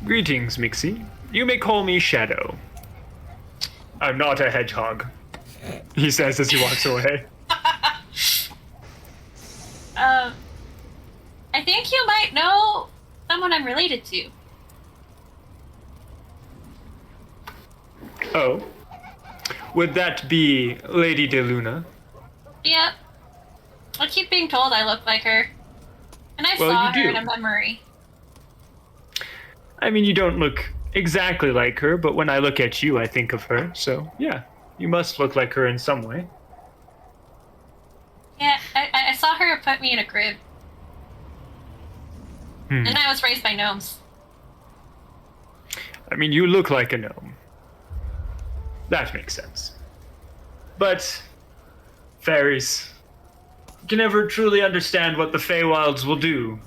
Greetings, Mixie. You may call me Shadow. I'm not a hedgehog, he says as he walks away. I think you might know someone I'm related to. Oh? Would that be Lady De Luna? Yep. I keep being told I look like her. And I Well, saw you her do. in a memory. I mean, you don't look exactly like her, but when I look at you, I think of her. So, yeah, you must look like her in some way. Yeah, I saw her put me in a crib. And I was raised by gnomes. I mean, you look like a gnome. That makes sense. But fairies, you can never truly understand what the Feywilds will do.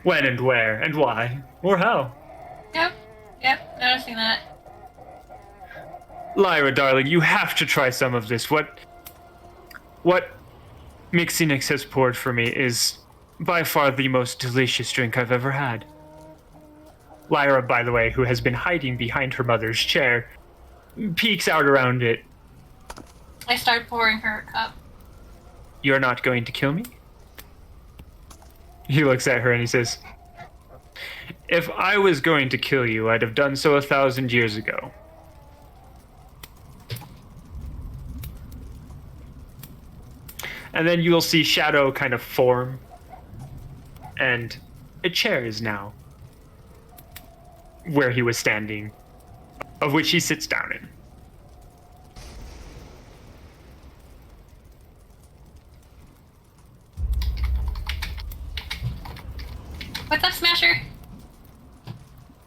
When and where and why or how. Yep, noticing that. Lyra, darling, you have to try some of this. What Mixinix has poured for me is by far the most delicious drink I've ever had. Lyra, by the way, who has been hiding behind her mother's chair, peeks out around it I start pouring her a cup. You're not going to kill me? He looks at her and he says, if I was going to kill you, I'd have done so 1,000 years ago. And then you'll see Shadow kind of form, and a chair is now where he was standing, of which he sits down in. What's up, Smasher?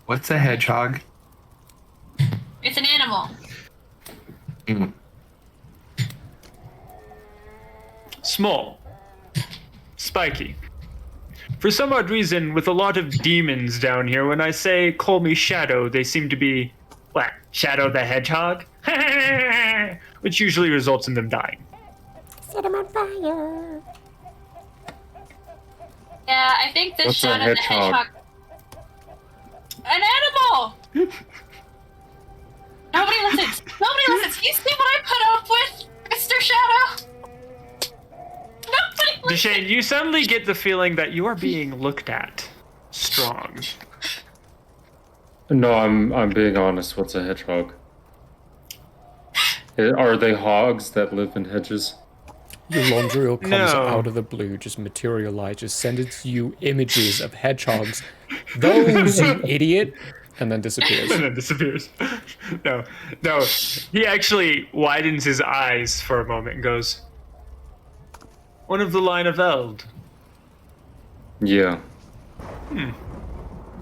What's a hedgehog? It's an animal. Mm. Small. Spiky. For some odd reason, with a lot of demons down here, when I say call me Shadow, they seem to be, what, Shadow the Hedgehog? Which usually results in them dying. Set him on fire. Yeah, I think this What's a Shadow the hedgehog? Hedgehog. An animal! Nobody listens. Nobody listens. You see what I put up with, Mr. Shadow? Nobody listens. Deshane, you suddenly get the feeling that you are being looked at. Strong. No, I'm being honest. What's a hedgehog? Are they hogs that live in hedges? Eulondriel comes No. out of the blue, just materializes, sends you images of hedgehogs. Those, you idiot! And then disappears. And then disappears. No. He actually widens his eyes for a moment and goes, one of the line of Eld. Yeah.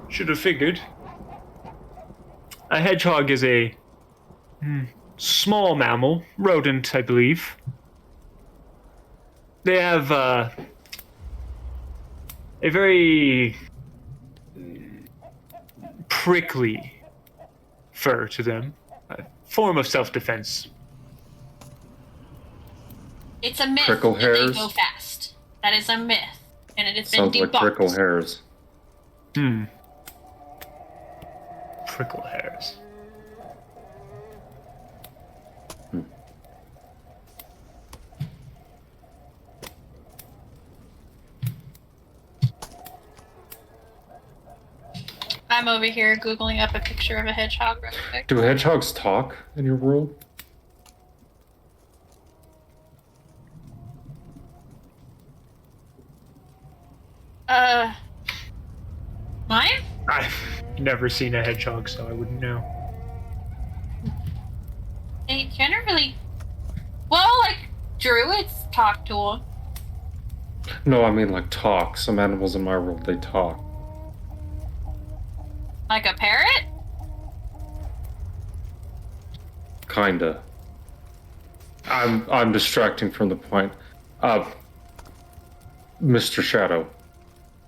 Should have figured. A hedgehog is a small mammal, rodent, I believe. They have a very prickly fur to them, a form of self-defense. It's a myth Prickle that hairs? they go fast. That is a myth, and it has Sounds been like debunked. prickle hairs. Prickle hairs. I'm over here Googling up a picture of a hedgehog real quick. Do hedgehogs talk in your world? Mine? I've never seen a hedgehog, so I wouldn't know. They generally... Well, like, druids talk to them. No, I mean like talk. Some animals in my world, they talk. Like a parrot? Kinda. I'm distracting from the point. Mr. Shadow,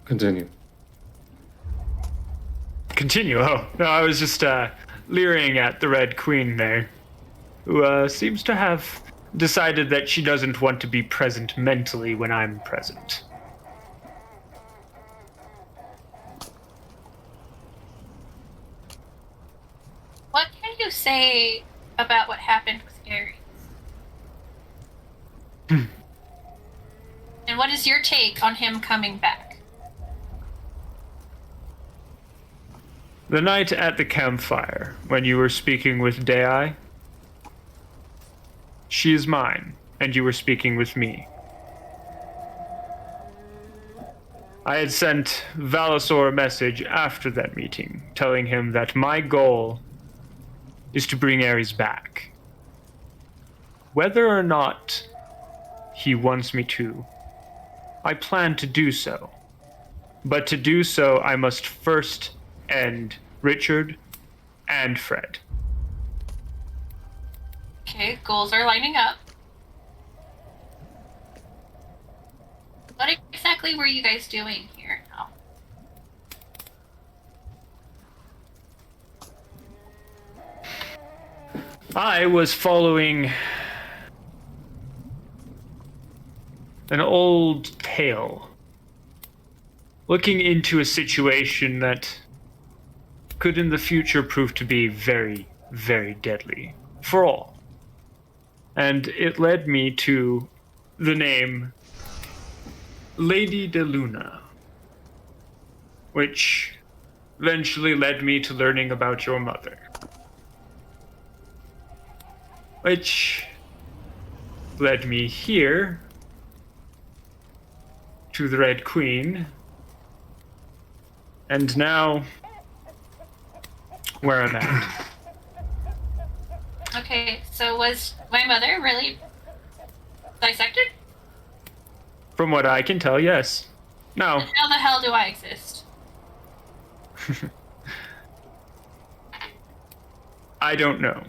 continue. Continue. Oh, no, I was just leering at the Red Queen there, who seems to have decided that she doesn't want to be present mentally when I'm present. What can you say about what happened with Ares? And what is your take on him coming back? The night at the campfire, when you were speaking with Dei, she is mine, and you were speaking with me. I had sent Valasor a message after that meeting, telling him that my goal is to bring Ares back. Whether or not he wants me to, I plan to do so. But to do so, I must first end Richard and Fred. Okay, goals are lining up. What exactly were you guys doing here now? I was following an old tale, looking into a situation that could in the future prove to be very, very deadly for all. And it led me to the name Lady de Luna, which eventually led me to learning about your mother, which led me here to the Red Queen, and now where I'm at. Okay, so was my mother really dissected? From what I can tell, yes. No. And how the hell do I exist? I don't know.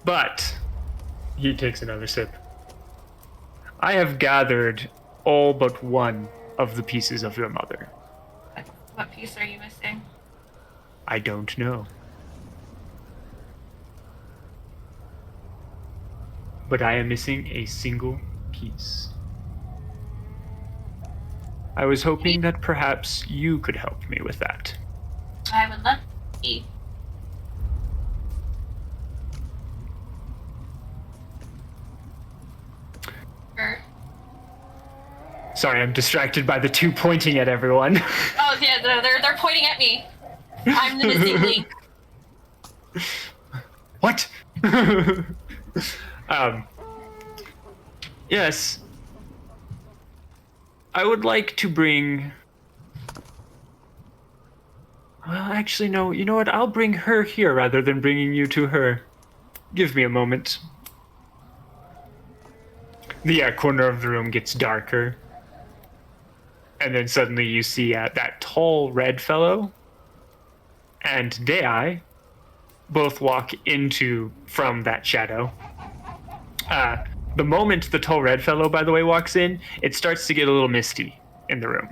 But he takes another sip. I have gathered all but one of the pieces of your mother. What piece are you missing? I don't know. But I am missing a single piece. I was hoping that perhaps you could help me with that. I would love to see. Sure. Sorry, I'm distracted by the two pointing at everyone. Oh yeah, they're pointing at me. I'm the missing link. What? Yes. I would like to bring... Well, actually, no. You know what? I'll bring her here rather than bringing you to her. Give me a moment. The corner of the room gets darker. And then suddenly you see that tall red fellow and Dei both walk from that shadow. The moment the tall red fellow, by the way, walks in, it starts to get a little misty in the room.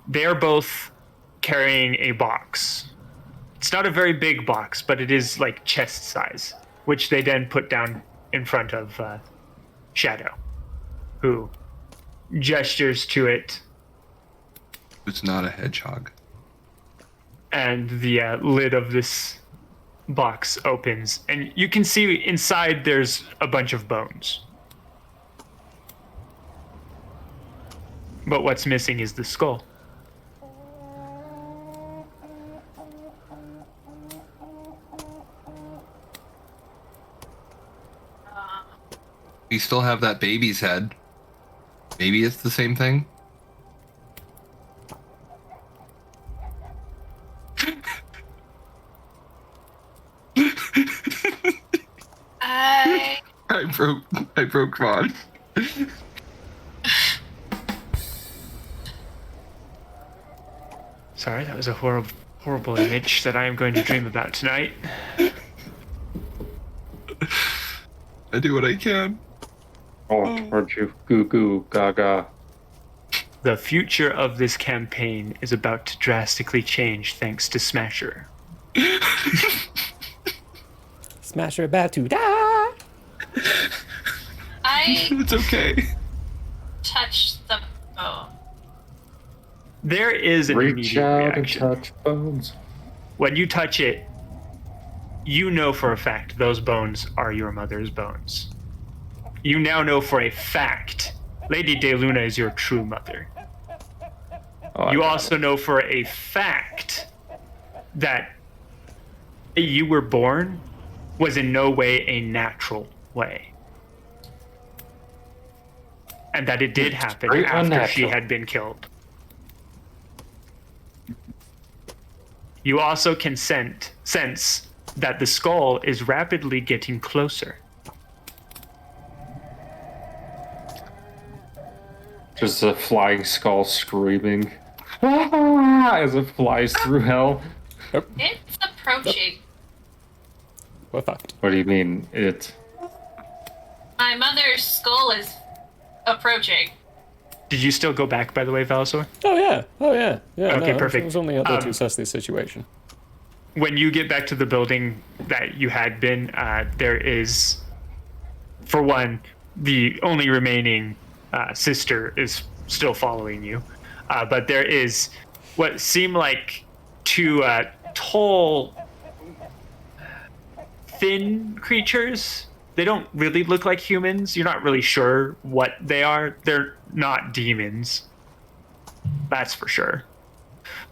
They're both carrying a box. It's not a very big box, but it is like chest size, which they then put down in front of Shadow, who gestures to it. It's not a hedgehog. And the lid of this box opens, and you can see inside there's a bunch of bones. But what's missing is the skull. We still have that baby's head. Maybe it's the same thing. I broke Vaughn. Sorry, that was a horrible image that I am going to dream about tonight. I do what I can. Oh, aren't you? Goo goo gaga. The future of this campaign is about to drastically change thanks to Smasher. Smasher about to die. It's okay. Touch the bone. There is an Reach immediate out reaction. and touch bones. When you touch it, you know for a fact those bones are your mother's bones. You now know for a fact Lady De Luna is your true mother. You also know for a fact that you were born was in no way a natural way. And that it did happen very after she unnatural. had been killed. You also can sense that the skull is rapidly getting closer. Just a flying skull screaming as it flies through hell. It's approaching. We're fucked. What do you mean, it? My mother's skull is approaching. Did you still go back, by the way, Valisor? Oh yeah. Okay, no, perfect. I was only out there to assess the situation. When you get back to the building that you had been, there is, for one, the only remaining sister is still following you. But there is what seem like two tall thin creatures. They don't really look like humans. You're not really sure what they are. They're not demons. That's for sure.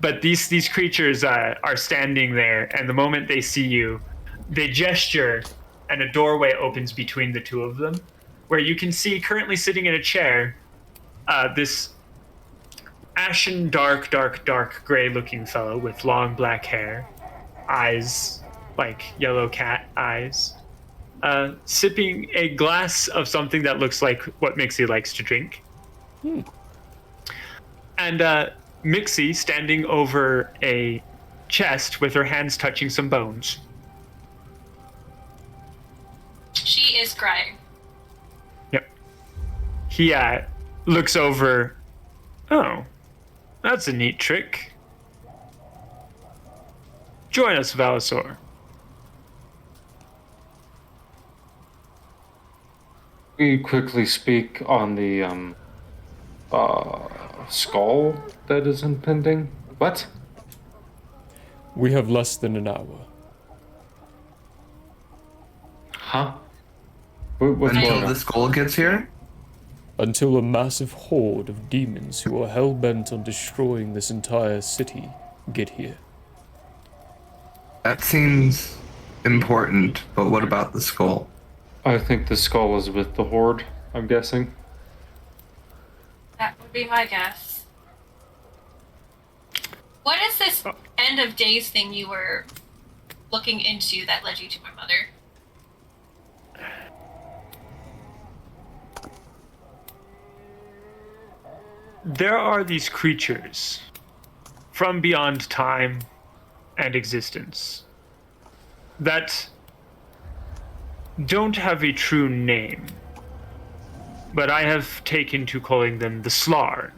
But these creatures are standing there, and the moment they see you, they gesture, and a doorway opens between the two of them, where you can see currently sitting in a chair this ashen, dark gray-looking fellow with long black hair, eyes like yellow cat eyes, sipping a glass of something that looks like what Mixie likes to drink. And Mixie standing over a chest with her hands touching some bones. She is crying. Yep. He looks over. Oh, that's a neat trick. Join us, Valisor. We quickly speak on the skull that is impending. What? We have less than an hour. Huh? What's Until going on? the skull gets here? Until a massive horde of demons who are hell-bent on destroying this entire city get here. That seems important, but what about the skull? I think the skull is with the horde, I'm guessing. That would be my guess. What is this end of days thing you were looking into that led you to my mother? There are these creatures from beyond time and existence that don't have a true name, but I have taken to calling them the Slarn.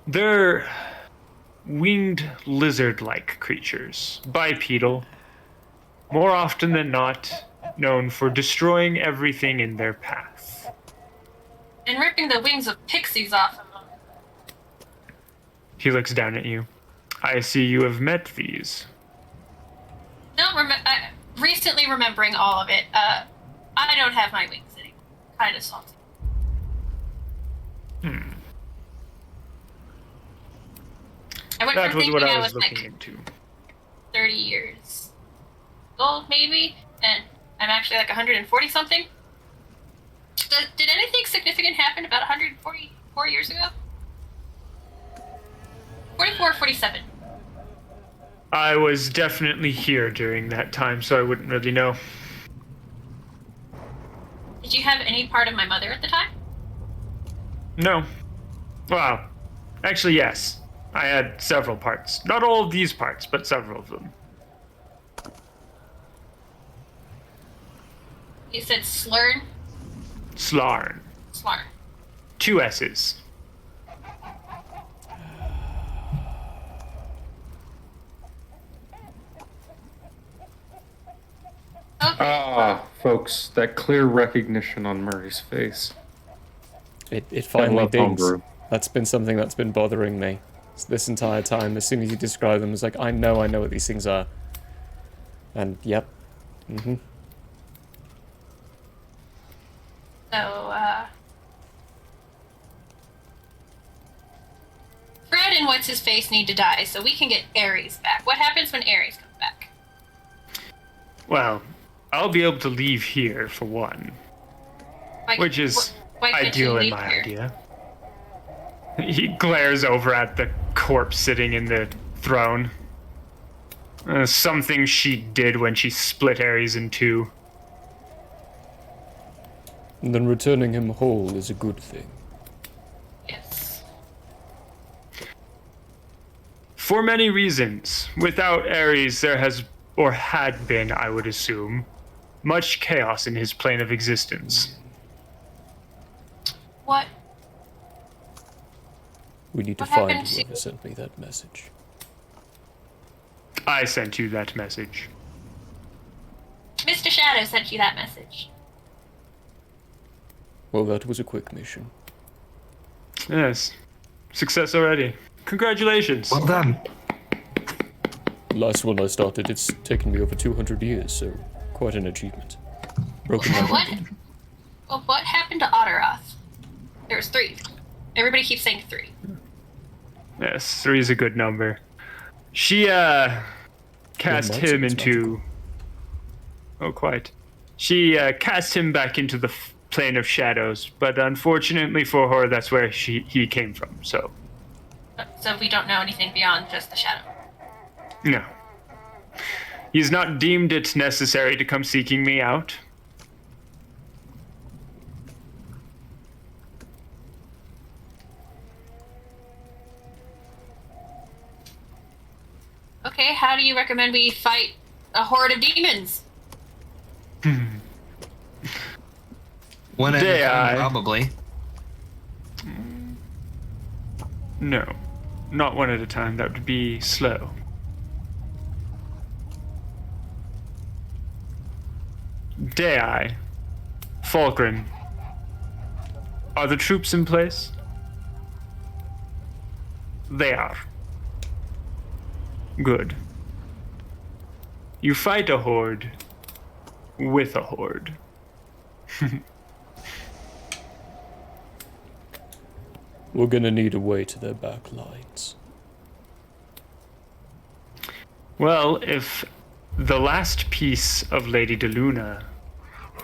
They're winged lizard-like creatures, bipedal, more often than not known for destroying everything in their path. And ripping the wings of pixies off of them. He looks down at you. I see you have met these. Recently remembering all of it, I don't have my wings anymore. Kind of salty. I went That from was thinking what I I was was looking like into. 30 years old, maybe, and I'm actually like 140 something. Did anything significant happen about 144 years ago? 44, 47. I was definitely here during that time, so I wouldn't really know. Did you have any part of my mother at the time? No. Well, actually, yes. I had several parts. Not all of these parts, but several of them. You said slurn? Slarn. Slarn. 2 S's. Folks, that clear recognition on Murray's face. It finally love dings. homebrew. That's been something that's been bothering me this entire time. As soon as you describe them, it's like, I know what these things are. And, yep. So, Fred and what's-his-face need to die so we can get Ares back. What happens when Ares comes back? Well, I'll be able to leave here, for one. Which is why can't ideal you in leave my here? idea. He glares over at the corpse sitting in the throne. Something she did when she split Ares in 2. And then returning him whole is a good thing. Yes. For many reasons. Without Ares, there has, or had been, I would assume, much chaos in his plane of existence. What? We need to What find happened to- whoever sent me that message. I sent you that message. Mr. Shadow sent you that message. Well, that was a quick mission. Yes. Success already. Congratulations. Well done. The last one I started, it's taken me over 200 years, so quite an achievement. Broken my record. Well, what happened to Otteroth? There's 3. Everybody keeps saying 3. Yes, 3 is a good number. She cast him into... Oh, quite. She cast him back into the plane of shadows, but unfortunately for her, that's where he came from, so... So we don't know anything beyond just the shadow? No. He's not deemed it necessary to come seeking me out. Okay, how do you recommend we fight a horde of demons? One at a time, probably. No. Not one at a time. That would be slow. Dei, Falkrin, are the troops in place? They are. Good. You fight a horde with a horde. We're gonna need a way to their back lines. Well, if the last piece of Lady DeLuna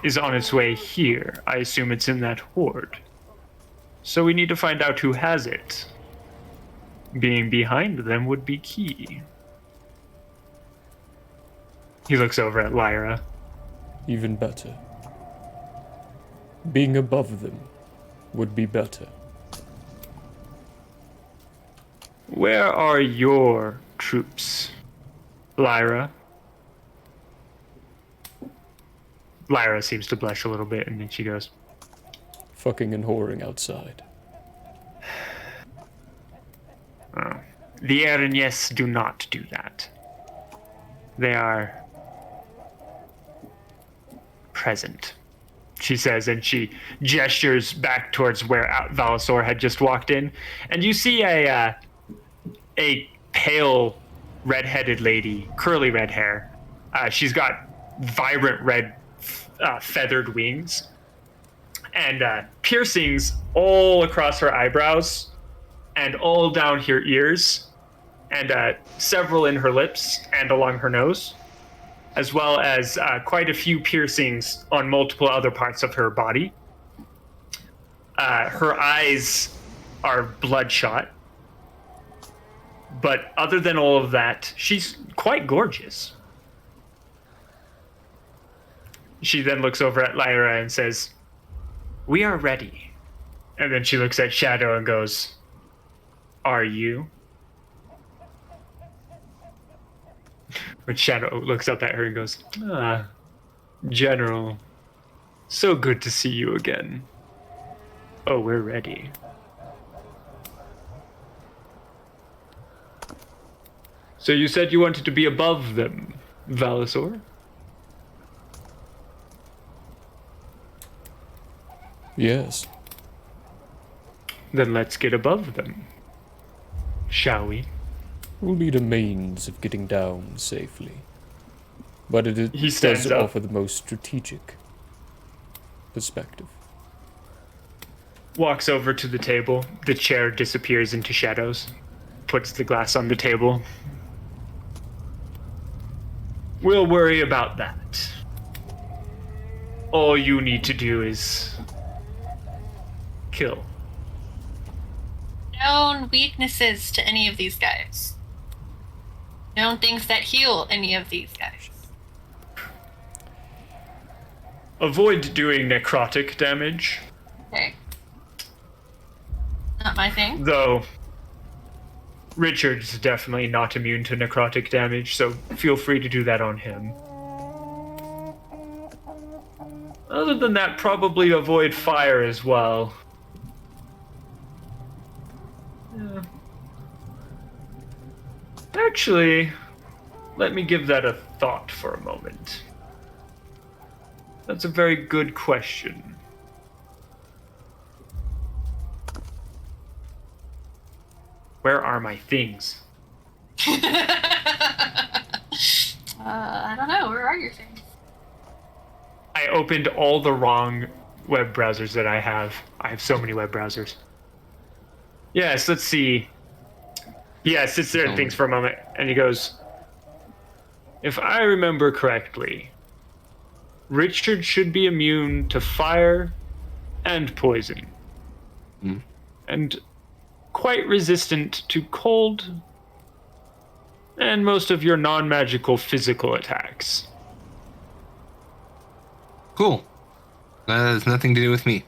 is on its way here, I assume it's in that horde. So we need to find out who has it. Being behind them would be key. He looks over at Lyra. Even better. Being above them would be better. Where are your troops, Lyra? Lyra seems to blush a little bit, and then she goes, Fucking and whoring outside. Oh. The Erinyes do not do that. They are present, she says, and she gestures back towards where Valisor had just walked in. And you see a pale, red-headed lady, curly red hair. She's got vibrant red feathered wings and piercings all across her eyebrows and all down her ears and several in her lips and along her nose, as well as quite a few piercings on multiple other parts of her body. Her eyes are bloodshot. But other than all of that, she's quite gorgeous. She then looks over at Lyra and says, "We are ready." And then she looks at Shadow and goes, "Are you?" When Shadow looks up at her and goes, "Ah, General, so good to see you again. Oh, we're ready." So you said you wanted to be above them, Valisor? Yes. Then let's get above them, shall we? We'll need a means of getting down safely. But it He stands does up. offer the most strategic perspective. Walks over to the table. The chair disappears into shadows. Puts the glass on the table. We'll worry about that. All you need to do is kill. Known weaknesses to any of these guys. Known things that heal any of these guys. Avoid doing necrotic damage. Okay. Not my thing. Though Richard's definitely not immune to necrotic damage, so feel free to do that on him. Other than that, probably avoid fire as well. Yeah. Actually, let me give that a thought for a moment. That's a very good question. Where are my things? I don't know. Where are your things? I opened all the wrong web browsers that I have. I have so many web browsers. Yes, let's see. Yeah, sits there and thinks for a moment, and he goes, if I remember correctly, Richard should be immune to fire and poison. And quite resistant to cold and most of your non-magical physical attacks. Cool. That has nothing to do with me.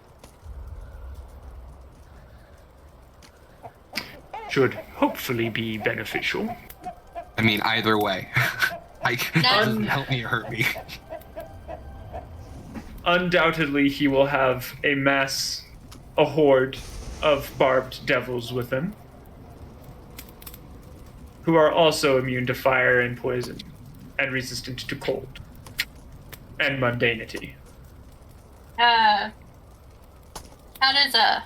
Should hopefully be beneficial. I mean, either way. It doesn't help me or hurt me. Undoubtedly, he will have a horde of barbed devils with him, who are also immune to fire and poison, and resistant to cold and mundanity. How does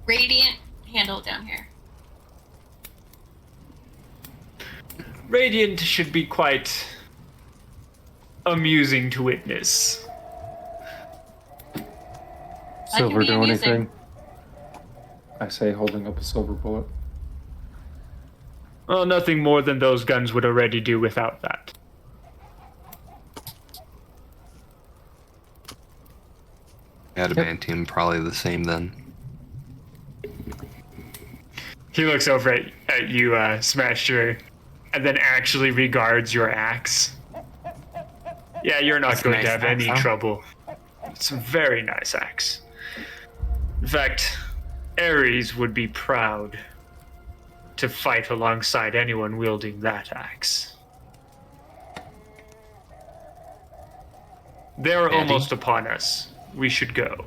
Radiant handle down here? Radiant should be quite amusing to witness. Silver do anything? I say, holding up a silver bullet. Well, nothing more than those guns would already do without that. Adamantium, probably the same then. He looks over at you, Smasher, and then actually regards your axe. Yeah, you're not going to have any trouble. It's a very nice axe. In fact, Ares would be proud to fight alongside anyone wielding that axe. They're almost upon us. We should go.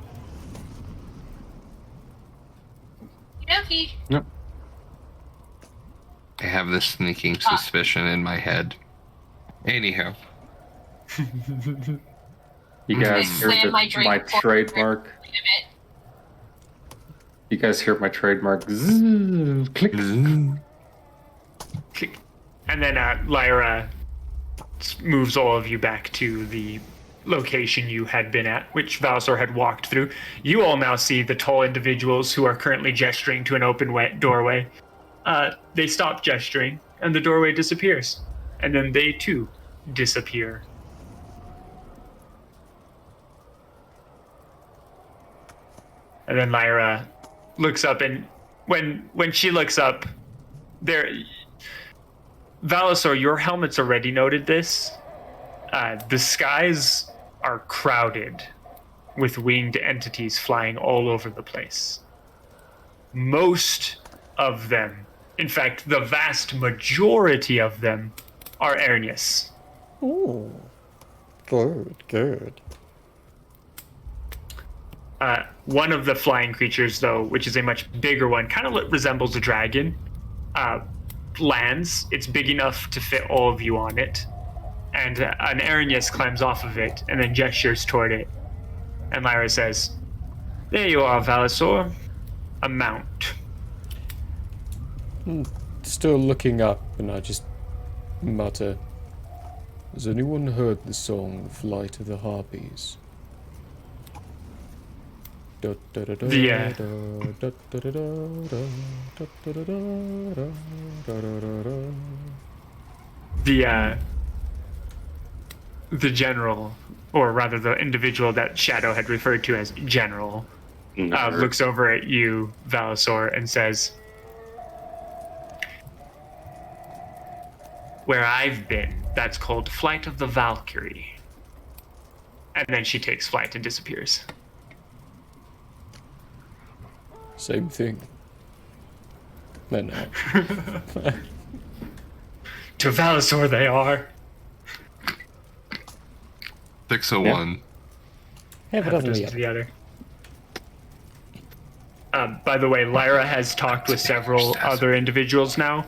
Yep. I have this sneaking suspicion in my head. Anyhow. You guys hear my trademark? You guys hear my trademark? Zzz, click. Click. And then Lyra moves all of you back to the location you had been at, which Valsor had walked through. You all now see the tall individuals who are currently gesturing to an open doorway. They stop gesturing, and the doorway disappears. And then they, too, disappear. And then Lyra looks up, and when she looks up, Valasor, your helmet's already noted this. The skies are crowded with winged entities flying all over the place. Most of them, in fact, the vast majority of them, are Ernius. Ooh. Good. One of the flying creatures, though, which is a much bigger one, kind of resembles a dragon, lands. It's big enough to fit all of you on it. And an Ernius climbs off of it and then gestures toward it. And Lyra says, "There you are, Valasor. A mount." Still looking up, and I just mutter, "Has anyone heard the song Flight of the Harpies?" The general, or rather the individual that Shadow had referred to as General, looks over at you, Valasor, and says, "Where I've been, that's called Flight of the Valkyrie." And then she takes flight and disappears. Same thing. Then To Valasor they are. 601. Hey, but doesn't to the other. By the way, Lyra has talked with several other individuals now.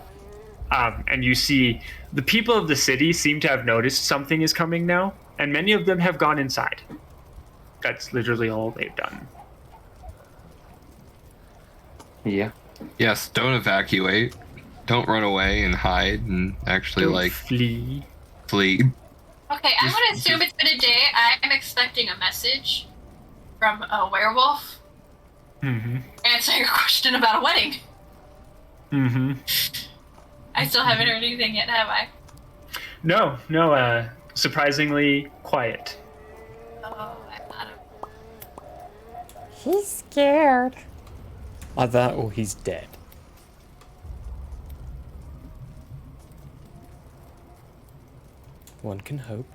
And you see the people of the city seem to have noticed something is coming now, and many of them have gone inside. That's literally all they've done. Yeah. Yes, don't evacuate. don't run away and hide and actually Don't flee. Okay, I'm gonna assume it's been a day. I'm expecting a message from a werewolf answering a question about a wedding. I still haven't heard anything yet, have I? No, surprisingly quiet. Oh, I got him. He's scared. Either that or he's dead. One can hope.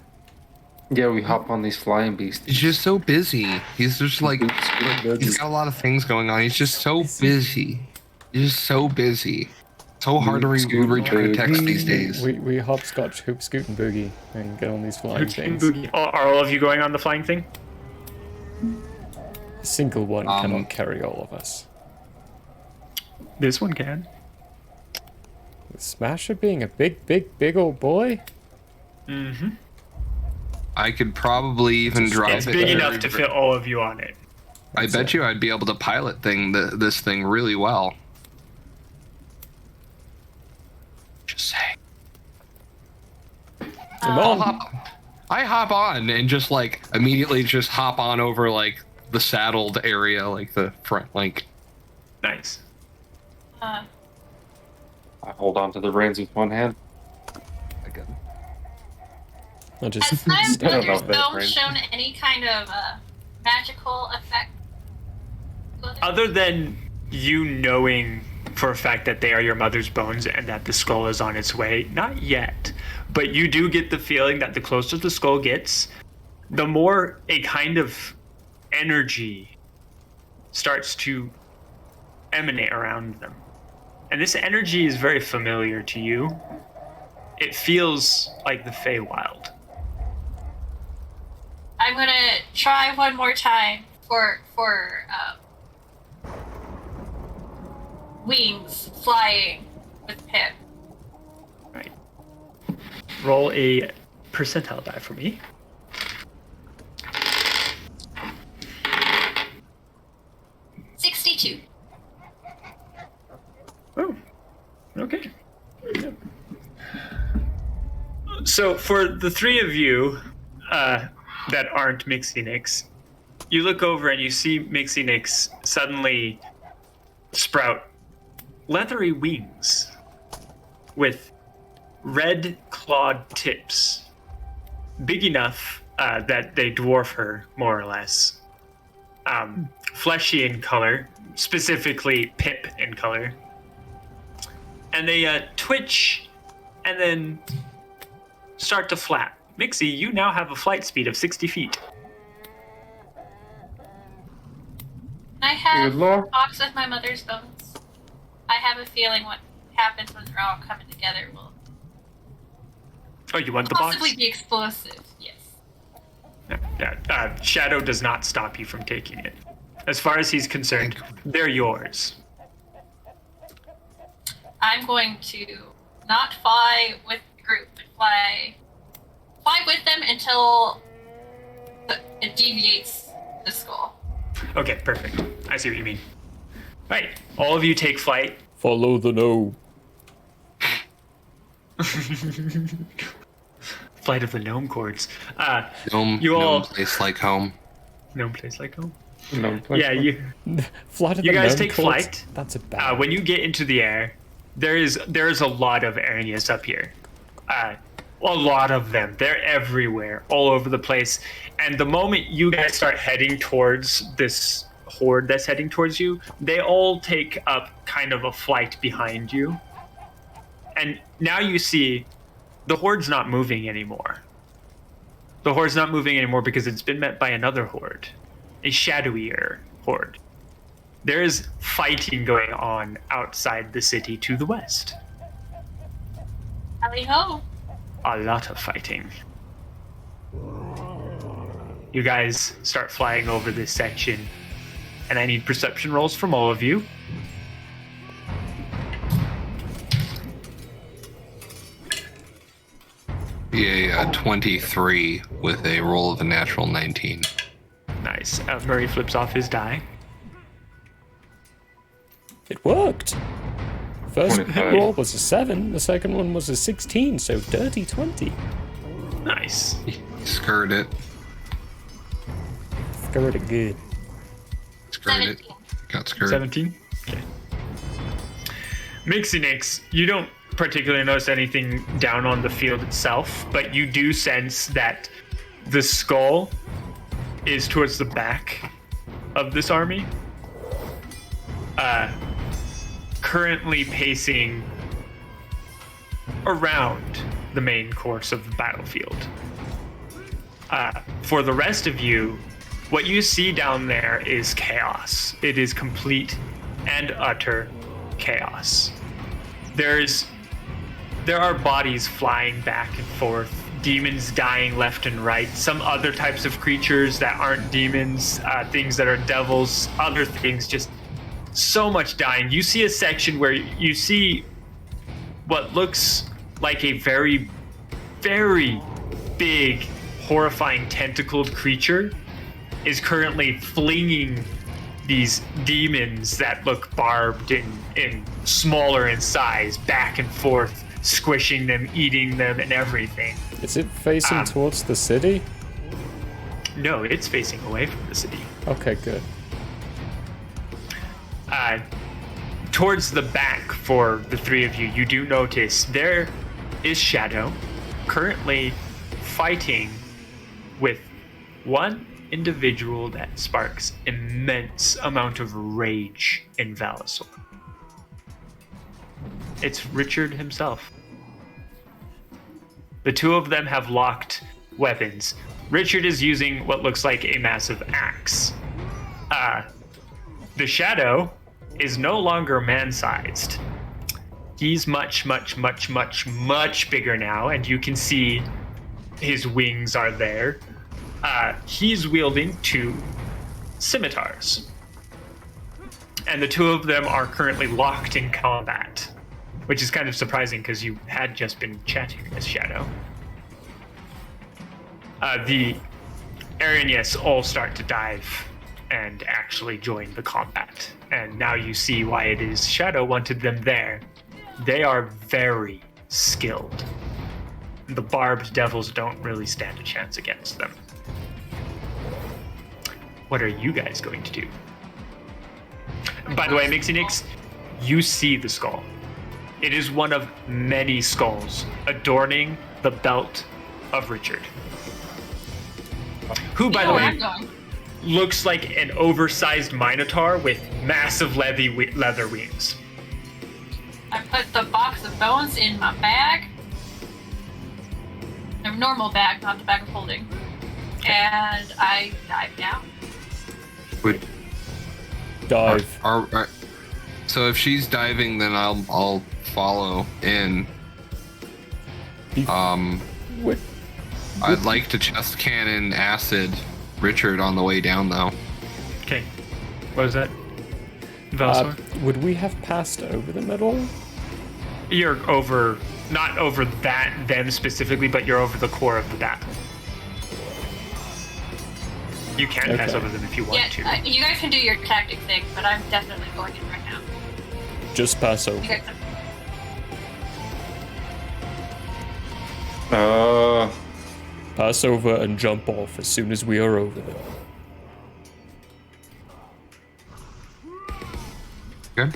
Yeah, we hop on these flying beasts. He's just so busy. He's just like he's got a lot of things going on. He's just so busy. He's just so busy. So hard to return a text these days. We hopscotch, hoop, scoot, and boogie and get on these flying things. Are all of you going on the flying thing? A single one cannot carry all of us. This one can. With Smasher being a big old boy? I could probably even drive It's it. big enough to fit all of you on it. I bet you I'd be able to pilot this thing really well. Just saying. I hop on and just like immediately just hop on over like the saddled area, like the front, like. Nice. I hold on to the reins with one hand. I just Has Mother's Dome shown any kind of magical effect? Other than you knowing for a fact that they are your mother's bones and that the skull is on its way, not yet. But you do get the feeling that the closer the skull gets, the more a kind of energy starts to emanate around them. And this energy is very familiar to you. It feels like the Feywild. I'm gonna try one more time for wings flying with Pip. Right. Roll a percentile die for me. $62. Oh, okay. Yep. So for the three of you that aren't Mixie Nicks, you look over and you see Mixie Nicks suddenly sprout leathery wings with red clawed tips, big enough that they dwarf her more or less. Fleshy in color, specifically Pip in color. And they twitch and then start to flap. Mixie, you now have a flight speed of 60 feet. I have a box with my mother's bones. I have a feeling what happens when they're all coming together will Oh, you want the box? possibly be explosive. Yes. Yeah. Shadow does not stop you from taking it. As far as he's concerned, they're yours. I'm going to not fly with the group, but fly with them until it deviates the skull. Okay, perfect. I see what you mean. Right, all of you take flight. Follow the no. Flight of the gnome chords. Gnome place like home. Gnome place like home. Gnome place. Yeah, you. Flight of you the guys gnome take chords? flight. That's a bad. When you get into the air, there is a lot of Aranias up here. A lot of them. They're everywhere, all over the place. And the moment you guys start heading towards this horde that's heading towards you, they all take up kind of a flight behind you. And now you see the horde's not moving anymore. The horde's not moving anymore because it's been met by another horde, a shadowier horde. There is fighting going on outside the city to the west. Howdy ho. A lot of fighting. You guys start flying over this section, and I need perception rolls from all of you. Yeah, 23 with a roll of a natural 19. Nice. Murray flips off his die. It worked. First 25. roll was a 7, the second one was a 16, so dirty 20. Nice. Skirt it. Skirt it good. Skirt it. Got skirt. 17? Okay. Mixinix, you don't particularly notice anything down on the field itself, but you do sense that the skull is towards the back of this army. Currently pacing around the main course of the battlefield. For the rest of you, what you see down there is chaos. It is complete and utter chaos. There are bodies flying back and forth, demons dying left and right, some other types of creatures that aren't demons, things that are devils, other things, just so much dying. You see a section where you see what looks like a very, very big, horrifying tentacled creature is currently flinging these demons that look barbed and smaller in size back and forth, squishing them, eating them, and everything. Is it facing towards the city? No, it's facing away from the city. Okay, good. Towards the back for the three of you, you do notice there is Shadow currently fighting with one individual that sparks immense amount of rage in Valisor. It's Richard himself. The two of them have locked weapons. Richard is using what looks like a massive axe. The Shadow is no longer man-sized. He's much, much, much, much, much bigger now, and you can see his wings are there. He's wielding 2 scimitars. And the two of them are currently locked in combat, which is kind of surprising because you had just been chatting as Shadow. The Aranyas all start to dive and actually join the combat. And now you see why it is Shadow wanted them there. They are very skilled. The barbed devils don't really stand a chance against them. What are you guys going to do? By the way, Mixinix, you see the skull. It is one of many skulls adorning the belt of Richard. Who, by the way, looks like an oversized minotaur with massive leather wings. I put the box of bones in my bag. A normal bag, not the bag of holding. And I dive down. Would dive. So if she's diving, then I'll follow in. I'd like to chest cannon acid Richard on the way down, though. Okay. What is that? Valisor? Would we have passed over them at all? You're over, not over them specifically, but you're over the core of the battle. You can pass over them if you want to. You guys can do your tactic thing, but I'm definitely going in right now. Just pass over. You guys Pass over and jump off as soon as we are over them. Good.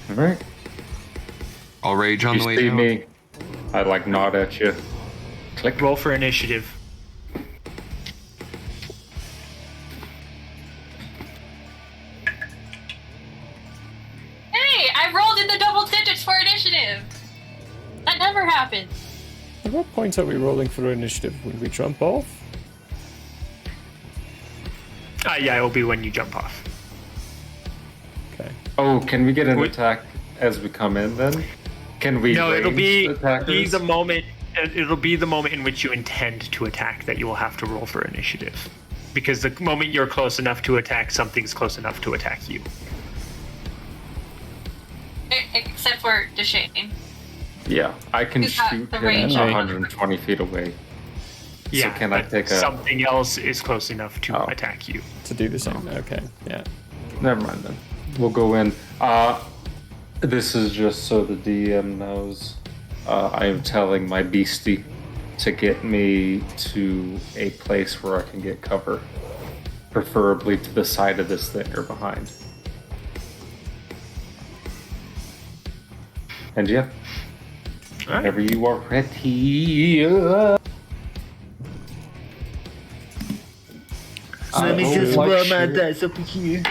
All right. I'll rage on You the way see down. me, I'd like nod at you. Click. Roll for initiative. Hey, I rolled in the double digits for initiative. That never happens. At what point are we rolling for initiative? When we jump off? Yeah, it will be when you jump off. Okay. Oh, can we get an attack as we come in then? Can we? No, it'll be attackers? the moment. It'll be the moment in which you intend to attack that you will have to roll for initiative, because the moment you're close enough to attack, something's close enough to attack you. Except for Deshane. Yeah, I can Who's got shoot the him range? 120 feet away. Yeah, so can I but take a? something else is close enough to attack you. To do the same. Okay. Yeah. Never mind then. We'll go in. This is just so the DM knows. I am telling my beastie to get me to a place where I can get cover. Preferably to the side of this thing or behind. And yeah. Whenever you are ready. Let me just roll my dice up here.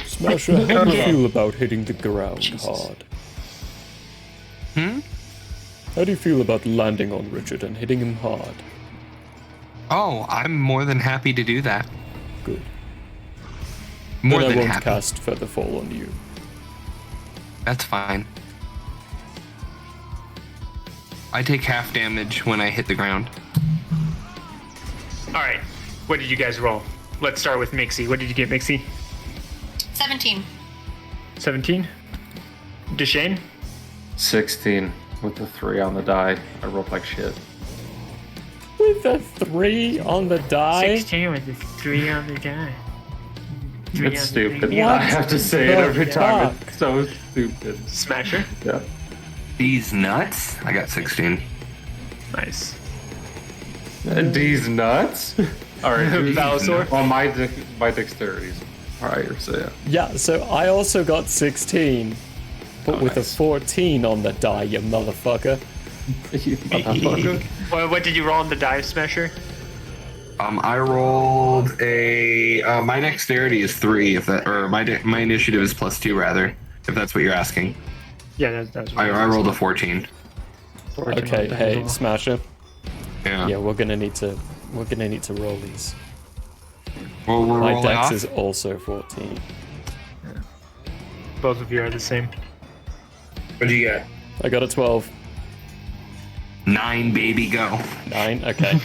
Smasher, how do you feel about hitting the ground hard? How do you feel about landing on Richard and hitting him hard? Oh, I'm more than happy to do that. Good. More then than I won't happy. cast Feather Fall on you. That's fine. I take half damage when I hit the ground. All right. What did you guys roll? Let's start with Mixie. What did you get, Mixie? 17. 17. Deshane? 16 with the 3 on the die. I rolled like shit. With a 3 on the die? 16 with the 3 on the die. It's stupid. What I have to say it every the time. fuck? It's so stupid. Smasher? Yeah. These nuts? I got 16. Nice. D's nuts? Alright, Valisor? Well, my dexterity's higher, so yeah. Yeah, so I also got 16. But with a 14 on the die, you motherfucker. You motherfucker. What did you roll on the die, Smasher? I rolled a. My dexterity is 3, if that, or my initiative is +2 rather, if that's what you're asking. Yeah, that's I rolled a 14. Okay, hey, Smasher. Yeah. Yeah, we're gonna need to roll these. Well, we're My rolling dex off? is also 14. Both of you are the same. What do you get? I got a 12. 9, baby, go. 9? Okay.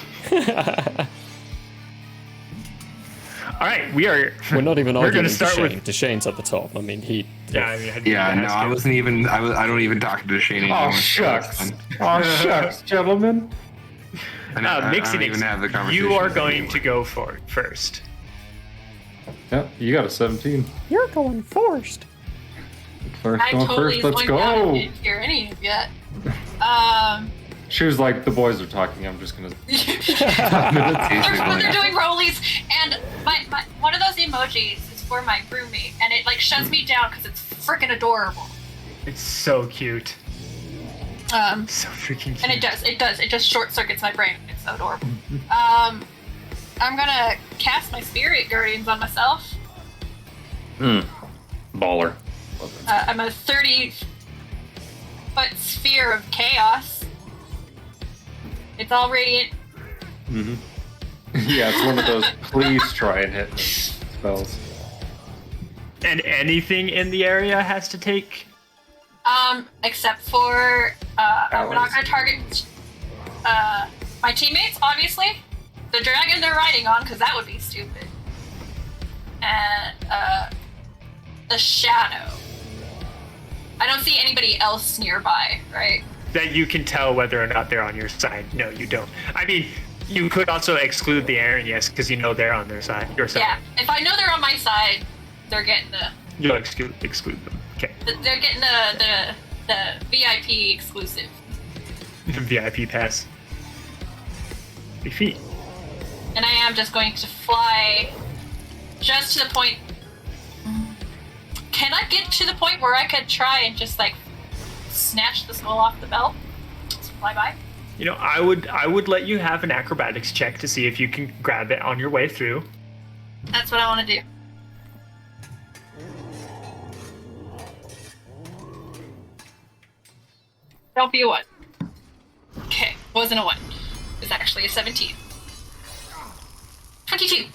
All right, we're not even We're arguing gonna start Deshane. with. Deshane's at the top. I mean, he. Yeah, I mean, I Yeah, no, I wasn't even. I don't even talk to Shane anymore. Oh, shucks. Oh, shucks, gentlemen. I don't Mixie even have the conversation. you are with going anyone. to go for it first. Yep, you got a 17. You're going first. First I going totally first, let's zoned out and go. didn't hear any of yet. She was like, the boys are talking, I'm just gonna... They're doing rollies, and my one of those emojis is for my roommate, and it like shuts me down because it's freaking adorable. It's so cute. So freaking cute. And it does. It just short circuits my brain. It's so adorable. I'm gonna cast my spirit guardians on myself. Baller. I'm a 30-foot sphere of chaos. It's all radiant. Mm-hmm. Yeah, it's one of those please try and hit me spells. And anything in the area has to take. Except for I'm not gonna target my teammates, obviously. The dragon they're riding on, because that would be stupid. And the shadow. I don't see anybody else nearby, right? That you can tell whether or not they're on your side. No, you don't. I mean, you could also exclude the Aaron, yes, because you know they're on their side. Your side. Yeah. If I know they're on my side, they're getting the. You'll exclude them. Okay. They're getting the VIP exclusive. VIP pass. 3 feet. And I am just going to fly just to the point. Can I get to the point where I could try and just like snatch the skull off the belt? Just fly by? You know, I would let you have an acrobatics check to see if you can grab it on your way through. That's what I want to do. Don't be a 1. Okay, wasn't a 1. It's actually a 17. 22.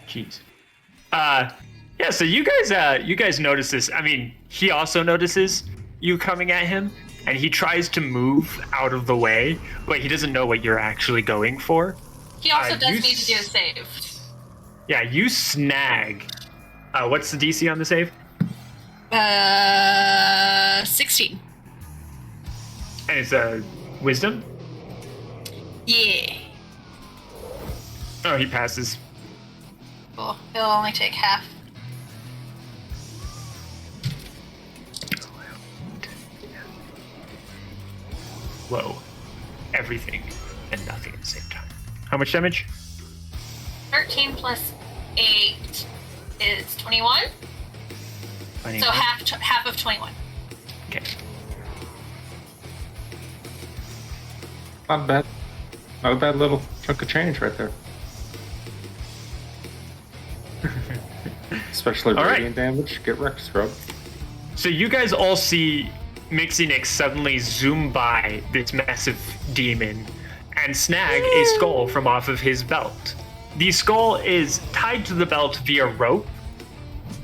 Jeez. Yeah, so you guys notice this. I mean, he also notices you coming at him, and he tries to move out of the way, but he doesn't know what you're actually going for. He also does you need to do a save. Yeah, you snag. What's the DC on the save? 16. And it's a wisdom? Yeah. Oh, he passes. Cool. He'll only take half. whoa, everything and nothing at the same time. How much damage? 13 plus 8 is 21. 21. So half of 21. Okay. Not bad. Not a bad little chunk of change right there. Especially All radiant damage. Get wrecked, scrub. So you guys all see Mixinix suddenly zoom by this massive demon and snag a skull from off of his belt. The skull is tied to the belt via rope,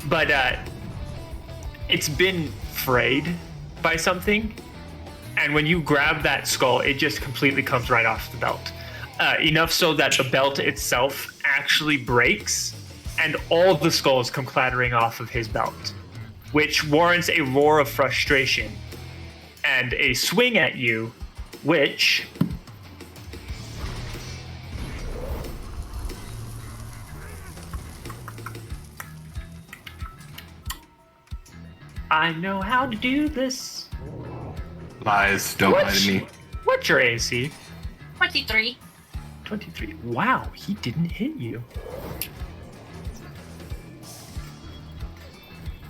but it's been frayed by something. And when you grab that skull, it just completely comes right off the belt. Enough so that the belt itself actually breaks and all the skulls come clattering off of his belt, which warrants a roar of frustration and a swing at you, which... I know how to do this. Lies, don't lie to me. What's your AC? 23. 23. Wow, he didn't hit you.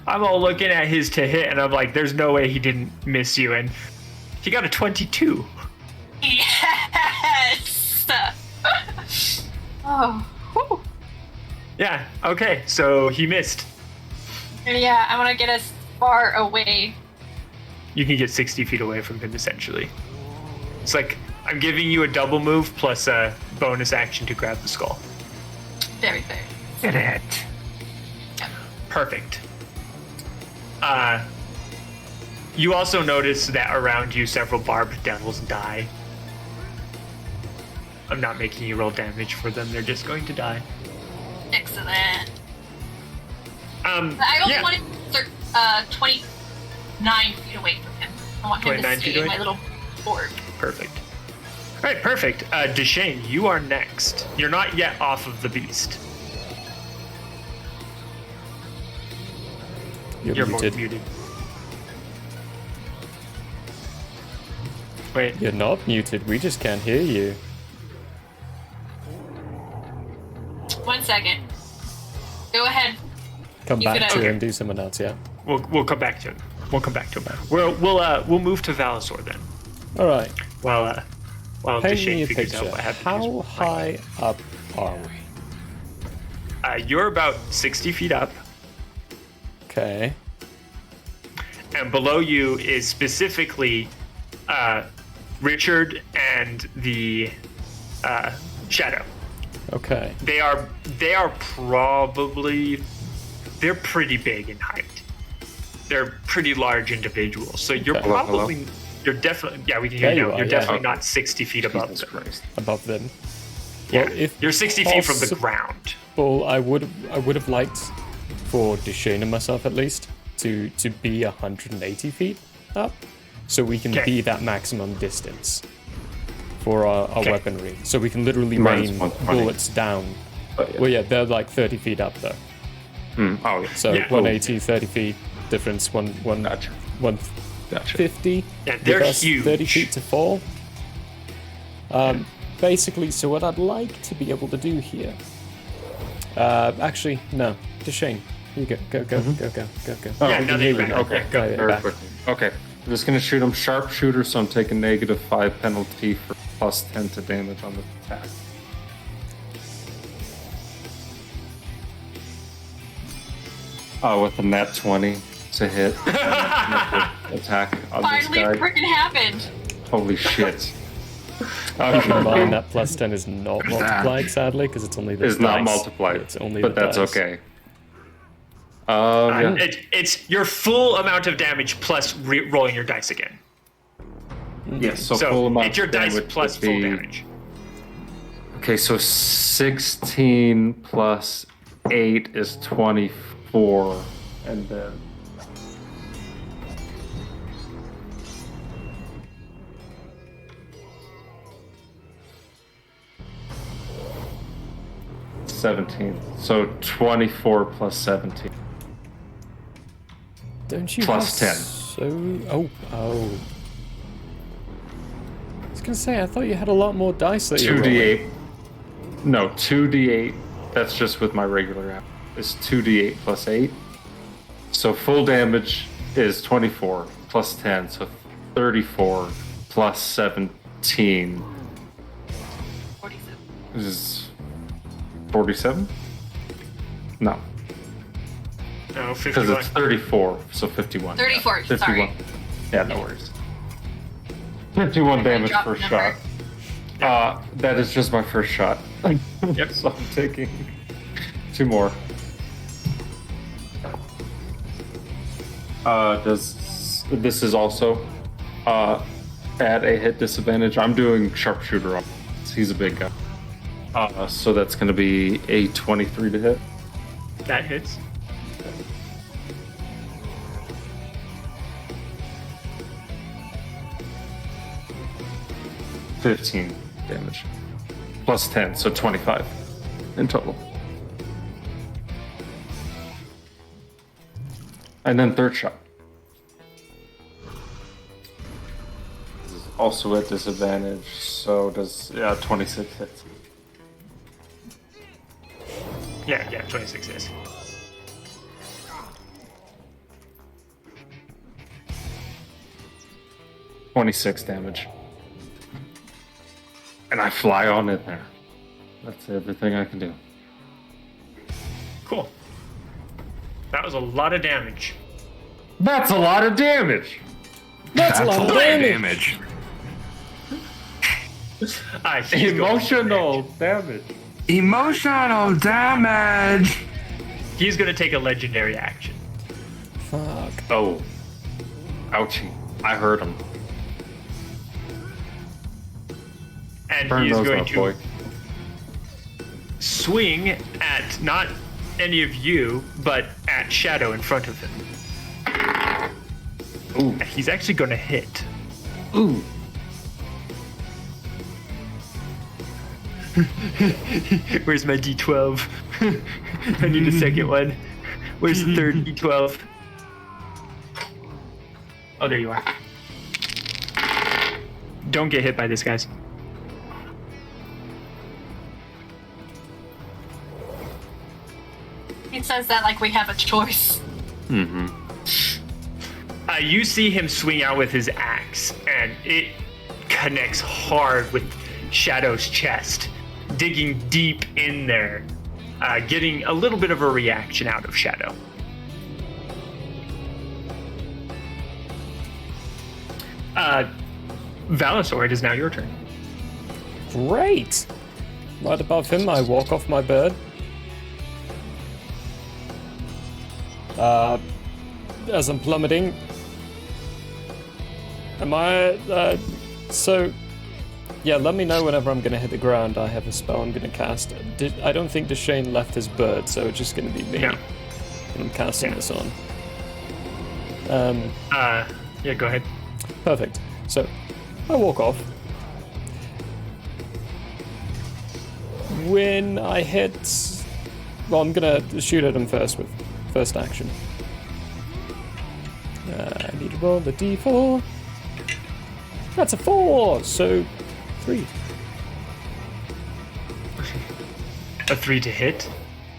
I'm all looking at his to hit, and I'm like, there's no way he didn't miss you, and he got a 22. Yes! Oh. Whew. Yeah, okay, so he missed. Yeah, I want to get as far away. You can get 60 feet away from him, essentially. It's like, I'm giving you a double move plus a bonus action to grab the skull. Very fair. Get it. Perfect. You also notice that around you several barbed devils die. I'm not making you roll damage for them, they're just going to die. Excellent. I only wanted 29 feet away from him. I want him to stay in my little orb. Perfect. All right, perfect. Deshane, you are next. You're not yet off of the beast. You're muted. muted. Wait. You're not muted. We just can't hear you. 1 second. Go ahead. Come back to him. Do someone else. Yeah. We'll come back to him. We'll come back to him. We'll move to Valisor then. All right. While paint me Deshane a figures out picture. what happened. How high up are we? You're about 60 feet up. Okay. And below you is specifically Richard and the Shadow. Okay. They're pretty big in height. They're pretty large individuals. So you're probably you're definitely we can hear you now. You're definitely not 60 feet above them. Above them. Yeah, Well, if you're 60 feet from the ground. Well, I would have liked for Deshane and myself at least to be 180 feet up, so we can be that maximum distance for our weaponry. So we can literally rain bullets down. Well, yeah, they're like 30 feet up though. Oh, yeah. So 180, 30 feet difference. 150. Yeah, they're with us huge. 30 feet to fall. Basically, so what I'd like to be able to do here. Actually, no. Deshane, you go. Oh, okay. Go. Okay. I'm just gonna shoot him sharpshooter, so I'm taking -5 penalty for +10 to damage on the attack. Oh, with the nat 20 to hit attack on Finally this guy. freaking happened. Holy shit. Keep in mind that +10 is not multiplied, sadly, because it's only the It's dice. not multiplied, It's only but the that's dice. okay. It's your full amount of damage plus rolling your dice again. Yes, so full amount it's your of dice damage plus would full be- damage. Okay, so 16 plus 8 is 24, and then... $17. So 24 plus 17. Don't you Plus have 10. So oh. gonna say, I thought you had a lot more dice that you're 2d8. No, 2d8. That's just with my regular app. It's 2d8 plus 8. So full damage is 24 plus 10, so 34 plus 17 is 47? No. No, 51. Because it's 34, so 51. 34, 51. sorry. Yeah, no worries. 51 damage per shot. That is just my first shot. Yep. So I'm taking 2 more. This is also add a hit disadvantage. I'm doing sharpshooter on. He's a big guy. So that's going to be a 23 to hit. That hits. $15 damage. Plus 10, so 25 in total. And then third shot. This is also at disadvantage, so does 26 hits. Yeah, 26 hits. $26 damage. And I fly on in there. That's everything I can do. Cool. That was a lot of damage. That's a lot of damage. That's a lot of damage. Emotional damage. Emotional damage. He's gonna take a legendary action. Fuck. Oh. Ouchie. I heard him. And Burn he is those going up, to boy. swing at not any of you, but at Shadow in front of him. Ooh. He's actually going to hit. Ooh. Where's my D12? I need a second one. Where's the third D12? Oh, there you are. Don't get hit by this, guys. It says that like we have a choice. Mm-hmm. You see him swing out with his axe, and it connects hard with Shadow's chest, digging deep in there, getting a little bit of a reaction out of Shadow. Valisor, it is now your turn. Great! Right above him, I walk off my bird. As I'm plummeting. Am I... so... Yeah, let me know whenever I'm gonna hit the ground. I have a spell I'm gonna cast. I don't think Deshane left his bird, so it's just gonna be me. No. I'm casting this on. Yeah, go ahead. Perfect. So, I walk off. When I hit... Well, I'm gonna shoot at him first with first action. I need to roll the d4. That's a 4, so 3. A 3 to hit?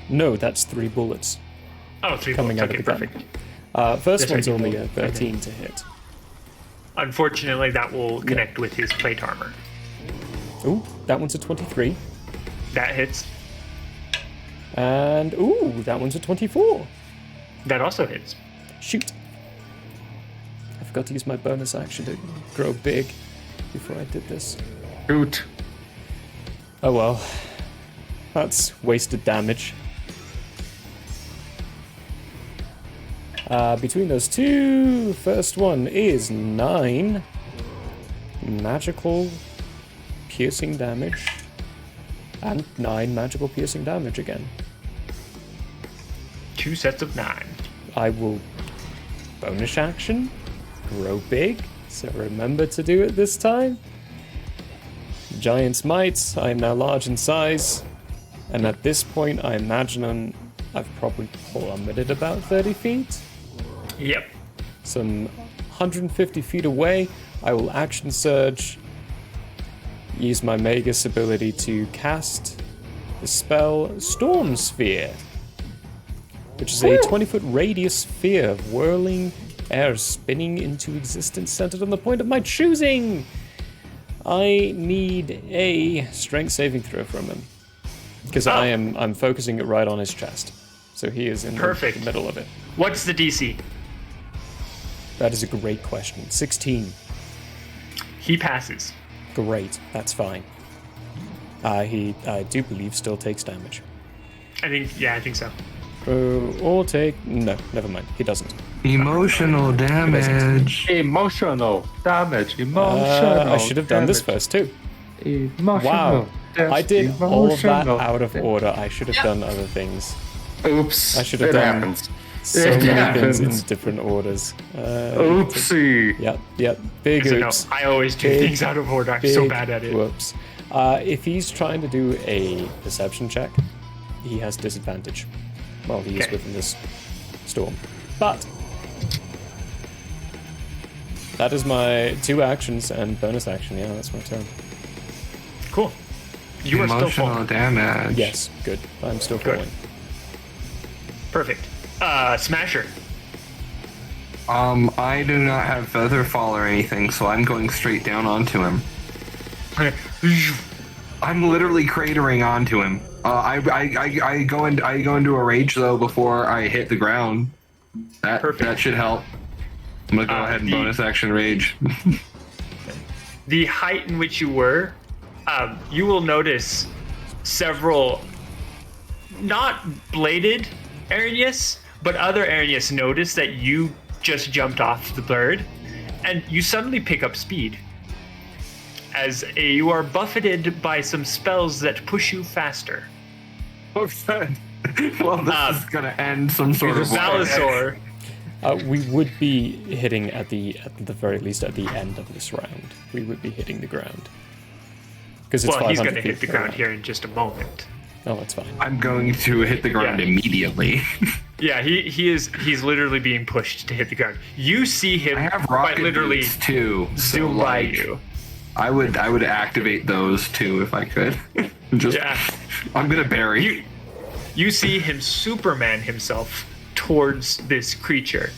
No, that's 3 bullets. Oh, 3 coming bullets. out Okay, of the perfect. gun. First That's one's right. only a 13 to hit. Unfortunately, that will connect with his plate armor. Ooh, that one's a 23. That hits. And, ooh, that one's a 24. That also hits. Shoot. I forgot to use my bonus action to grow big before I did this. Shoot. Oh well. That's wasted damage. Between those two, first one is 9 magical piercing damage. And 9 magical piercing damage again. 2 sets of 9. I will bonus action, grow big, so remember to do it this time. Giant's Might, I am now large in size, and at this point I imagine I've probably plummeted about 30 feet. use my Magus ability to cast the spell Storm Sphere, which is a 20-foot radius sphere of whirling air spinning into existence centered on the point of my choosing. I need a strength saving throw from him because I'm focusing it right on his chest, so he is in the middle of it. What's the DC? That is a great question. 16. He passes. Great, that's fine. He, I do believe, still takes damage. I think so. Or take... No, never mind. He doesn't. Emotional damage. Emotional damage. Emotional I should have done this first, too. Emotional. Wow. I did all of that out of order. I should have done other things. Oops. I should have done so many things in different orders. Oopsie. Yep. Big oops. I always do things out of order. I'm so bad at it. Whoops. If he's trying to do a perception check, he has disadvantage while he is within this storm. But that is my 2 actions and bonus action. Yeah, that's my turn. Cool. You are still falling. Emotional damage. Yes, good. I'm still falling. Perfect. Smasher. I do not have feather fall or anything, so I'm going straight down onto him. I'm literally cratering onto him. I go into a rage though before I hit the ground. That should help. I'm gonna go ahead and bonus action rage. The height in which you were, you will notice several, not bladed Arrhenius, but other Arrhenius notice that you just jumped off the bird, and you suddenly pick up speed. As you are buffeted by some spells that push you faster. Okay. Well, this is gonna end some sort of Valisor. We would be hitting at the very least at the end of this round. We would be hitting the ground. Because it's 500 he's going to feet hit the per ground round. here in just a moment. Oh, that's fine. I'm going to hit the ground immediately. Yeah, he's literally being pushed to hit the ground. You see him I have quite rocket literally boots too. zoom so, by like, you. I would activate those too if I could. I'm gonna bury. You see him Superman himself towards this creature.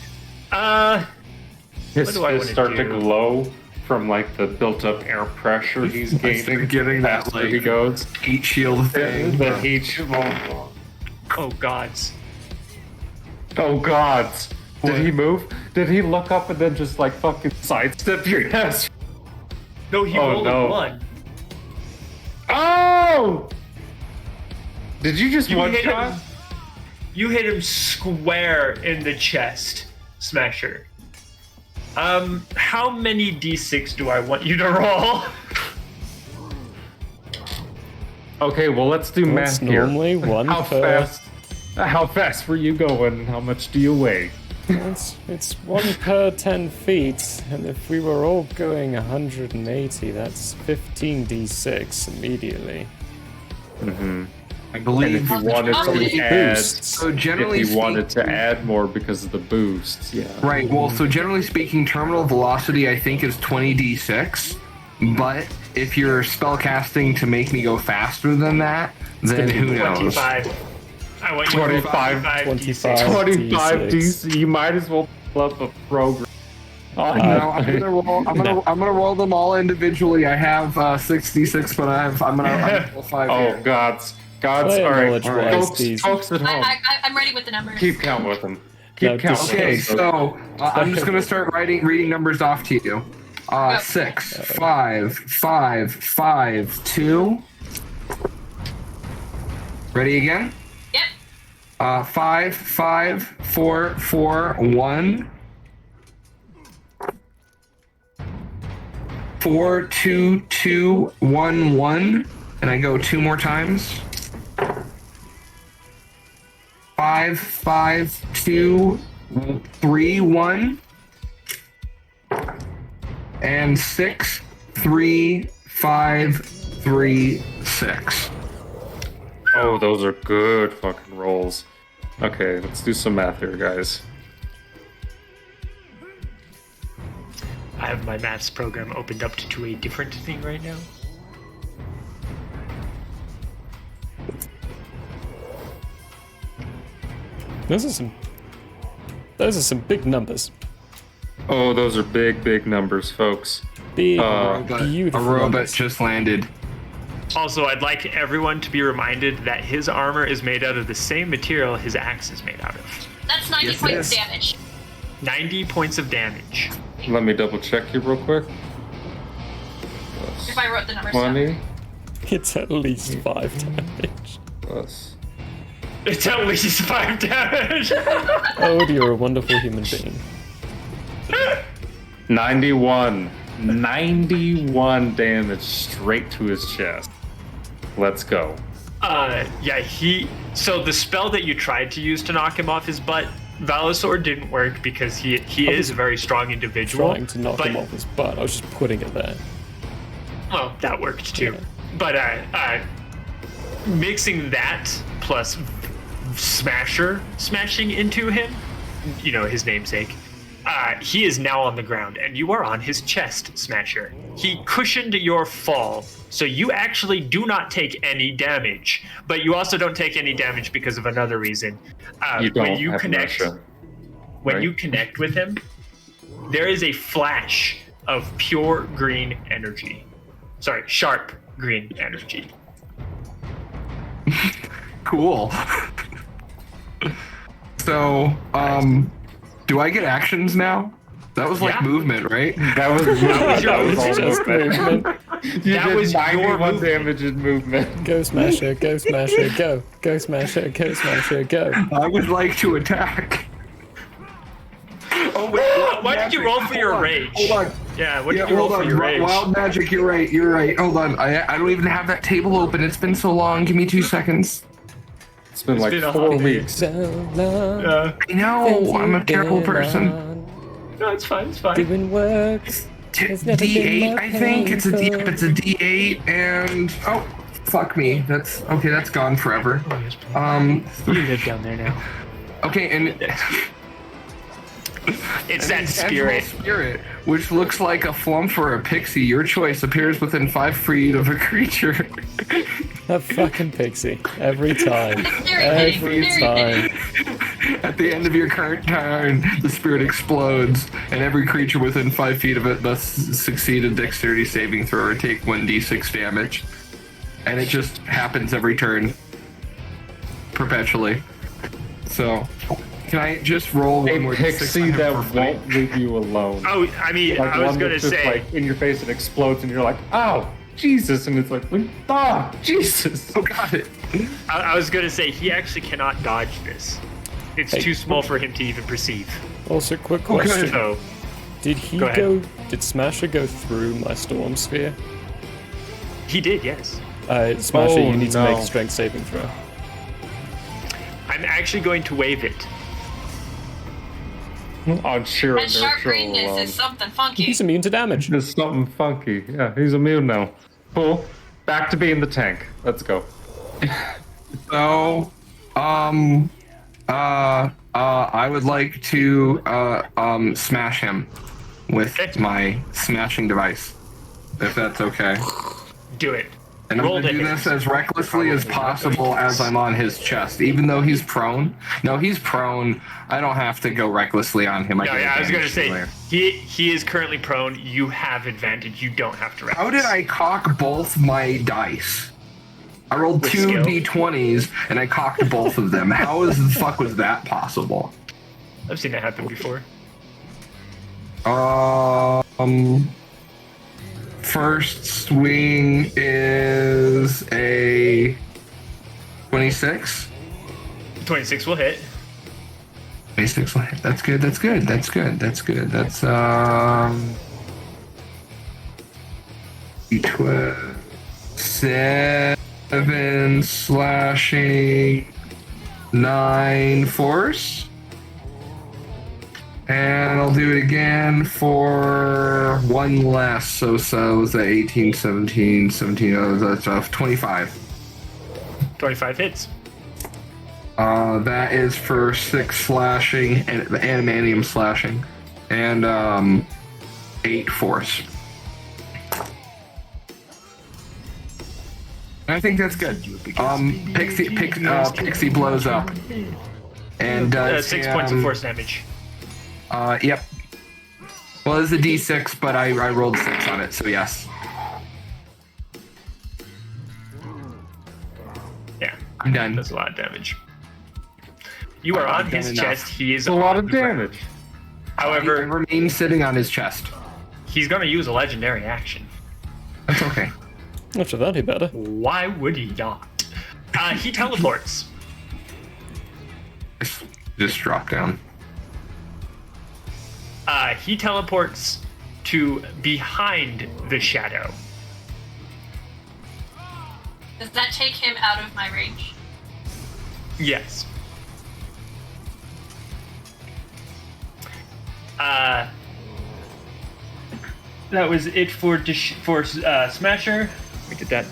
His what do I want fists to start to do? glow from like the built-up air pressure he's gaining. Getting that faster like he goes. heat shield thing. The heat shield. Oh gods. Oh gods. Did he move? Did he look up and then just like fucking sidestep your ass? No, he rolled a 1. Oh! Did you just one hit shot? him. You hit him square in the chest, Smasher. How many d6 do I want you to roll? Okay, well let's do math here. Normally one How fast were you going? How much do you weigh? It's 1 per 10 feet, and if we were all going 180, that's 15d6 immediately. Mm-hmm. I believe if you wanted to add, so generally if you wanted to add more because of the boosts, yeah. Right. Well, so generally speaking, terminal velocity I think is 20d6, but if you're spellcasting to make me go faster than that, then who knows? 25. I want you 25 DC. You might as well pull up a program. Oh, no, I'm gonna roll them all individually. I have 66, but I'm gonna roll 5 here. Oh gods. All right. Folks at home. I'm ready with the numbers. Keep count with them. Keep count. Okay, so I'm just gonna start reading numbers off to you. 6, 5, 5, 5, 2. Ready again? Yep. 5, 5, 4, 4, 1. 4, 2, 2, 1, 1. And I go 2 more times. 5, 5, 2, 3, 1. And 6, 3, 5, 3, 6. Oh, those are good fucking rolls. Okay, let's do some math here, guys. I have my maths program opened up to a different thing right now. Those are some big numbers. Oh, those are big numbers, folks. Big, A beautiful robot numbers. just landed. Also, I'd like everyone to be reminded that his armor is made out of the same material his axe is made out of. That's 90 points of damage. 90 points of damage. Let me double check here real quick. If I wrote the numbers down. 20 It's at least 5 damage. plus. It's at least 5 damage. Oh, you're a wonderful human being. 91 damage straight to his chest. Let's go. Yeah, so the spell that you tried to use to knock him off his butt, Valisor, didn't work because he is a very strong individual. Trying to knock him off his butt. I was just putting it there. Well, that worked too. But mixing that plus smashing into him, you know, his namesake, he is now on the ground, and you are on his chest, Smasher. He cushioned your fall, so you actually do not take any damage, but you also don't take any damage because of another reason. When you connect with him, there is a flash of pure green energy. Sorry, sharp green energy. Cool. So, do I get actions now? That was like movement, right? That was your movement. That was your 91 damage in movement. Go Smasher, go Smasher, go. Go Smasher, go Smasher, go. I would like to attack. Oh wait, why did you roll for your rage? Hold on. Yeah, what did you roll for your rage? Wild magic, you're right. Hold on. I don't even have that table open. It's been so long. Give me 2 seconds. It's been like 4 weeks. I know. I'm a terrible person. No, it's fine. Doing works. D8, I think. It's a D8, and oh, fuck me. That's okay. That's gone forever. You live down there now. Okay, and it's that spirit, which looks like a flump or a pixie. Your choice appears within 5 feet of a creature. A fucking pixie. Every time. Every time. At the end of your current turn, the spirit explodes, and every creature within 5 feet of it must succeed a dexterity saving throw or take 1d6 damage. And it just happens every turn. Perpetually. So, can I just roll one more pixie that won't leave you alone? Oh, I mean, like I was gonna just say, like in your face, it explodes, and you're like, "Oh, Jesus!" And it's like, Jesus! Oh, got it. I was gonna say he actually cannot dodge this. It's too small for him to even perceive. Also, quick question. So, Did Smasher go through my storm sphere? He did, yes. Smasher, you need to make a strength saving throw. I'm actually going to wave it. On sheer And sharp greenness is something funky. He's immune to damage. There's something funky. Yeah, he's immune now. Cool. Back to being the tank. Let's go. So, I would like to smash him with my smashing device, if that's okay. Do it. And I'm going to do this as recklessly as possible as I'm on his chest, even though he's prone. No, he's prone. I don't have to go recklessly on him. I was going to say, he is currently prone. You have advantage. You don't have to reckless. How did I cock both my dice? I rolled With 2 skill? d20s and I cocked both of them. How the fuck was that possible? I've seen that happen before. First swing is a 26. 26 will hit. 26 will hit. That's good. That's 12, 7 slashing, 9 force. And I'll do it again for 1 less. So was that 18, 17, that's 25. 25 hits. That is for 6 slashing and adamantium slashing, and 8 force. I think that's good. Pixie blows up, And 6 points of force damage. Yep. Well, it's a D6, but I rolled 6 on it, so yes. Yeah. I'm done. That's a lot of damage. You are on his chest. He is a lot of the ground. damage. However, I remain sitting on his chest. He's going to use a legendary action. That's okay. After that, he better. Why would he not? He teleports. Just drop down. He teleports to behind the shadow. Does that take him out of my range? Yes. That was it for Smasher. We did that.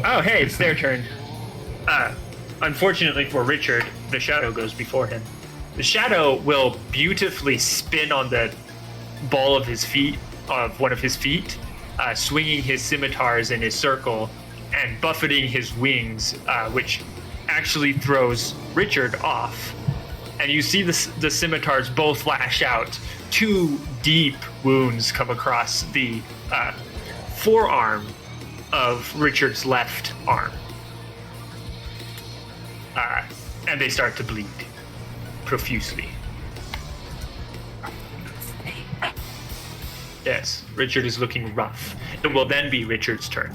Oh, hey, it's their turn. Unfortunately for Richard, the shadow goes before him. The shadow will beautifully spin on the ball of one of his feet, swinging his scimitars in his circle and buffeting his wings, which actually throws Richard off. And you see the scimitars both lash out. 2 deep wounds come across the forearm of Richard's left arm. And they start to bleed profusely. Yes, Richard is looking rough. It will then be Richard's turn.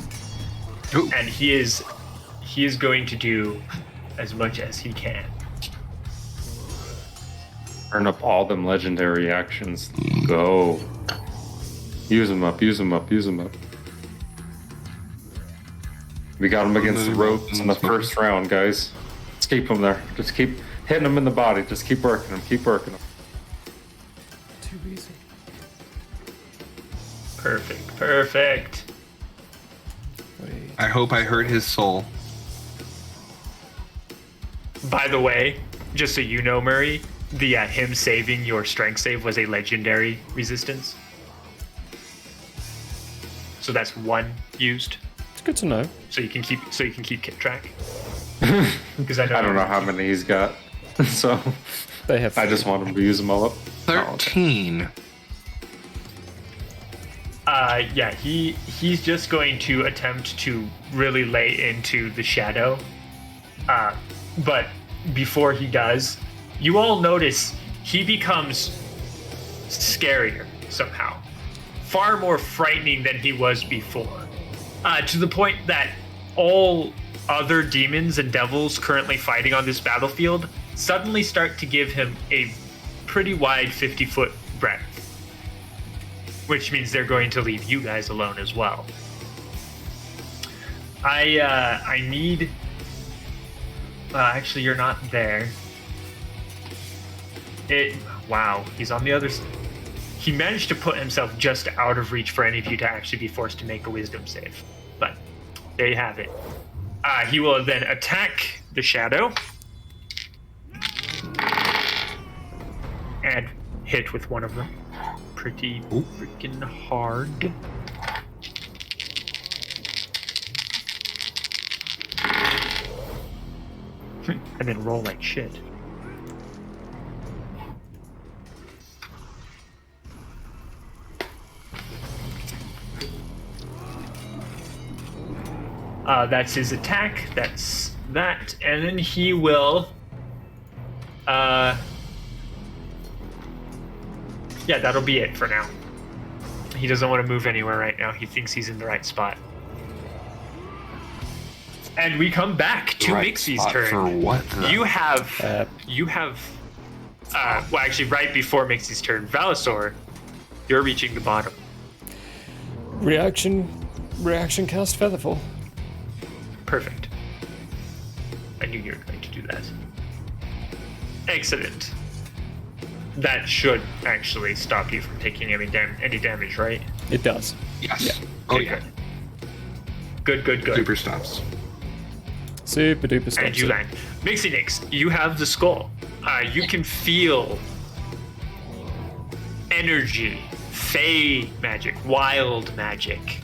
Ooh. And he is going to do as much as he can. Turn up all them legendary actions. Go. Use them up. We got him against the ropes in the first round, guys. Just keep him there. Just keep hitting him in the body. Just keep working him. Too easy. Perfect. Wait. I hope I hurt his soul. By the way, just so you know, Murray, the him saving your strength save was a legendary resistance. So that's 1 used. It's good to know. So you can keep track. Because I don't know how many he's got, so they have. I just want him to use them all up. 13. Yeah, he's just going to attempt to really lay into the shadow. But before he does, you all notice he becomes scarier somehow. Far more frightening than he was before. To the point that all other demons and devils currently fighting on this battlefield suddenly start to give him a pretty wide 50-foot breadth. Which means they're going to leave you guys alone as well. I need... actually, you're not there. Wow, he's on the other side. He managed to put himself just out of reach for any of you to actually be forced to make a wisdom save. But there you have it. He will then attack the shadow. And hit with one of them. Pretty freaking hard. And then roll like shit. That's his attack. That's that. And then he will... yeah, that'll be it for now. He doesn't want to move anywhere right now. He thinks he's in the right spot. And we come back to Mixie's turn. For what? You have... well, actually, right before Mixie's turn, Valisor, you're reaching the bottom. Reaction cast Featherfall. Perfect. I knew you were going to do that. Excellent. That should actually stop you from taking any damage, right? It does. Yes. Yeah. Oh, yeah. Good. Super stops. Super duper stops. And you land. Mixie Nix, you have the skull. You can feel energy, fey magic, wild magic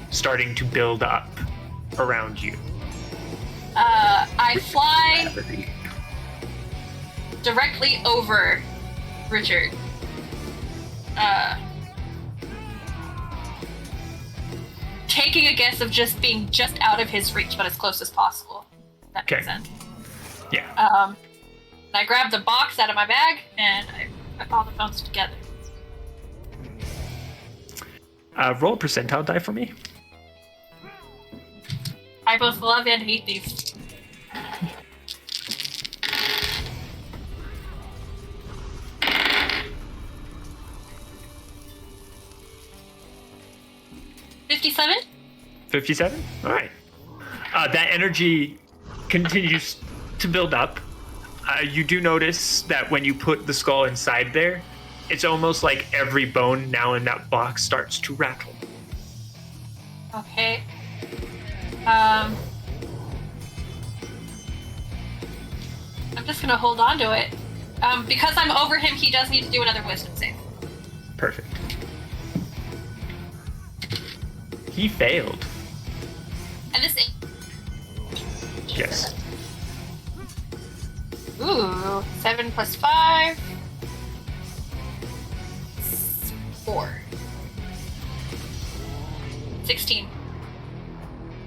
starting to build up around you. I fly directly over Richard. Taking a guess of just being just out of his reach, but as close as possible. If that makes sense. Yeah. And I grabbed the box out of my bag and I put all the phones together. Roll a percentile die for me. I both love and hate these. $57? 57? All right. That energy continues to build up. You do notice that when you put the skull inside there, it's almost like every bone now in that box starts to rattle. Okay. I'm just gonna hold on to it. Because I'm over him, he does need to do another wisdom save. Perfect. He failed. And this is... Yes. Ooh, 7 plus 5. 4. 16.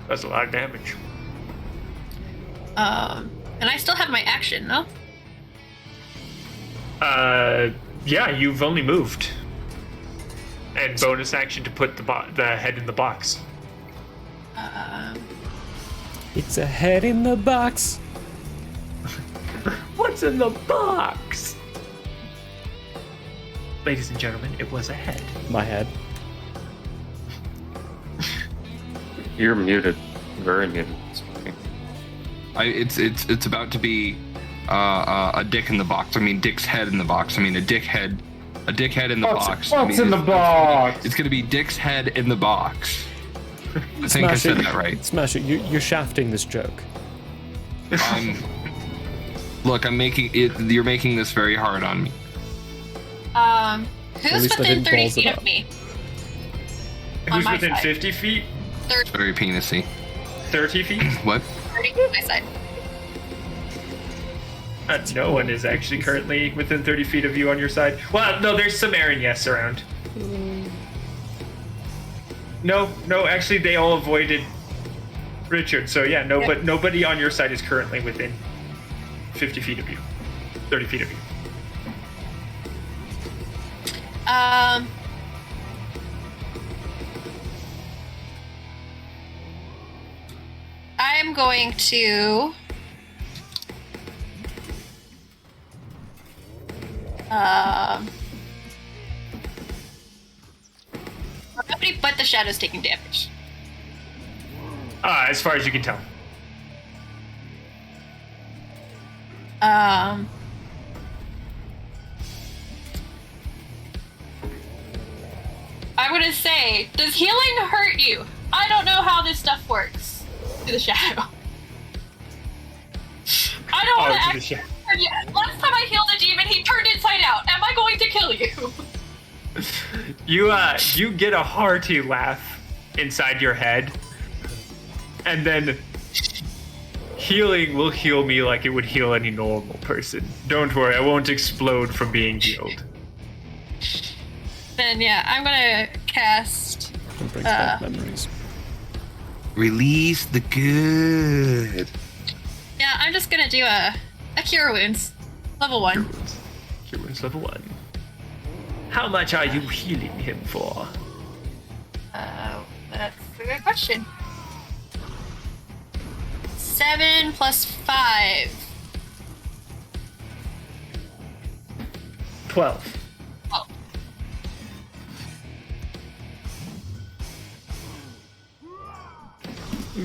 That's a lot of damage. And I still have my action, no? Yeah, you've only moved. And bonus action to put the head in the box. It's a head in the box. What's in the box? Ladies and gentlemen, it was a head. My head. You're muted. Very muted. It's about to be a dick in the box. I mean, dick's head in the box. I mean, a dick head in the box. What's in the box? It's gonna be dick's head in the box. I think I said that right. Smash it. You're shafting this joke. Look, I'm making it. You're making this very hard on me. Who's within 30 feet of me? Who's within 50 feet? 30. Very penisy. 30 feet? What? 30 feet on my side. No one is actually currently within 30 feet of you on your side. Well, no, there's some Aaron yes around. No, actually they all avoided Richard. So yeah, but nobody on your side is currently within 50 feet of you. 30 feet of you. I'm going to nobody but the shadow's taking damage. As far as you can tell. I'm gonna say, does healing hurt you? I don't know how this stuff works. To the shadow. I don't want to act. Last time I healed a demon, he turned inside out. Am I going to kill you? You get a hearty laugh inside your head, and then healing will heal me like it would heal any normal person. Don't worry, I won't explode from being healed. Then yeah, I'm gonna cast. It brings back memories. Release the good. Yeah, I'm just gonna do a cure wounds, level 1. Cure wounds level 1. How much are you healing him for? That's a good question. 7 plus 5. 12. Oh.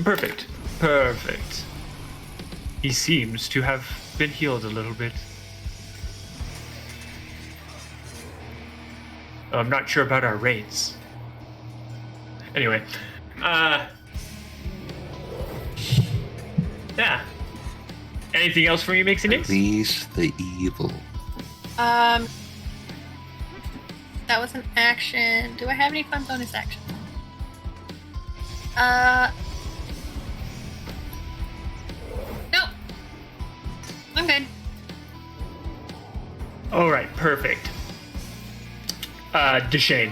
Perfect. He seems to have been healed a little bit. I'm not sure about our rates. Anyway, yeah. Anything else from you, Mixie Nix? Release the evil. That was an action. Do I have any fun bonus action? Nope. I'm good. All right, perfect. Deshane,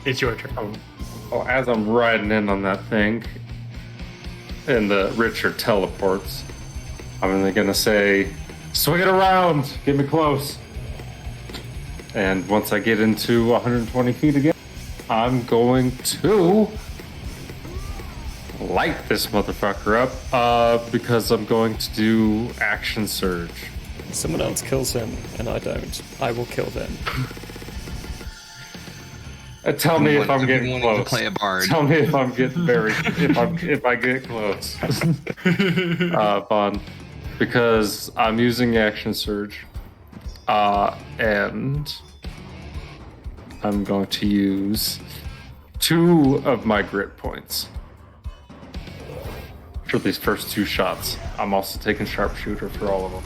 it's your turn. Oh, as I'm riding in on that thing, and the Richard teleports, I'm only gonna say, swing it around, get me close. And once I get into 120 feet again, I'm going to light this motherfucker up because I'm going to do action surge. Someone else kills him, and I don't. I will kill them. Tell me if I'm getting close. To play a bard. Tell me if I'm getting very if I get close. Fun, because I'm using action surge, and I'm going to use 2 of my grit points for these first 2 shots. I'm also taking sharpshooter for all of them.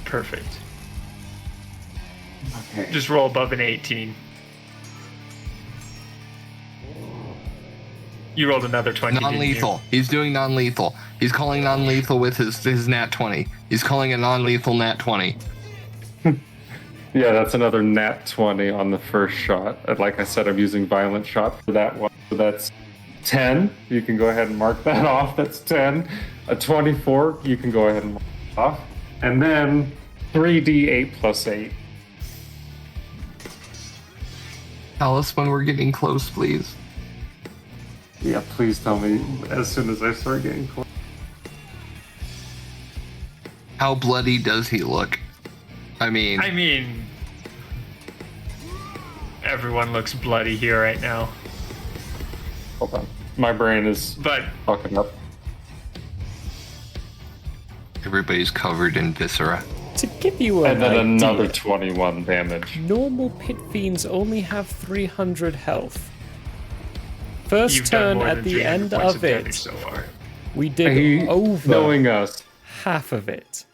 Perfect. Okay. Just roll above an 18. You rolled another 20. Non-lethal. He's doing non-lethal. He's calling non-lethal with his nat 20. He's calling a non-lethal nat 20. Yeah, that's another nat 20 on the first shot. And like I said, I'm using violent shot for that one. So that's 10. You can go ahead and mark that off. That's 10. A 24. You can go ahead and mark it off. And then 3d8 plus 8. Tell us when we're getting close, please. Yeah, please tell me as soon as I start getting close. How bloody does he look? I mean, everyone looks bloody here right now. Hold on. My brain is fucking up. Everybody's covered in viscera. To give you an And then idea, another 21 damage. normal pit fiends only have 300 health. First You've done turn more at than the 300 end points of damage it, so far. we did over knowing us. half of it.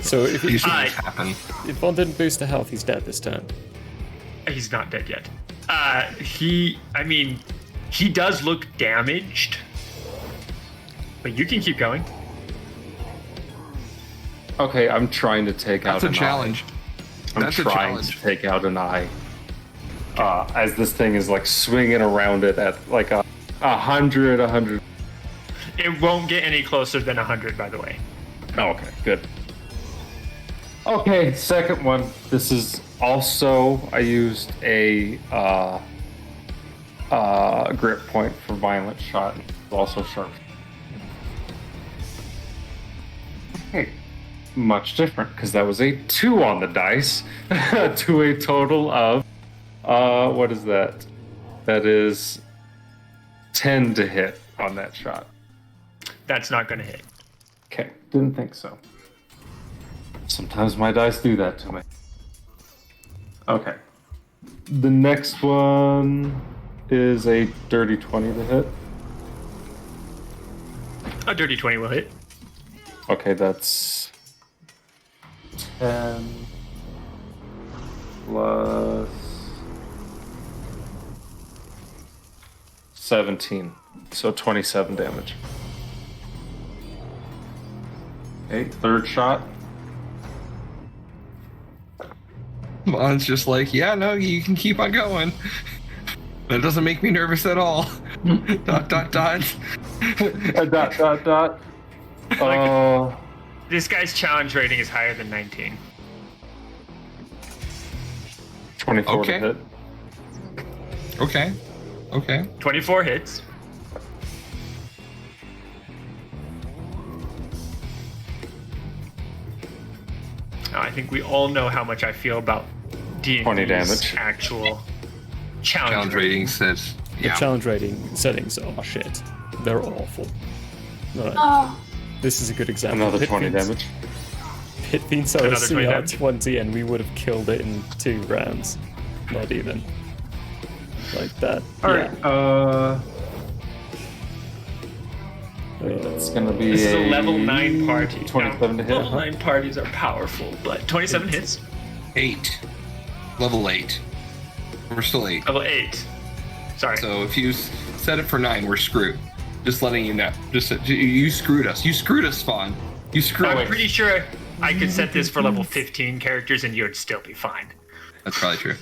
So if Von didn't boost the health, he's dead this turn. He's not dead yet. He does look damaged, but you can keep going. Okay, I'm trying to take out That's a an challenge. eye. I'm trying to take out an eye. As this thing is like swinging around it at like 100. It won't get any closer than 100, by the way. Oh, okay, good. Okay, second one. This is also, I used a grip point for violent shot. It's also sharp. Okay, much different because that was a 2 on the dice to a total of what is that? That is 10 to hit on that shot. That's not going to hit. Okay, didn't think so. Sometimes my dice do that to me. Okay. The next one is a dirty 20 to hit. A dirty 20 will hit. Okay, that's 10 plus 17. So 27 damage. Okay, third shot. Mon's just like, yeah, no, you can keep on going. That doesn't make me nervous at all. ... This guy's challenge rating is higher than 19. 24 to hit. Okay. 24 hits. Now, I think we all know how much I feel about D&D's 20 damage. actual challenge rating says, The challenge rating settings are shit. They're awful. Alright. Oh. This is a good example. Another Pit 20 Fiends- damage. Pit Fiends are Another 20 CR damage. 20 and we would have killed it in 2 rounds. Not even. Like that. Alright, It's gonna be This is a level 9 party. 27 to hit. Level 9 parties are powerful, but 27 hits. 8. Level 8. We're still 8. Level 8. Sorry. So if you set it for 9, we're screwed. Just letting you know. You screwed us. You screwed us, Fawn. You screwed I'm us. pretty sure I could set this for level 15 characters and you'd still be fine. That's probably true.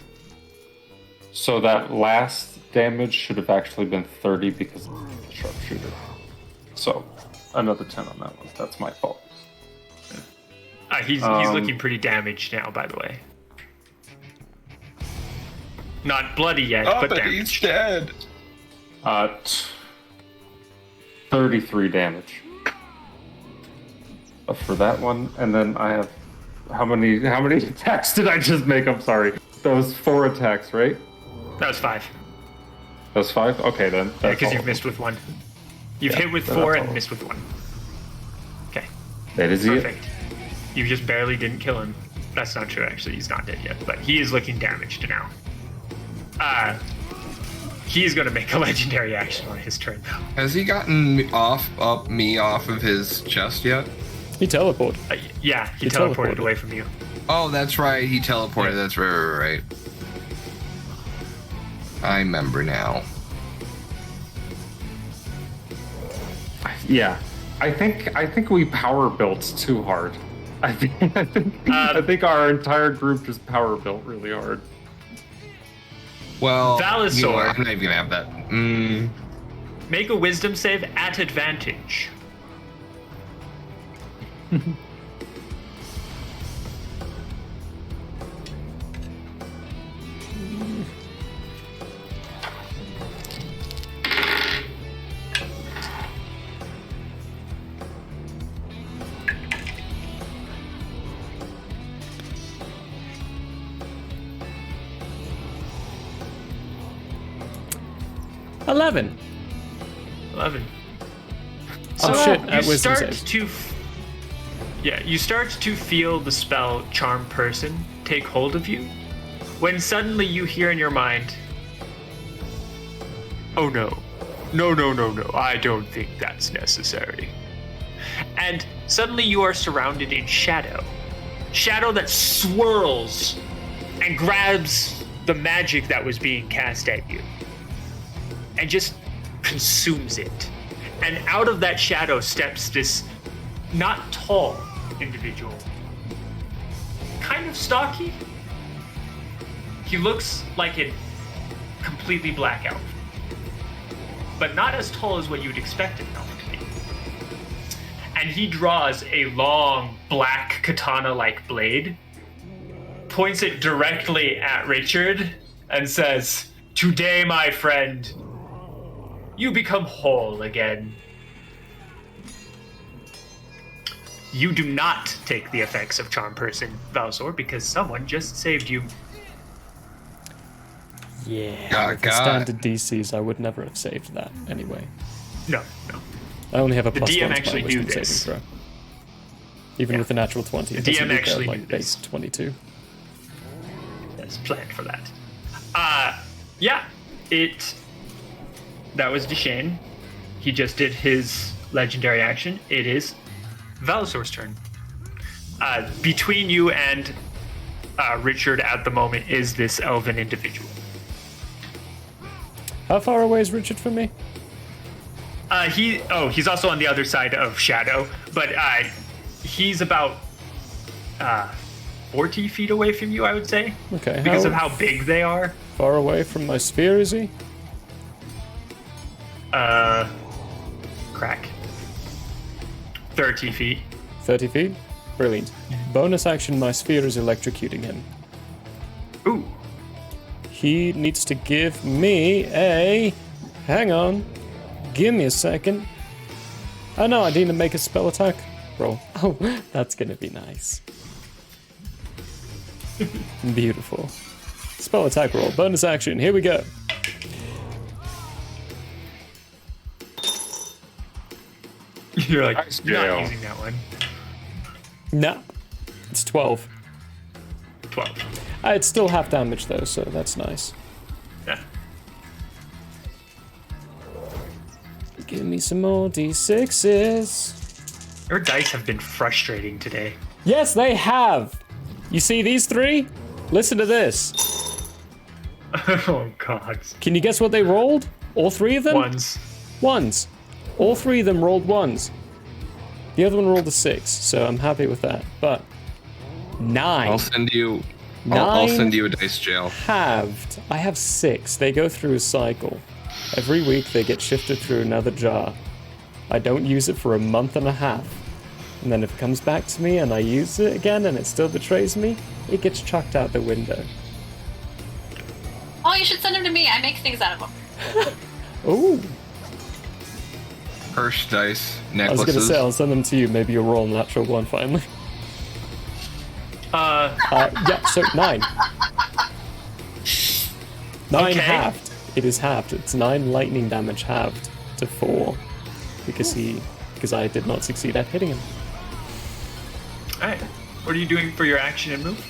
So that last damage should have actually been 30 because of the sharpshooter. So another 10 on that one. That's my fault. He's looking pretty damaged now, by the way. Not bloody yet, but damaged. He's dead. 33 damage for that one, and then I have how many attacks did I just make? I'm sorry. That was 4 attacks, right? That was 5. That was 5. Okay, then. Yeah, because you've missed with 1. You've hit with 4 and missed with 1. Okay. That is perfect. You just barely didn't kill him. That's not true, actually. He's not dead yet, but he is looking damaged now. He's going to make a legendary action on his turn, though. Has he gotten me off of his chest yet? He teleported. Yeah, he teleported away from you. Oh, that's right. He teleported. That's right. I remember now. Yeah, I think we power built too hard. I think our entire group just power built really hard. Well, Valisor, I'm not even gonna have that. Make a wisdom save at advantage. 11. 11. Oh So shit! you Wisdom start saves. you start to feel the spell Charm Person take hold of you, when suddenly you hear in your mind, "Oh no, no, I don't think that's necessary." And suddenly you are surrounded in shadow. Shadow that swirls and grabs the magic that was being cast at you and just consumes it. And out of that shadow steps this not tall individual, kind of stocky. He looks like a completely black elf, but not as tall as what you'd expect an elf to be. And he draws a long black katana-like blade, points it directly at Richard, and says, "Today, my friend, you become whole again." You do not take the effects of Charm Person, Valisor, because someone just saved you. Yeah, with the standard DCs, I would never have saved that anyway. No. I only have a The plus DM 1 to my actually knew wisdom this. saving throw. Even with a natural 20, it The doesn't DM beat actually like knew base this. 22. Yes, planned for that. That was Deshane. He just did his legendary action. It is Valisor's turn. Between you and Richard at the moment is this elven individual. How far away is Richard from me? He's also on the other side of Shadow, but he's about 40 feet away from you, I would say. Okay. Because of how big they are. Far away from my sphere is he? Crack. 30 feet. 30 feet? Brilliant. Bonus action, my sphere is electrocuting him. Ooh. He needs to give me a... Hang on. Give me a second. Oh no, I need to make a spell attack roll. Oh, that's gonna be nice. Beautiful. Spell attack roll. Bonus action. Here we go. You're like, Nice not jail. using that one. No. It's 12. 12. It's still half damage though, so that's nice. Yeah. Give me some more d6s. Your dice have been frustrating today. Yes, they have. You see these 3? Listen to this. Oh, God. Can you guess what they rolled? All 3 of them? Ones. Ones. All 3 of them rolled 1s. The other one rolled a 6, so I'm happy with that. But 9. I'll send you. Nine I'll send you a dice jail. Halved. I have 6. They go through a cycle. Every week they get shifted through another jar. I don't use it for a month and a half. And then if it comes back to me and I use it again and it still betrays me, it gets chucked out the window. Oh, you should send them to me. I make things out of them. Ooh. Purse dice, I was necklaces. gonna say, I'll send them to you. Maybe you'll roll a natural one finally. Yeah, so 9. 9 Okay. halved. It is halved. It's 9 lightning damage halved to 4. Because I did not succeed at hitting him. Alright. What are you doing for your action and move?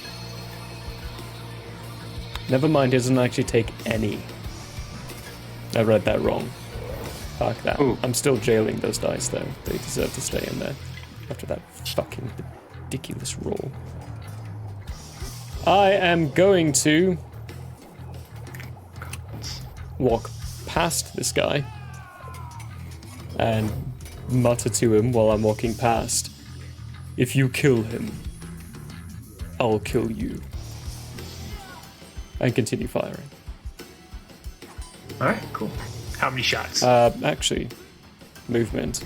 Never mind, he doesn't actually take any. I read that wrong. Fuck that. Ooh. I'm still jailing those dice though. They deserve to stay in there. After that fucking ridiculous roll. I am going to walk past this guy and mutter to him while I'm walking past. If you kill him, I'll kill you. And continue firing. Alright, cool. How many shots? Actually, movement.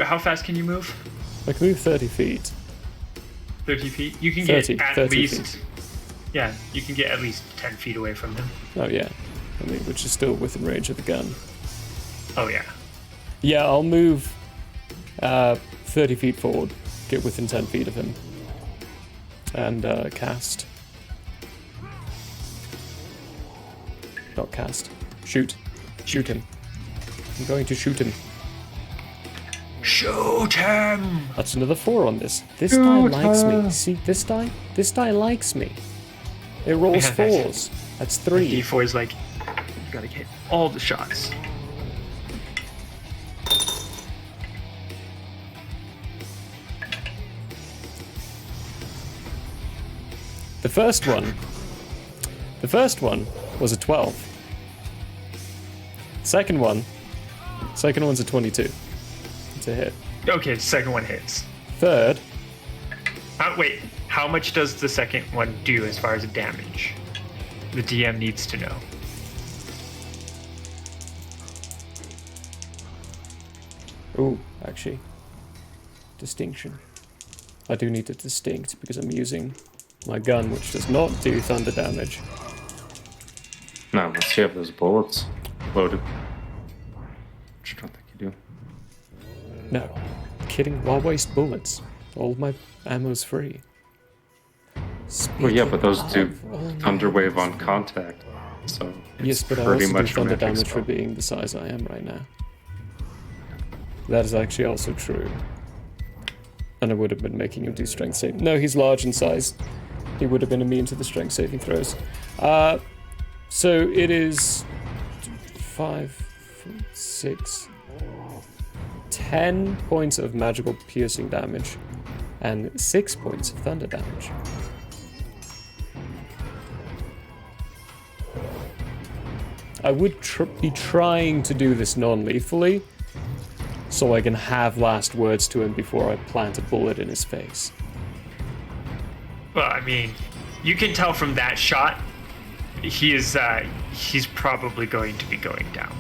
How fast can you move? I can move 30 feet. 30 feet? You can 30 get at least... feet. Yeah, you can get at least 10 feet away from him. Oh yeah. I mean, which is still within range of the gun. Oh yeah. Yeah, I'll move 30 feet forward, get within 10 feet of him, and cast. Not cast. Shoot. Shoot him. I'm going to shoot him. Shoot him! That's another 4 on this. This die likes me. See, this die? This die likes me. It rolls 4s. That's 3. D4 is like, you gotta get all the shots. The first one was a 12. Second one's a 22. It's a hit. Okay, the second one hits. Third, Wait, how much does the second one do as far as damage? The DM needs to know. ooh, actually, distinction. I do need to distinct because I'm using my gun, which does not do thunder damage. No, unless you have those bullets loaded. Which I don't think you do. No, kidding. Why waste bullets? All of my ammo's free. Well, yeah, but those do Speaking of- thunder wave on contact. So Yes, it's but I pretty also do much a thunder magic damage spell. for being the size I am right now. That is actually also true. And I would have been making him do strength save. No, he's large in size. He would have been immune to the strength saving throws. So it is 5, 6, 10 points of magical piercing damage and 6 points of thunder damage. I would be trying to do this non-lethally, so I can have last words to him before I plant a bullet in his face. Well, I mean, you can tell from that shot, he's probably going to be going down.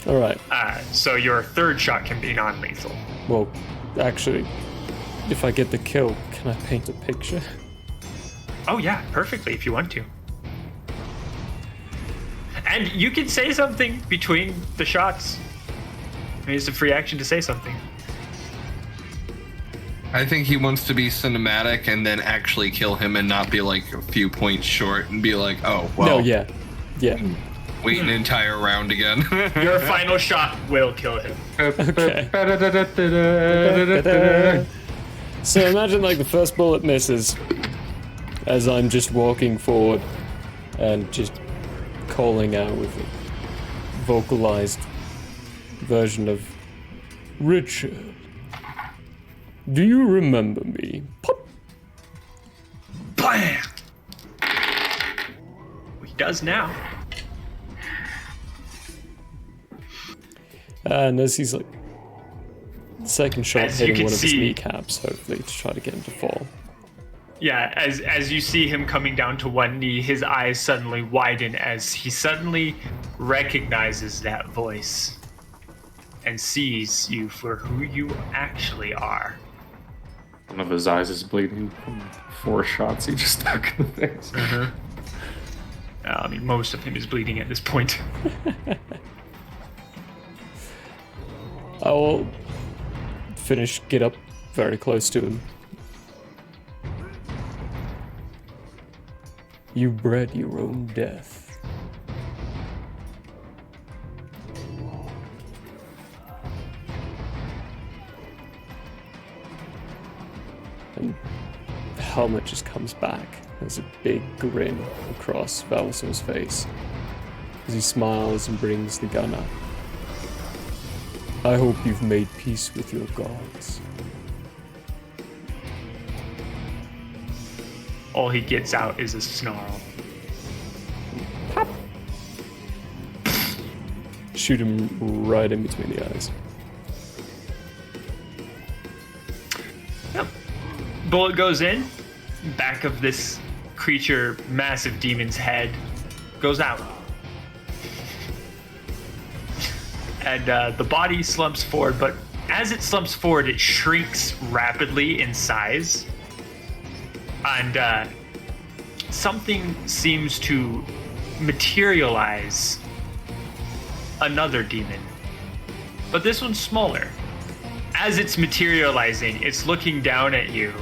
Alright. So your third shot can be non-lethal. Well, actually, if I get the kill, can I paint a picture? Oh yeah, perfectly if you want to. And you can say something between the shots. I mean, it's a free action to say something. I think he wants to be cinematic and then actually kill him and not be like a few points short and be like, oh, well. No, yeah. Yeah. Wait an entire round again. Your final shot will kill him. Okay. So imagine like the first bullet misses as I'm just walking forward and just calling out with a vocalized version of Richard. Do you remember me? Pop. Blam! He does now. And as he's like, second shot As you hitting can one of his see- kneecaps, hopefully, to try to get him to fall. Yeah, as you see him coming down to one knee, his eyes suddenly widen as he suddenly recognizes that voice and sees you for who you actually are. One of his eyes is bleeding from 4 shots he just took in the face. I mean, most of him is bleeding at this point. I will get up very close to him. You bred your own death. And the helmet just comes back. There's a big grin across Valsor's face as he smiles and brings the gun up. I hope you've made peace with your gods. All he gets out is a snarl. Shoot him right in between the eyes. Yep. Bullet goes in. Back of this creature, massive demon's head, goes out. And the body slumps forward, but as it slumps forward, it shrinks rapidly in size. And something seems to materialize another demon. But this one's smaller. As it's materializing, it's looking down at you,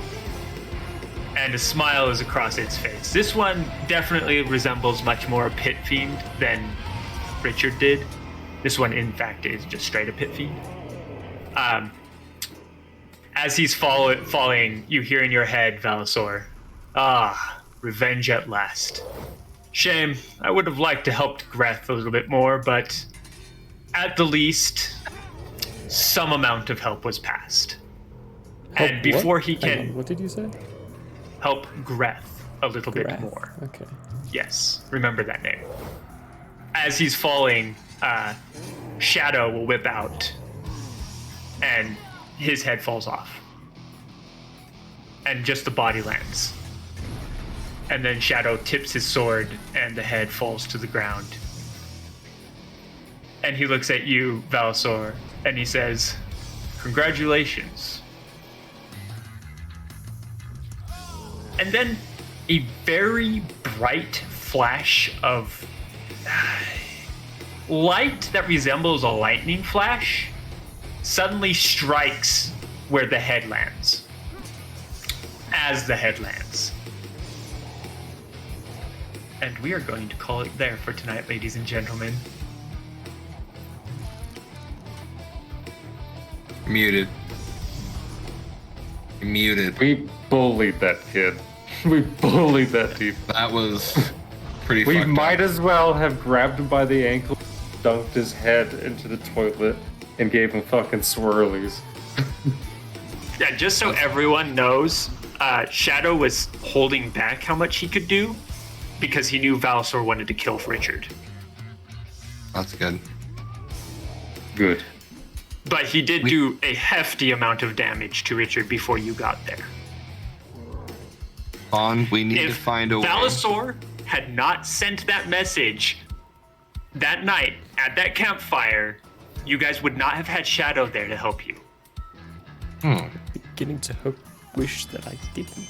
and a smile is across its face. This one definitely resembles much more a pit fiend than Richard did. This one, in fact, is just straight a pit fiend. As he's falling, you hear in your head, Valasor, "Ah, revenge at last. Shame, I would have liked to help Greth a little bit more, but at the least, some amount of help was passed." Help And before what? he Hang can on, what did you say? help Greth a little bit Greth, more. Okay. Yes, remember that name. As he's falling, Shadow will whip out, and his head falls off. And just the body lands. And then Shadow tips his sword, and the head falls to the ground. And he looks at you, Valasor, and he says, "Congratulations." And then a very bright flash of light that resembles a lightning flash suddenly strikes where the head lands. As the head lands. And we are going to call it there for tonight, ladies and gentlemen. Muted. Muted. We bullied that kid. We bullied that dude. That was pretty We fucked might up. as well have grabbed him by the ankle, dunked his head into the toilet, and gave him fucking swirlies. Yeah, just so everyone knows, Shadow was holding back how much he could do because he knew Valasor wanted to kill Richard. That's good. Good. But he did do a hefty amount of damage to Richard before you got there. We need to find a way. Valasor had not sent that message that night at that campfire, you guys would not have had Shadow there to help you. Beginning to wish that I didn't.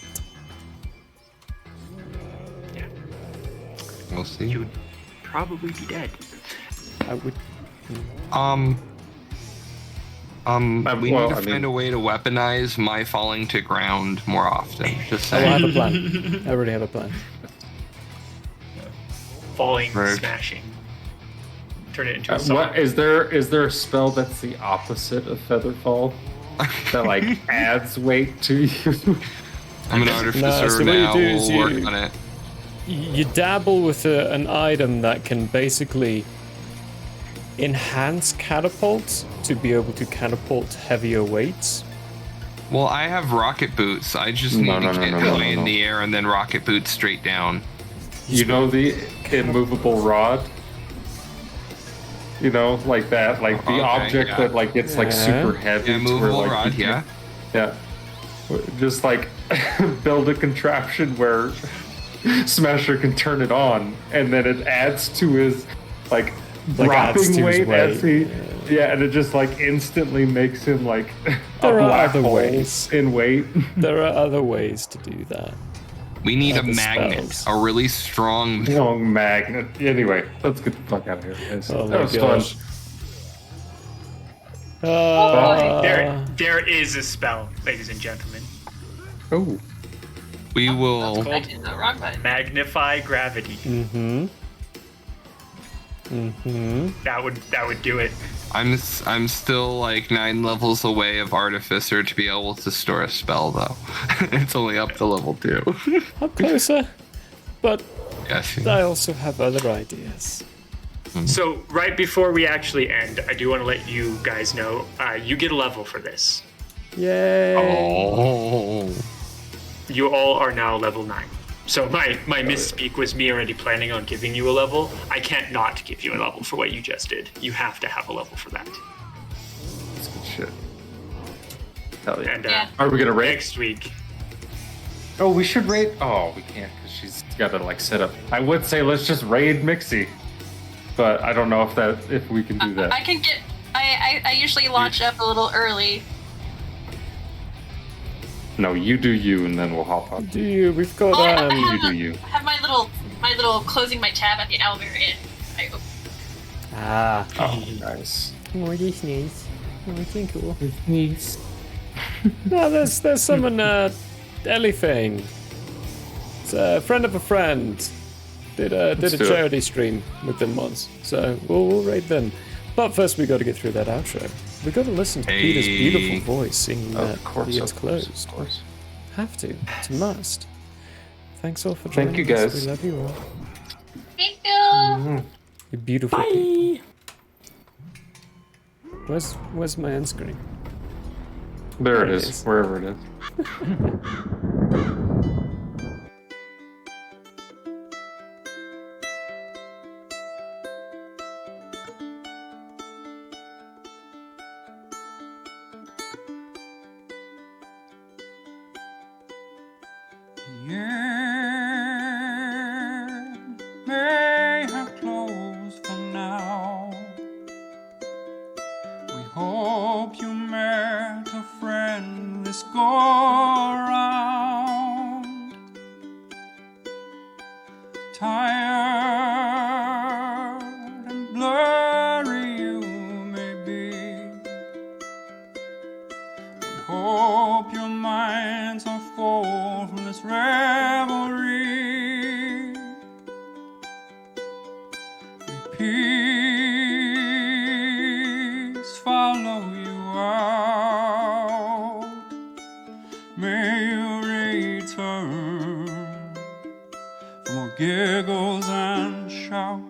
Yeah. We'll see. You would probably be dead. I would. We need to find a way to weaponize my falling to ground more often. Just I saying. have a plan. I already have a plan. Falling, Right. smashing. Turn it into a song. What is there a spell that's the opposite of Featherfall? That like adds weight to you? I'm an artificer No, so what you now. do is We'll work you- on it. You dabble with an item that can basically enhance catapults to be able to catapult heavier weights. Well, I have rocket boots. I just need to get Billy in the air and then rocket boots straight down. You know the immovable rod? You know, like that, like the object that like gets like super heavy. Yeah, to movable where, like, rod, you can't- Yeah. Just like build a contraption where Smasher can turn it on, and then it adds to his like dropping weight as he. Yeah, and it just like instantly makes him like There a are black other hole ways. in weight. There are other ways to do that. We need a Other magnet, spells. a really strong magnet. Anyway, let's get the fuck out of here, guys. Oh That my was gosh. There is a spell, ladies and gentlemen. Oh. We will. I did the wrong button. Magnify gravity. Mm-hmm. Mm-hmm. That would do it. I'm still like 9 levels away of Artificer to be able to store a spell though. It's only up to level 2. I'm closer, but Yes. I also have other ideas. So right before we actually end, I do want to let you guys know you get a level for this. Yay! Oh. You all are now level 9. So my misspeak was me already planning on giving you a level. I can't not give you a level for what you just did. You have to have a level for that. That's good shit. Hell yeah. And Are we gonna rate next week? Oh, we should raid. Oh, we can't because she's got to like set up. I would say let's just raid Mixie, but I don't know if we can do that. I can get. I usually launch up a little early. No, you do you, and then we'll hop up. Do you? We've got You do you. I have my little closing my tab at the elevator in. I open. Ah. Oh, nice. Oh, this nice. Oh, thank you. It's nice. No, there's someone, Ellie Fane. It's a friend of a friend. Did a Let's do it. charity stream with them once, so we'll raid them. But first, we got to get through that outro. We got to listen to Peter's beautiful voice singing that the is closed. Of course. Have to. It's a must. Thanks all for joining Thank you, us. guys. We love you all. Thank you. You're beautiful people. Where's my end screen? There it is, wherever it is. May have closed for now. We hope you met a friend this go around. Tired and blurry you may be. We hope your minds are full from this revelry. Peace follow you out. May you return for more giggles and shouts.